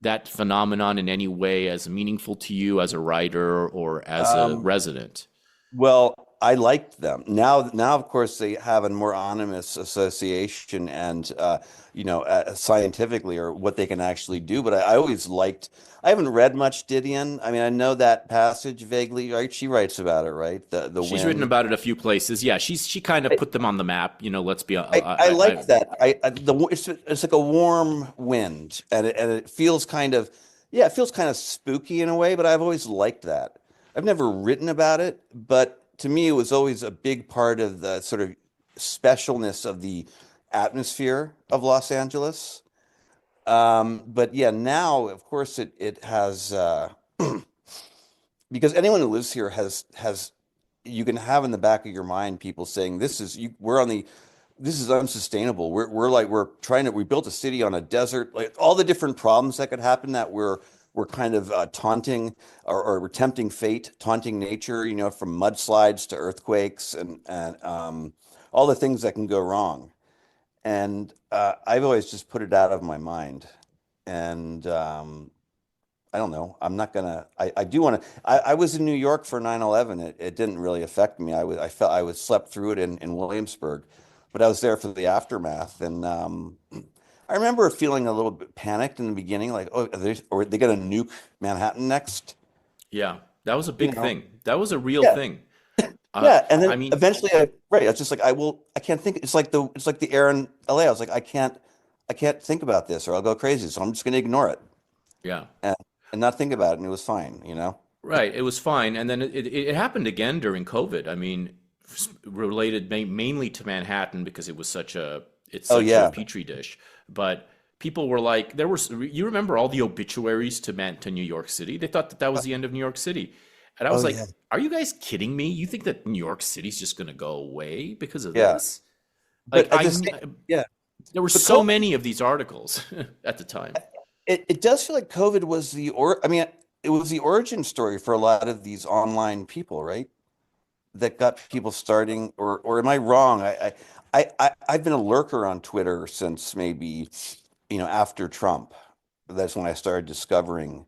that phenomenon, in any way as meaningful to you as a writer or as a Um, resident? Well, I liked them. Now, of course, they have a more ominous association and, scientifically or what they can actually do. But I always liked. I haven't read much Didion. I mean, I know that passage vaguely, right? She writes about it, right? The She's written wind. about it a few places. Yeah, she kind of put them on the map. Let's be. I like that. It's like a warm wind, and it feels kind of, yeah, it feels kind of spooky in a way. But I've always liked that. I've never written about it, but to me, it was always a big part of the sort of specialness of the atmosphere of Los Angeles. But yeah, now of course it has because anyone who lives here has you can have in the back of your mind people saying this is unsustainable. We're trying to we built a city on a desert, like all the different problems that could happen that we're kind of taunting or we're tempting fate, taunting nature, from mudslides to earthquakes and all the things that can go wrong. And I've always just put it out of my mind. And I don't know. I'm not gonna. I do want to. I was in New York for 9/11. It didn't really affect me. I felt I was slept through it in Williamsburg, but I was there for the aftermath, and I remember feeling a little bit panicked in the beginning, like, oh, are they going to nuke Manhattan next? Yeah, that was a You big know? thing. That was a real Yeah, thing. yeah. And I then mean, eventually, right. I was just like, I can't think. It's like the air in LA. I was like, I can't think about this, or I'll go crazy. So I'm just going to ignore it yeah. and, and not think about it, and it was fine. Right. It was fine. And then it happened again during COVID. I mean, related mainly to Manhattan because it's Oh such a yeah, petri dish. But people were like, you remember all the obituaries to New York City? They thought that was the end of New York City. And I oh was like, yeah, are you guys kidding me? You think that New York City's just going to go away because of yeah. this? Like, But at the same, yeah. there were But so COVID, many of these articles at the time. it does feel like COVID was I mean, it was the origin story for a lot of these online people, right? That got people starting, or am I wrong? I've been a lurker on Twitter since maybe, after Trump. That's when I started discovering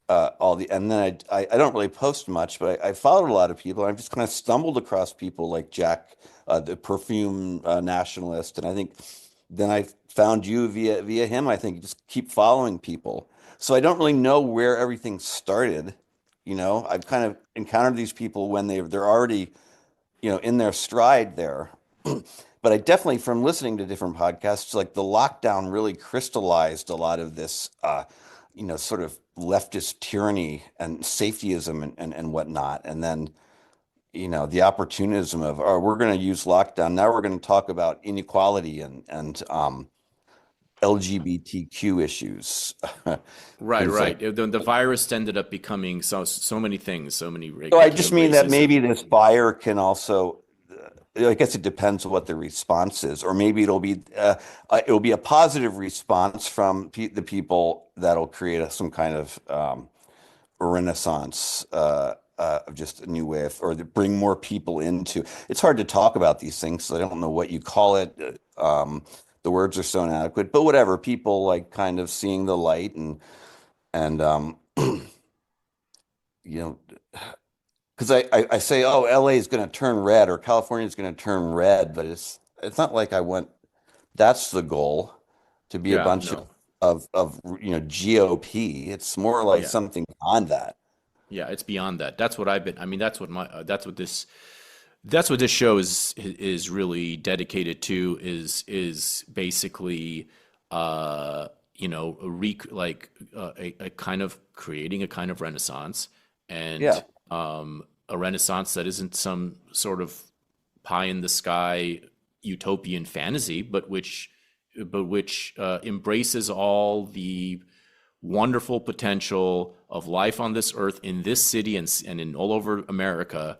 and then I don't really post much, but I followed a lot of people. And I've just kind of stumbled across people like Jack, the perfume nationalist, and I think then I found you via him. I think you just keep following people. So I don't really know where everything started. I've kind of encountered these people when they're already, in their stride there. But I definitely, from listening to different podcasts, like the lockdown really crystallized a lot of this, sort of leftist tyranny and safetyism and whatnot. And then, the opportunism of, oh, we're going to use lockdown. Now we're going to talk about inequality and LGBTQ issues. Right, Things like, right. The virus ended up becoming so many things, so many so I just mean that maybe racism. this fire can also, I guess it depends on what the response is, or maybe it'll be a positive response from the people that'll create some kind of renaissance of just a new way or to bring more people into. It's hard to talk about these things, so I don't know what you call it. The words are so inadequate, but whatever. People like kind of seeing the light and you know because I say, oh, LA is going to turn red or California is going to turn red, but it's not like I want. That's the goal, to be a Yeah, bunch no. of GOP. It's more like Yeah. something beyond that. Yeah, it's beyond that. That's what I've been. I mean, that's what this That's what this show is really dedicated to, is basically a kind of creating a kind of renaissance, Yeah. and a renaissance that isn't some sort of pie in the sky utopian fantasy, but which embraces all the wonderful potential of life on this earth, in this city, and in all over America,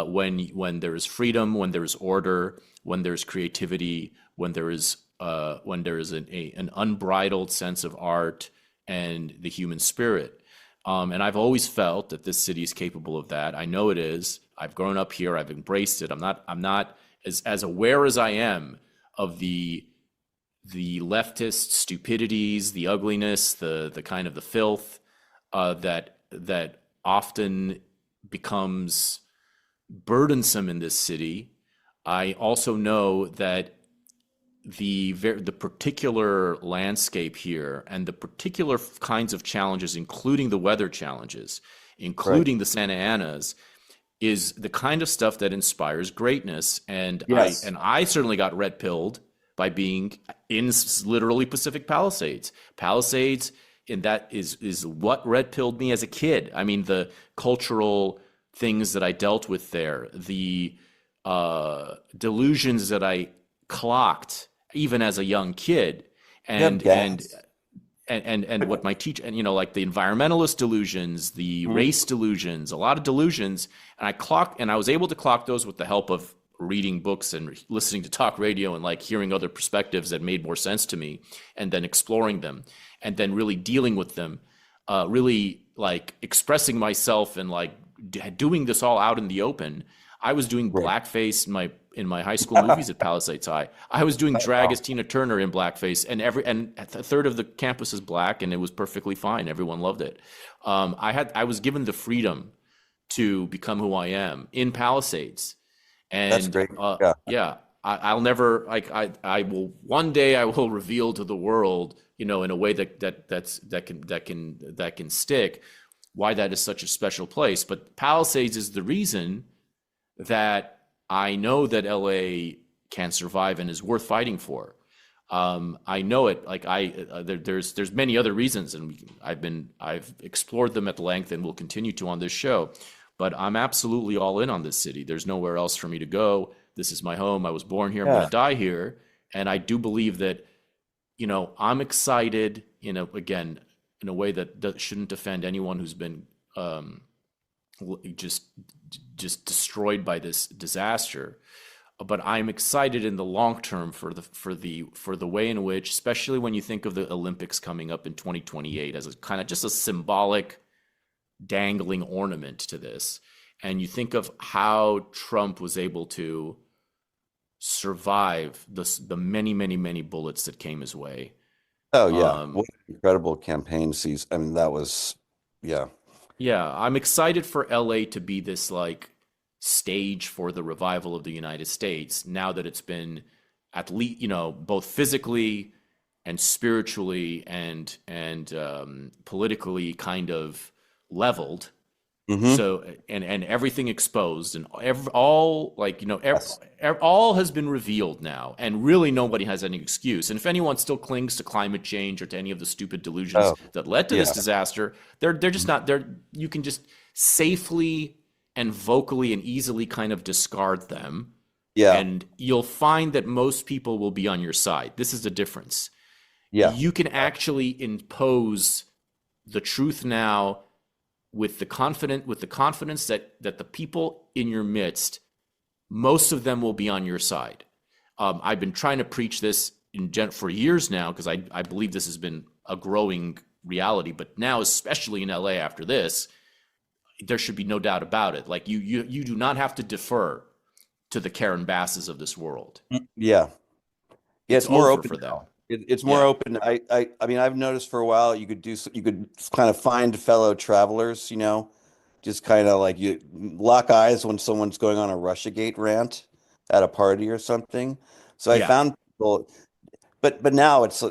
when there is freedom, when there is order, when there's creativity, when there is an unbridled sense of art and the human spirit. And I've always felt that this city is capable of that. I know it is. I've grown up here. I've embraced it. I'm not as aware as I am of the leftist stupidities, the ugliness, the kind of the filth that often becomes burdensome in this city. I also know that the particular landscape here and the particular kinds of challenges, including the weather challenges, Right. including the Santa Anas, is the kind of stuff that inspires greatness. And Yes. I certainly got red pilled by being in literally Pacific Palisades. Palisades, and that is what red pilled me as a kid. I mean, the cultural things that I dealt with there, the delusions that I clocked even as a young kid, Yep. and and Gas. and what my teacher, and like the environmentalist delusions, the race delusions, a lot of delusions, and I was able to clock those with the help of reading books and listening to talk radio, and like hearing other perspectives that made more sense to me, and then exploring them, and then really dealing with them, really like expressing myself, and like doing this all out in the open. I was doing Right. blackface in my high school movies at Palisades High. I was doing drag as Tina Turner in blackface, and a third of the campus is black, and it was perfectly fine. Everyone loved it. I was given the freedom to become who I am in Palisades, That's and great. Yeah. yeah, I'll never, like, I will one day, I will reveal to the world, in a way that can stick, why that is such a special place. But Palisades is the reason that I know that LA can survive and is worth fighting for. I know it. Like, there's many other reasons, and I've explored them at length, and will continue to on this show. But I'm absolutely all in on this city. There's nowhere else for me to go. This is my home. I was born here. I'm going Yeah. to die here, and I do believe that, I'm excited. Again, in a way that shouldn't offend anyone who's been just destroyed by this disaster. But I'm excited in the long term for the way in which, especially when you think of the Olympics coming up in 2028 as a kind of just a symbolic dangling ornament to this, and you think of how Trump was able to survive the many, many, many bullets that came his way. Oh yeah. Um, What an incredible campaign season. I mean, that was, yeah. Yeah, I'm excited for LA to be this like stage for the revival of the United States, now that it's been, at least, both physically and spiritually and politically kind of leveled. Hmm. So, and everything exposed, and all, like, Yes. all has been revealed now, and really nobody has any excuse. And if anyone still clings to climate change or to any of the stupid delusions Oh, that led to this yeah. disaster, they're just not there. You can just safely and vocally and easily kind of discard them, Yeah. and you'll find that most people will be on your side. This is the difference. Yeah. You can actually impose the truth now with the confidence that the people in your midst, most of them will be on your side. I've been trying to preach this for years now, because I believe this has been a growing reality. But now, especially in LA after this, there should be no doubt about it. Like, you do not have to defer to the Karen Basses of this world. Yeah. Yeah. It's It's more over open for them. now. It's more Yeah. open. I mean, I've noticed for a while you could kind of find fellow travelers, just kind of like you lock eyes when someone's going on a Russiagate rant at a party or something. So I Yeah. found people, but now it's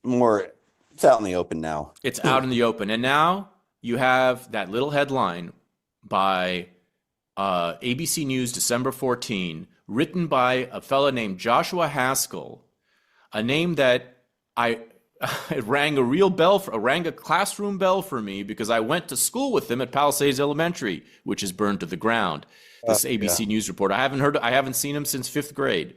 more, it's out in the open now. It's out in the open. And now you have that little headline by ABC News, December 14, written by a fella named Joshua Haskell, a name that I it rang a classroom bell for me because I went to school with him at Palisades Elementary, which is burned to the ground. This Yeah. ABC News reporter. I haven't seen him since fifth grade,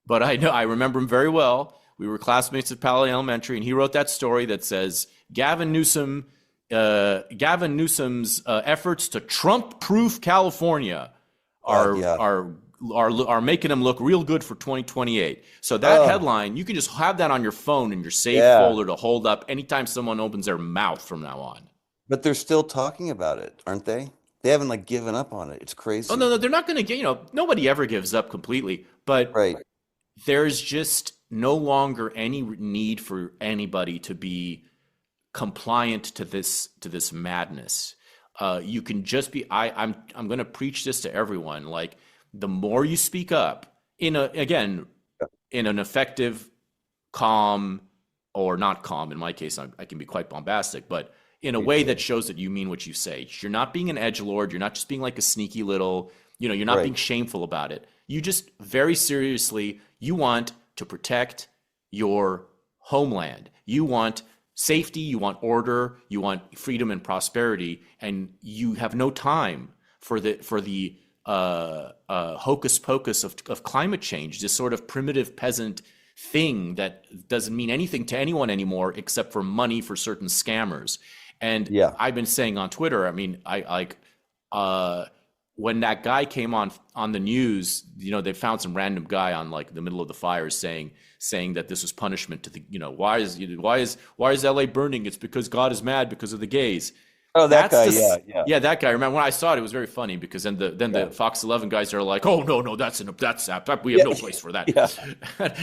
but I remember him very well. We were classmates at Palisades Elementary, and he wrote that story that says Gavin Newsom's efforts to Trump-proof California are Yeah. are making him look real good for 2028. So that headline, you can just have that on your phone in your save folder to hold up anytime someone opens their mouth from now on. But they're still talking about it, aren't they? They haven't like given up on it. It's crazy. Oh no, they're not going to get. Nobody ever gives up completely, but Right. there's just no longer any need for anybody to be compliant to this madness. You can just be. I'm going to preach this to everyone. Like the more you speak up in an effective, calm, or not calm. In my case, I can be quite bombastic, but in a way that shows that you mean what you say. You're not being an edgelord. You're not just being like a sneaky little. You're not being shameful about it. You just very seriously. You want to protect your homeland. You want safety, you want order, you want freedom and prosperity, and you have no time for the hocus pocus of climate change, this sort of primitive peasant thing that doesn't mean anything to anyone anymore except for money for certain scammers. And I've been saying on Twitter, I mean, when that guy came on the news, they found some random guy on like the middle of the fires saying that this was punishment to the, why is LA burning? It's because God is mad because of the gays. Oh, that guy, yeah, that guy. Remember when I saw it? It was very funny because then the Fox 11 guys are like, oh no, we have no place for that. Yeah.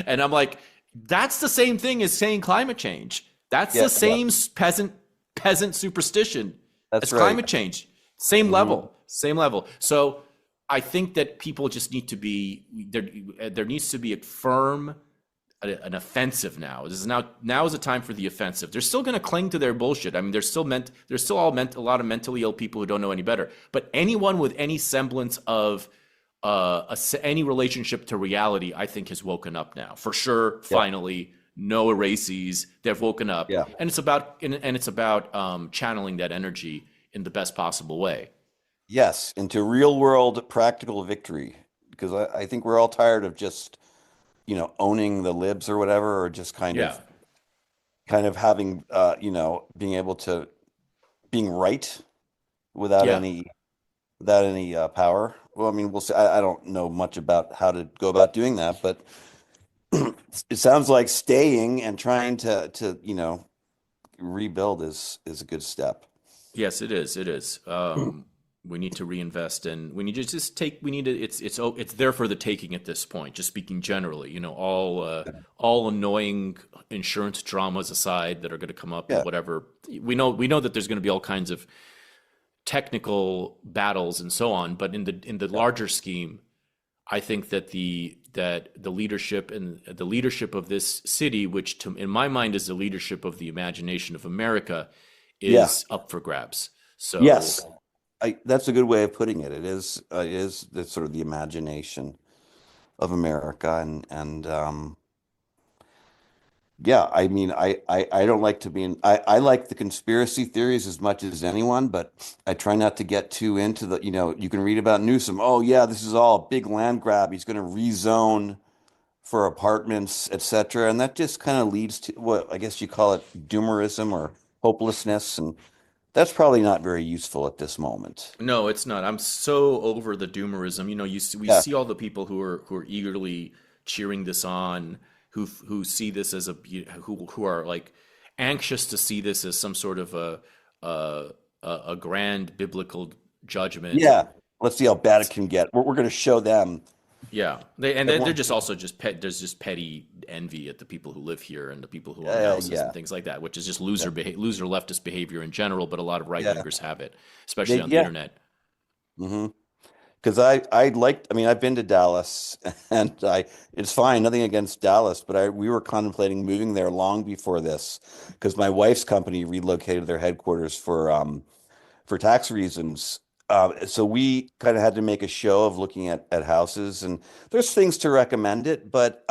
And I'm like, that's the same thing as saying climate change. That's the same peasant superstition as climate change. Same level. So I think that people just need to be there needs to be a firm, an offensive now. This is now is the time for the offensive. They're still going to cling to their bullshit. I mean, they're still a lot of mentally ill people who don't know any better. But anyone with any semblance of any relationship to reality, I think, has woken up now. For sure, finally, no erases. They've woken up. Yeah. And it's about channeling that energy in the best possible way. Yes, into real world practical victory. Because I think we're all tired of just, owning the libs or whatever, or just kind of having, being able to being right without any power. Well, I mean, we'll see. I don't know much about how to go about doing that, but it sounds like staying and trying to rebuild is a good step. Yes, it is. It is. We need to reinvest, and we need to just take. We need to. It's there for the taking at this point. Just speaking generally, all annoying insurance dramas aside that are going to come up, whatever. We know that there's going to be all kinds of technical battles and so on. But in the larger scheme, I think that the leadership and the leadership of this city, which in my mind is the leadership of the imagination of America, is up for grabs. So yes. That's a good way of putting it. It is the sort of the imagination of America, and I mean, I don't like to be in. I like the conspiracy theories as much as anyone, but I try not to get too into the. You can read about Newsom. Oh yeah, this is all a big land grab. He's going to rezone for apartments, etc., and that just kind of leads to what I guess you call it doomerism or hopelessness, and that's probably not very useful at this moment. No, it's not. I'm so over the doomerism. We see all the people who are eagerly cheering this on, who see this as who are like anxious to see this as some sort of a grand biblical judgment. Yeah, let's see how bad it can get. We're going to show them. Yeah, they're just also there's just petty envy at the people who live here and the people who own houses and things like that, which is just loser leftist behavior in general. But a lot of right wingers have it, especially on the internet. Mm-hmm. Because I've been to Dallas, and it's fine, nothing against Dallas, but we were contemplating moving there long before this, because my wife's company relocated their headquarters for tax reasons So we kind of had to make a show of looking at houses, and there's things to recommend it, but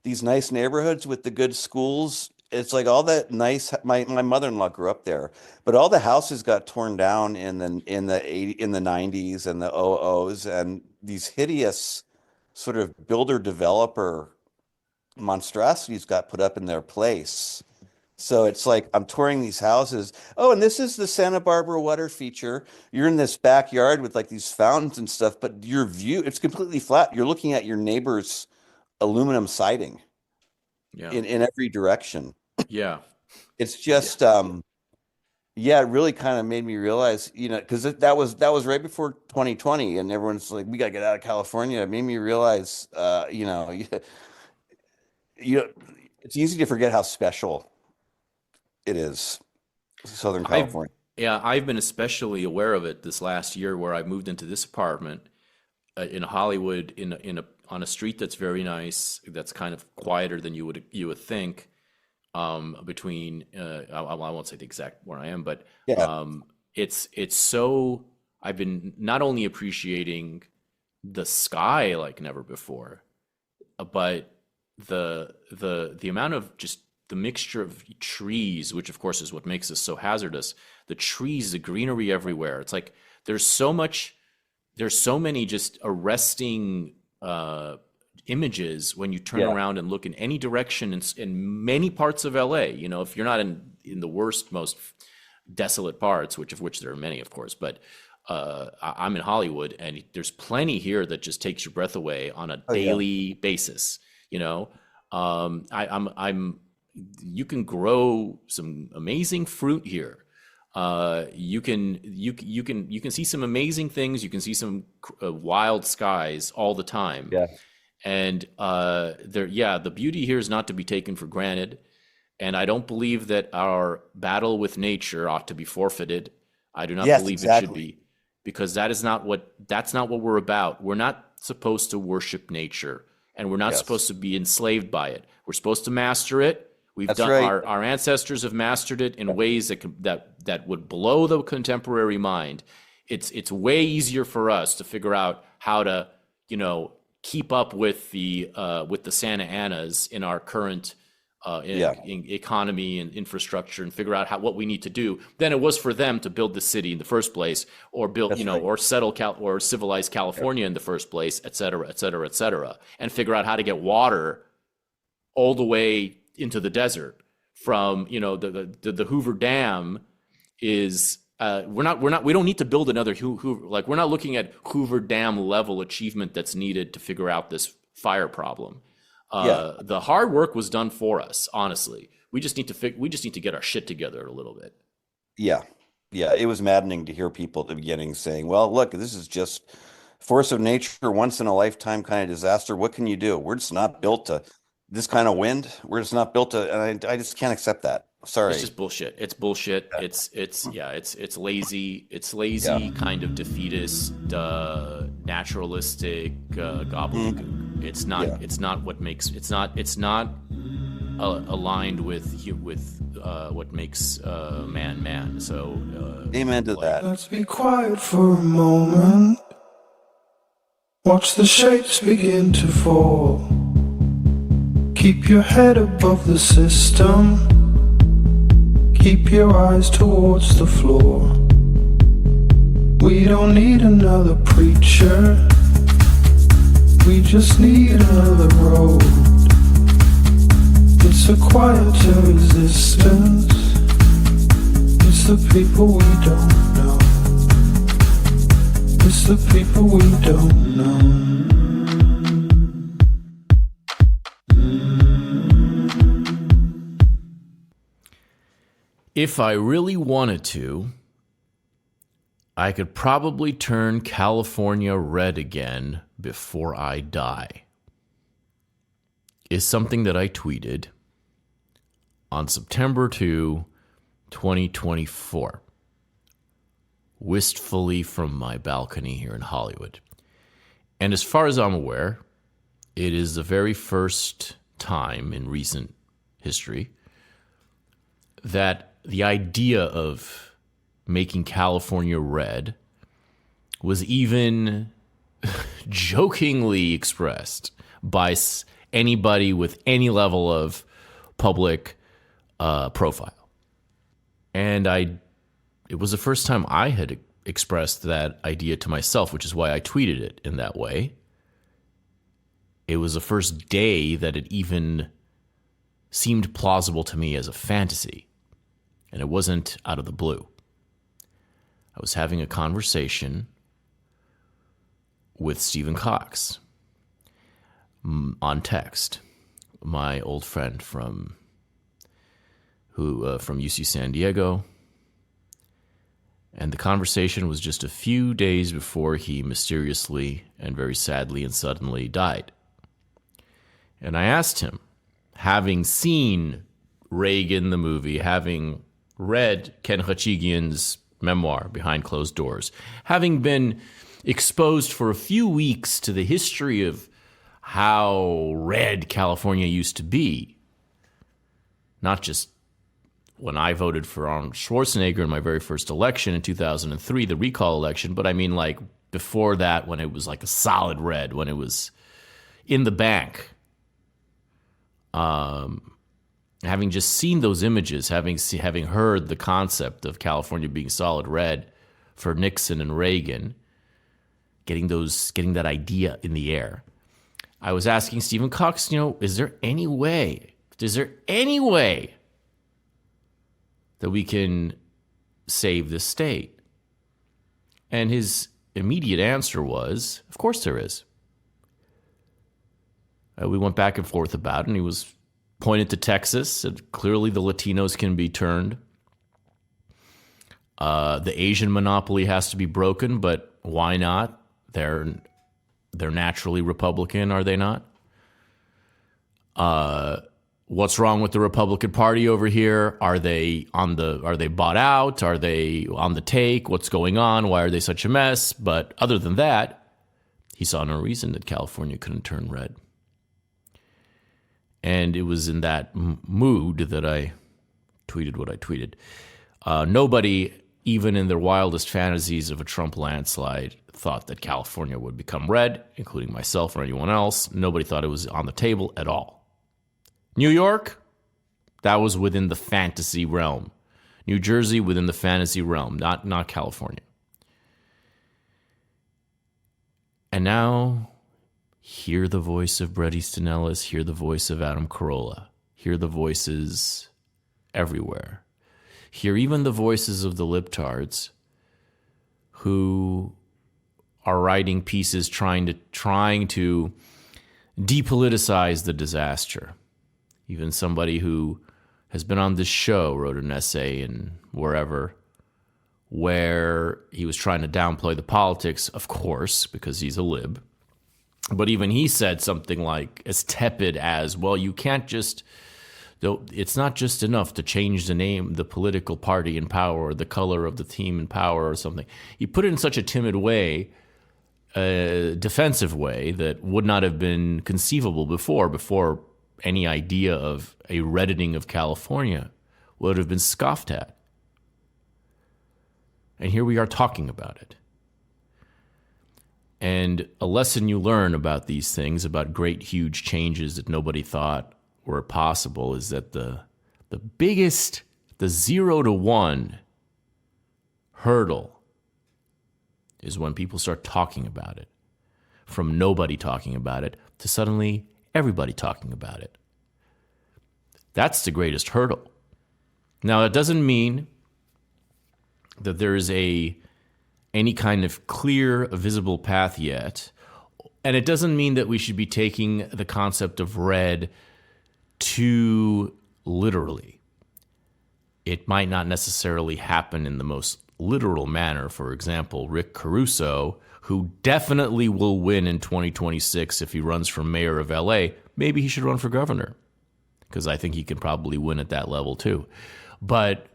these nice neighborhoods with the good schools, it's like all that nice. My mother-in-law grew up there, but all the houses got torn down in the 90s and the 00s, and these hideous sort of builder developer monstrosities got put up in their place. So it's like I'm touring these houses. Oh, and this is the Santa Barbara water feature. You're in this backyard with like these fountains and stuff, but your view, it's completely flat. You're looking at your neighbor's aluminum siding Yeah. in every direction. Yeah. It's just yeah, it really kind of made me realize, because that was right before 2020, and everyone's like, we gotta get out of California. It made me realize, it's easy to forget how special it is, Southern California. I've been especially aware of it this last year, where I moved into this apartment in Hollywood, on a street that's very nice, that's kind of quieter than you would think. Between I won't say the exact where I am, but Yeah. it's so, I've been not only appreciating the sky like never before, but the amount of just the mixture of trees, which of course is what makes this so hazardous. The trees, the greenery everywhere. It's like there's so many just arresting images when you turn Yeah. around and look in any direction in many parts of LA. If you're not in the worst, most desolate parts, which there are many, of course, but I'm in Hollywood, and there's plenty here that just takes your breath away on a daily basis. You can grow some amazing fruit here. You can see some amazing things. You can see some wild skies all the time. Yeah. And the beauty here is not to be taken for granted. And I don't believe that our battle with nature ought to be forfeited. I do not believe it should be, because that's not what we're about. We're not supposed to worship nature, and we're not supposed to be enslaved by it. We're supposed to master it. Our ancestors have mastered it in ways that would blow the contemporary mind. It's way easier for us to figure out how to, keep up with the Santa Anas in our current in economy and infrastructure, and figure out what we need to do than it was for them to build the city in the first place, or build, or settle or civilize California in the first place, et cetera, et cetera, et cetera, and figure out how to get water all the way into the desert from, the Hoover Dam is, we don't need to build another Hoover, like we're not looking at Hoover Dam level achievement that's needed to figure out this fire problem. The hard work was done for us, honestly. We just need to get our shit together a little bit. Yeah. It was maddening to hear people at the beginning saying, well, look, this is just force of nature, once in a lifetime kind of disaster. What can you do? We're just not built to this kind of wind. We're just not built to, and I just can't accept that. Sorry. It's just bullshit. It's bullshit. Yeah. It's lazy. It's lazy, kind of defeatist, naturalistic, gobbledygook. It's not what makes. It's not aligned with what makes man. So amen to that. Let's be quiet for a moment. Watch the shapes begin to fall. Keep your head above the system. Keep your eyes towards the floor. We don't need another preacher. We just need another road. It's a quieter existence. It's the people we don't know. It's the people we don't know. If I really wanted to, I could probably turn California red again before I die, is something that I tweeted on September 2, 2024, wistfully from my balcony here in Hollywood. And as far as I'm aware, it is the very first time in recent history that the idea of making California red was even jokingly expressed by anybody with any level of public profile. And it was the first time I had expressed that idea to myself, which is why I tweeted it in that way. It was the first day that it even seemed plausible to me as a fantasy. And it wasn't out of the blue. I was having a conversation with Stephen Cox on text, my old friend from UC San Diego. And the conversation was just a few days before he mysteriously and very sadly and suddenly died. And I asked him, having seen Reagan the movie, having read Ken Hachigian's memoir, Behind Closed Doors, having been exposed for a few weeks to the history of how red California used to be, not just when I voted for Arnold Schwarzenegger in my very first election in 2003, the recall election, but I mean like before that, when it was like a solid red, when it was in the bank. Having just seen those images, having heard the concept of California being solid red for Nixon and Reagan, getting that idea in the air, I was asking Stephen Cox, is there any way that we can save this state? And his immediate answer was, of course there is. We went back and forth about it, and he was pointed to Texas, said clearly the Latinos can be turned. The Asian monopoly has to be broken, but why not? They're naturally Republican, are they not? What's wrong with the Republican Party over here? Are they bought out? Are they on the take? What's going on? Why are they such a mess? But other than that, he saw no reason that California couldn't turn red. And it was in that mood that I tweeted what I tweeted. Nobody, even in their wildest fantasies of a Trump landslide, thought that California would become red, including myself or anyone else. Nobody thought it was on the table at all. New York, that was within the fantasy realm. New Jersey, within the fantasy realm, not California. And now, hear the voice of Bret Easton Ellis, hear the voice of Adam Carolla, hear the voices everywhere. Hear even the voices of the libtards who are writing pieces trying to depoliticize the disaster. Even somebody who has been on this show wrote an essay in wherever where he was trying to downplay the politics, of course, because he's a lib. But even he said something like as tepid as, well, you can't just, it's not just enough to change the name, the political party in power, or the color of the team in power or something. He put it in such a timid way, a defensive way, that would not have been conceivable before any idea of a reddening of California would have been scoffed at. And here we are talking about it. And a lesson you learn about these things, about great, huge changes that nobody thought were possible, is that the biggest, the 0 to 1 hurdle is when people start talking about it. From nobody talking about it to suddenly everybody talking about it. That's the greatest hurdle. Now, it doesn't mean that there is any kind of clear, visible path yet. And it doesn't mean that we should be taking the concept of red too literally. It might not necessarily happen in the most literal manner. For example, Rick Caruso, who definitely will win in 2026 if he runs for mayor of LA, maybe he should run for governor, because I think he can probably win at that level too. But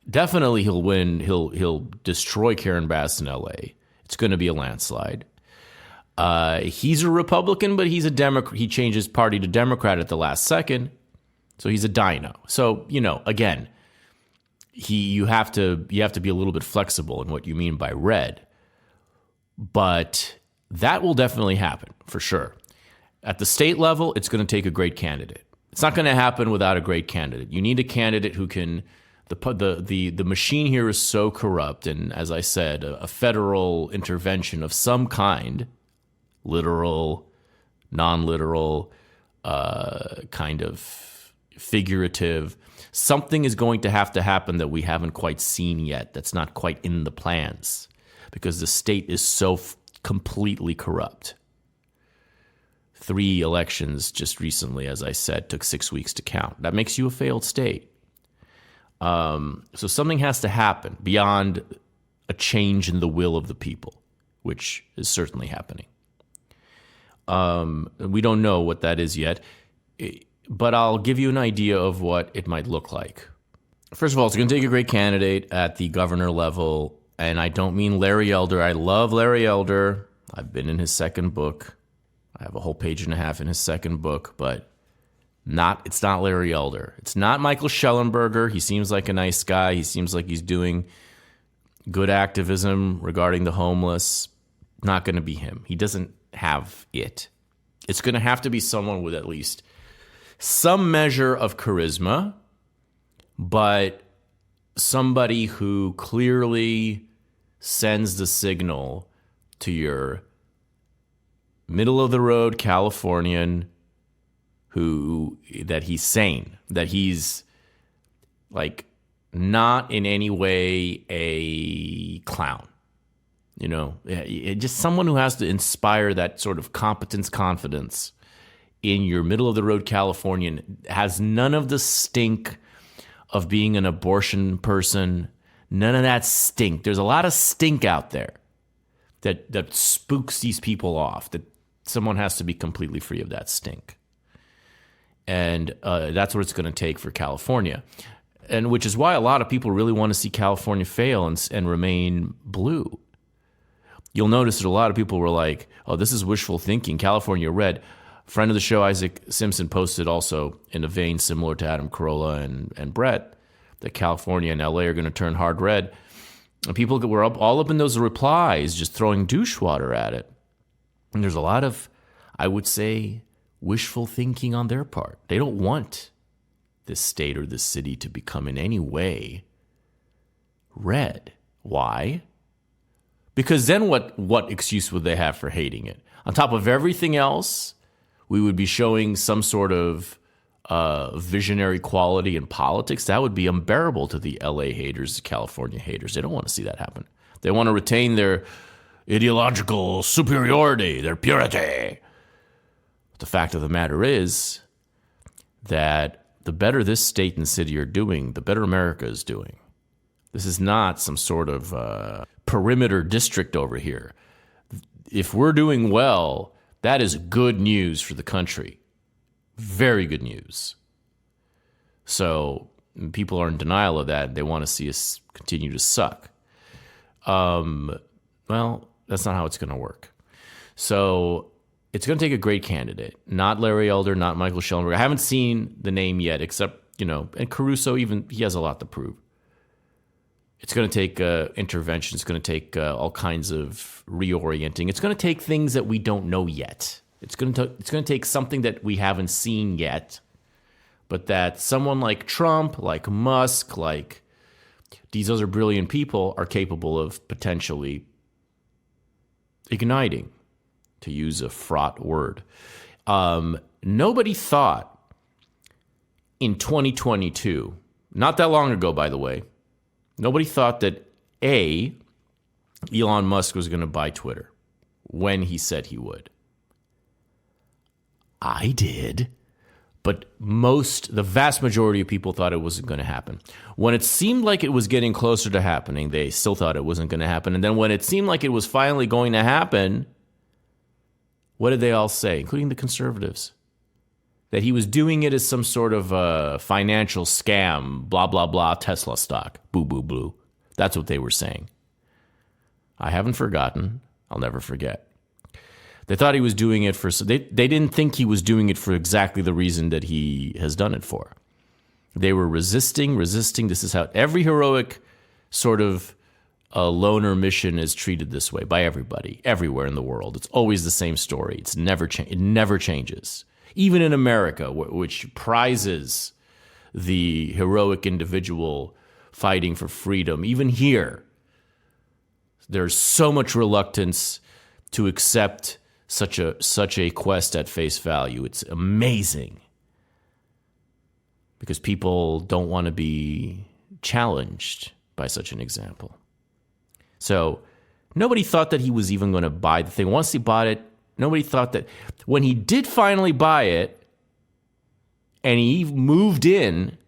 definitely he'll win. He'll destroy Karen Bass in LA. It's going to be a landslide. He's a Republican, but he's a Democrat. He changed his party to Democrat at the last second, so he's a dino. So, again, you have to be a little bit flexible in what you mean by red. But that will definitely happen, for sure. At the state level, it's going to take a great candidate. It's not going to happen without a great candidate. You need a candidate who can... The machine here is so corrupt, and as I said, a federal intervention of some kind, literal, non-literal, kind of figurative, something is going to have to happen that we haven't quite seen yet, that's not quite in the plans, because the state is so completely corrupt. 3 elections just recently, as I said, took 6 weeks to count. That makes you a failed state. So something has to happen beyond a change in the will of the people, which is certainly happening. We don't know what that is yet, but I'll give you an idea of what it might look like. First of all, it's going to take a great candidate at the governor level, and I don't mean Larry Elder. I love Larry Elder. I've been in his second book. I have a whole page and a half in his second book, but it's not Larry Elder. It's not Michael Schellenberger. He seems like a nice guy. He seems like he's doing good activism regarding the homeless. Not going to be him. He doesn't have it. It's going to have to be someone with at least some measure of charisma, but somebody who clearly sends the signal to your middle-of-the-road Californian that he's sane, that he's like not in any way a clown, just someone who has to inspire that sort of competence, confidence in your middle of the road Californian, has none of the stink of being an abortion person, none of that stink. There's a lot of stink out there that spooks these people off, that someone has to be completely free of that stink. And that's what it's going to take for California, and which is why a lot of people really want to see California fail and remain blue. You'll notice that a lot of people were like, oh, this is wishful thinking, California red. A friend of the show, Isaac Simpson, posted also in a vein similar to Adam Carolla and Brett that California and LA are going to turn hard red. And people were all up in those replies just throwing douche water at it. And there's a lot of, I would say, wishful thinking on their part. They don't want this state or this city to become in any way red. Why? Because then what excuse would they have for hating it? On top of everything else, we would be showing some sort of visionary quality in politics. That would be unbearable to the LA haters, the California haters. They don't want to see that happen. They want to retain their ideological superiority, their purity. The fact of the matter is that the better this state and city are doing, the better America is doing. This is not some sort of perimeter district over here. If we're doing well, that is good news for the country. Very good news. So people are in denial of that. They want to see us continue to suck. Well, that's not how it's going to work. So it's going to take a great candidate, not Larry Elder, not Michael Schellenberg. I haven't seen the name yet, except, and Caruso, even he has a lot to prove. It's going to take intervention. It's going to take all kinds of reorienting. It's going to take things that we don't know yet. It's going to take something that we haven't seen yet, but that someone like Trump, like Musk, like these other brilliant people are capable of potentially igniting, to use a fraught word. Nobody thought in 2022, not that long ago, by the way, nobody thought that Elon Musk was going to buy Twitter when he said he would. I did, but the vast majority of people thought it wasn't going to happen. When it seemed like it was getting closer to happening, they still thought it wasn't going to happen. And then when it seemed like it was finally going to happen, what did they all say, including the conservatives? That he was doing it as some sort of financial scam, blah, blah, blah, Tesla stock, boo, boo, blue. That's what they were saying. I haven't forgotten. I'll never forget. They thought he was doing it for, they didn't think he was doing it for exactly the reason that he has done it for. They were resisting. This is how every heroic sort of a loner mission is treated this way by everybody, everywhere in the world. It's always the same story. It never changes. Even in America, which prizes the heroic individual fighting for freedom, even here, there's so much reluctance to accept such a quest at face value. It's amazing because people don't want to be challenged by such an example. So nobody thought that he was even going to buy the thing. Once he bought it, nobody thought that when he did finally buy it and he moved in,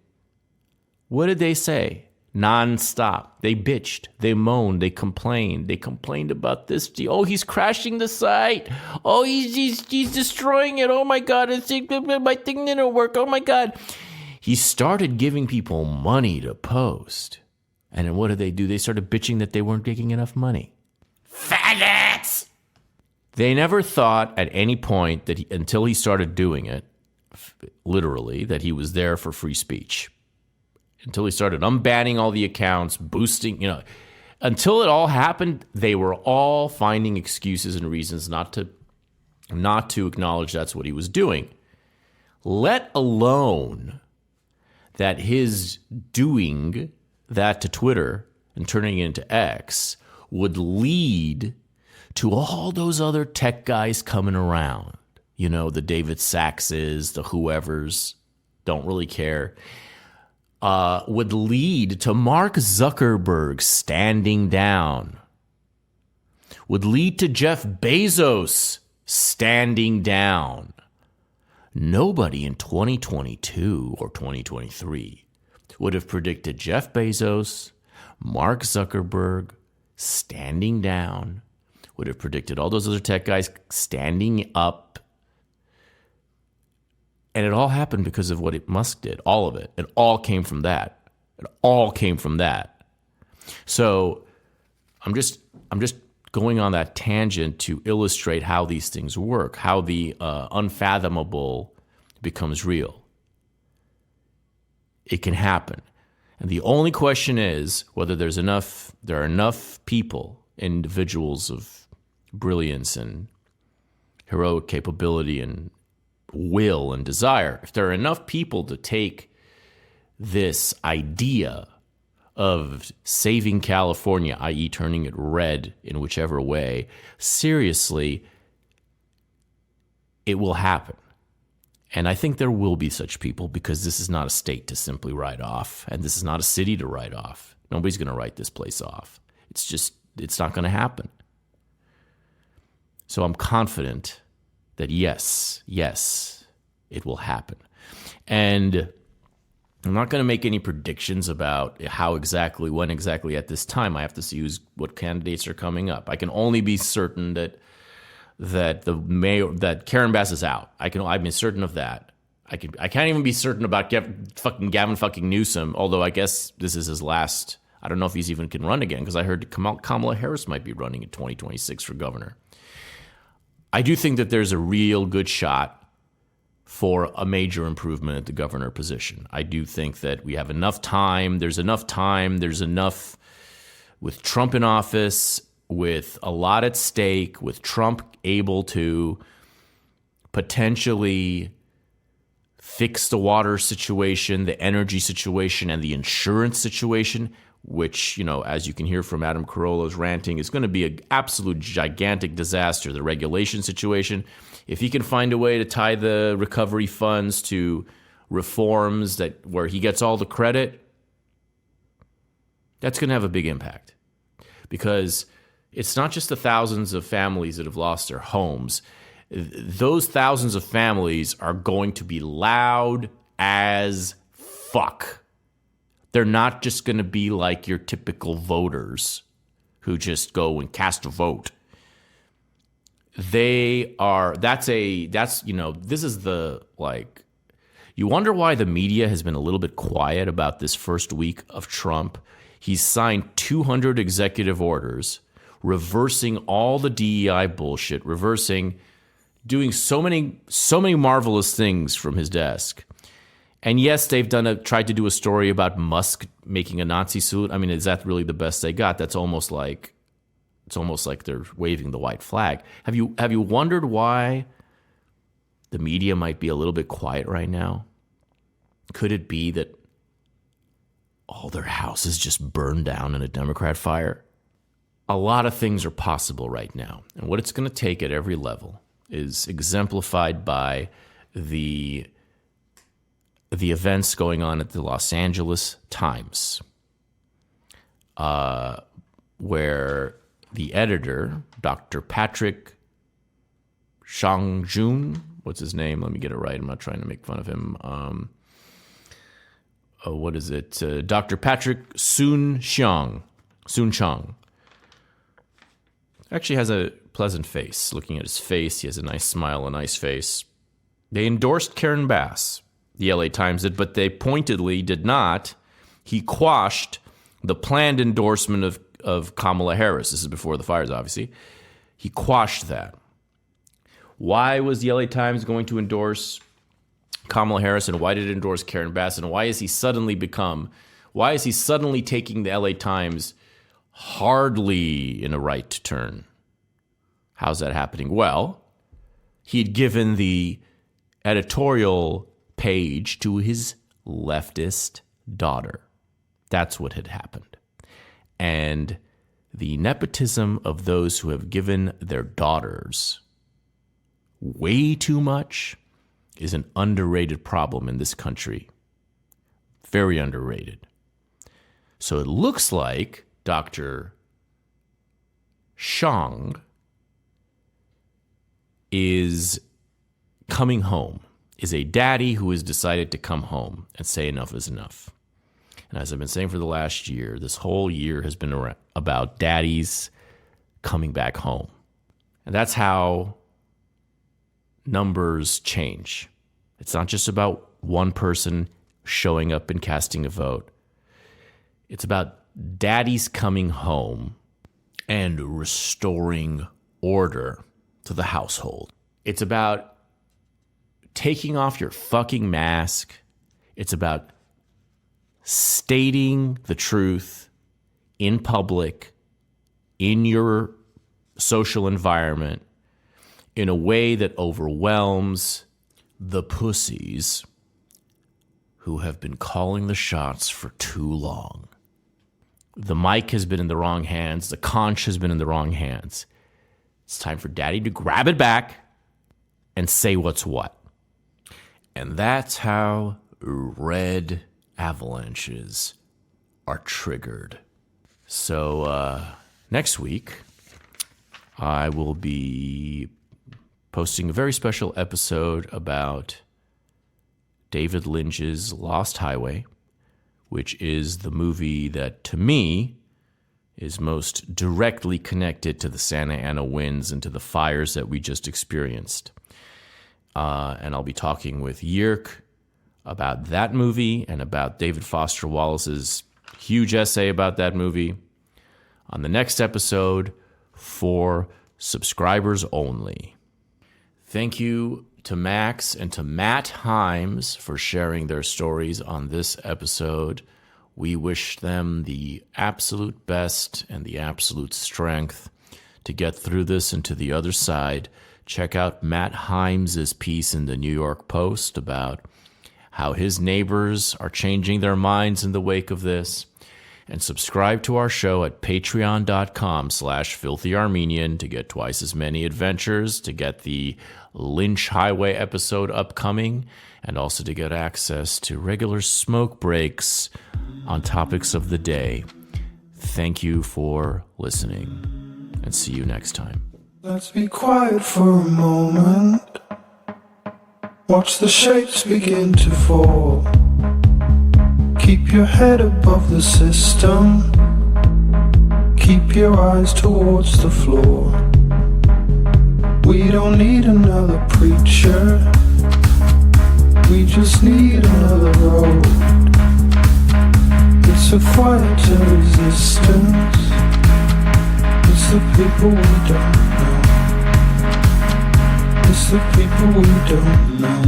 what did they say? Nonstop. They bitched, they moaned, they complained about this. Oh, he's crashing the site. Oh, he's destroying it. Oh my God, my thing didn't work. Oh my God. He started giving people money to post. And then what did they do? They started bitching that they weren't getting enough money. Faggots! They never thought at any point that until he started doing it, literally, that he was there for free speech. Until he started unbanning all the accounts, boosting, until it all happened, they were all finding excuses and reasons not to acknowledge that's what he was doing. Let alone that his doing that to Twitter and turning it into X would lead to all those other tech guys coming around. The David Saxes, the whoever's, don't really care. Would lead to Mark Zuckerberg standing down. Would lead to Jeff Bezos standing down. Nobody in 2022 or 2023 would have predicted Jeff Bezos, Mark Zuckerberg standing down, would have predicted all those other tech guys standing up. And it all happened because of what Musk did, all of it. It all came from that. It all came from that. So I'm just going on that tangent to illustrate how these things work, how the unfathomable becomes real. It can happen. And the only question is whether there are enough people, individuals of brilliance and heroic capability and will and desire, if there are enough people to take this idea of saving California, i.e. turning it red in whichever way, seriously, it will happen. And I think there will be such people because this is not a state to simply write off, and this is not a city to write off. Nobody's going to write this place off. It's not going to happen. So I'm confident that yes, it will happen. And I'm not going to make any predictions about when exactly at this time. I have to see what candidates are coming up. I can only be certain that Karen Bass is out. I've been certain of that. I can't even be certain about Gavin fucking Newsom, although I guess this is his last. I don't know if he's even can run again because I heard Kamala Harris might be running in 2026 for governor. I do think that there's a real good shot for a major improvement at the governor position. I do think that we have enough time. There's enough with Trump in office, with a lot at stake, with Trump able to potentially fix the water situation, the energy situation, and the insurance situation, which, as you can hear from Adam Carolla's ranting, is going to be an absolute gigantic disaster. The regulation situation, if he can find a way to tie the recovery funds to reforms where he gets all the credit, that's going to have a big impact. Because it's not just the thousands of families that have lost their homes. Those thousands of families are going to be loud as fuck. They're not just going to be like your typical voters who just go and cast a vote. This is you wonder why the media has been a little bit quiet about this first week of Trump. He's signed 200 executive orders, reversing all the DEI bullshit, doing so many marvelous things from his desk. And yes, they've tried to do a story about Musk making a Nazi suit. I mean, is that really the best they got? It's almost like they're waving the white flag. Have you wondered why the media might be a little bit quiet right now? Could it be that all their houses just burned down in a Democrat fire? A lot of things are possible right now. And what it's going to take at every level is exemplified by the events going on at the Los Angeles Times, where the editor, Dr. Patrick Shangjun, what's his name? Let me get it right. I'm not trying to make fun of him. What is it? Dr. Patrick Soon-Shiong. Actually has a pleasant face. Looking at his face, he has a nice smile, a nice face. They endorsed Karen Bass. The LA Times did, but they pointedly did not. He quashed the planned endorsement of Kamala Harris. This is before the fires, obviously. He quashed that. Why was the LA Times going to endorse Kamala Harris, and why did it endorse Karen Bass, and why is he suddenly taking the LA Times hardly in a right turn? How's that happening? Well, he'd given the editorial page to his leftist daughter. That's what had happened. And the nepotism of those who have given their daughters way too much is an underrated problem in this country. Very underrated. So it looks like Dr. Shang is coming home, is a daddy who has decided to come home and say enough is enough. And as I've been saying for the last year, this whole year has been about daddies coming back home. And that's how numbers change. It's not just about one person showing up and casting a vote. It's about daddies coming home and restoring order to the household. It's about taking off your fucking mask. It's about stating the truth in public, in your social environment, in a way that overwhelms the pussies who have been calling the shots for too long. The mic has been in the wrong hands. The conch has been in the wrong hands. It's time for daddy to grab it back and say what's what. And that's how red avalanches are triggered. So next week, I will be posting a very special episode about David Lynch's Lost Highway, which is the movie that, to me, is most directly connected to the Santa Ana winds and to the fires that we just experienced. And I'll be talking with Yerk about that movie and about David Foster Wallace's huge essay about that movie on the next episode for subscribers only. Thank you to Max and to Matt Himes for sharing their stories on this episode. We wish them the absolute best and the absolute strength to get through this and to the other side. Check out Matt Himes' piece in the New York Post about how his neighbors are changing their minds in the wake of this. And subscribe to our show at patreon.com/filthyarmenian to get twice as many adventures, to get the Lynch Highway episode upcoming, and also to get access to regular smoke breaks on topics of the day. Thank you for listening, and see you next time. Let's be quiet for a moment. Watch the shapes begin to fall. Keep your head above the system. Keep your eyes towards the floor. We don't need another preacher. We just need another road. It's a quieter resistance. It's the people we don't know. It's the people we don't know.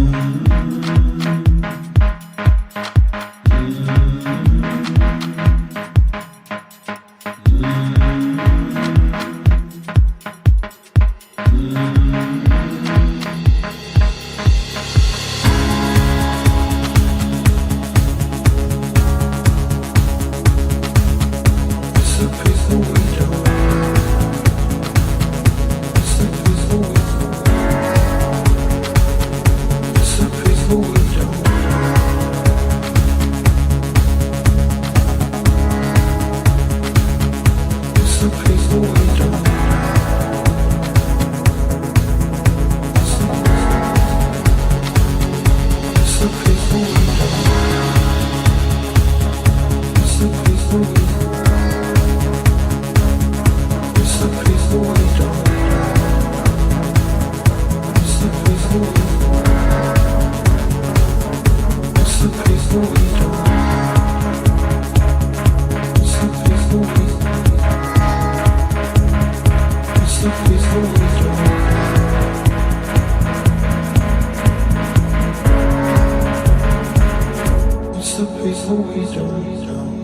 It's the peaceful we don't.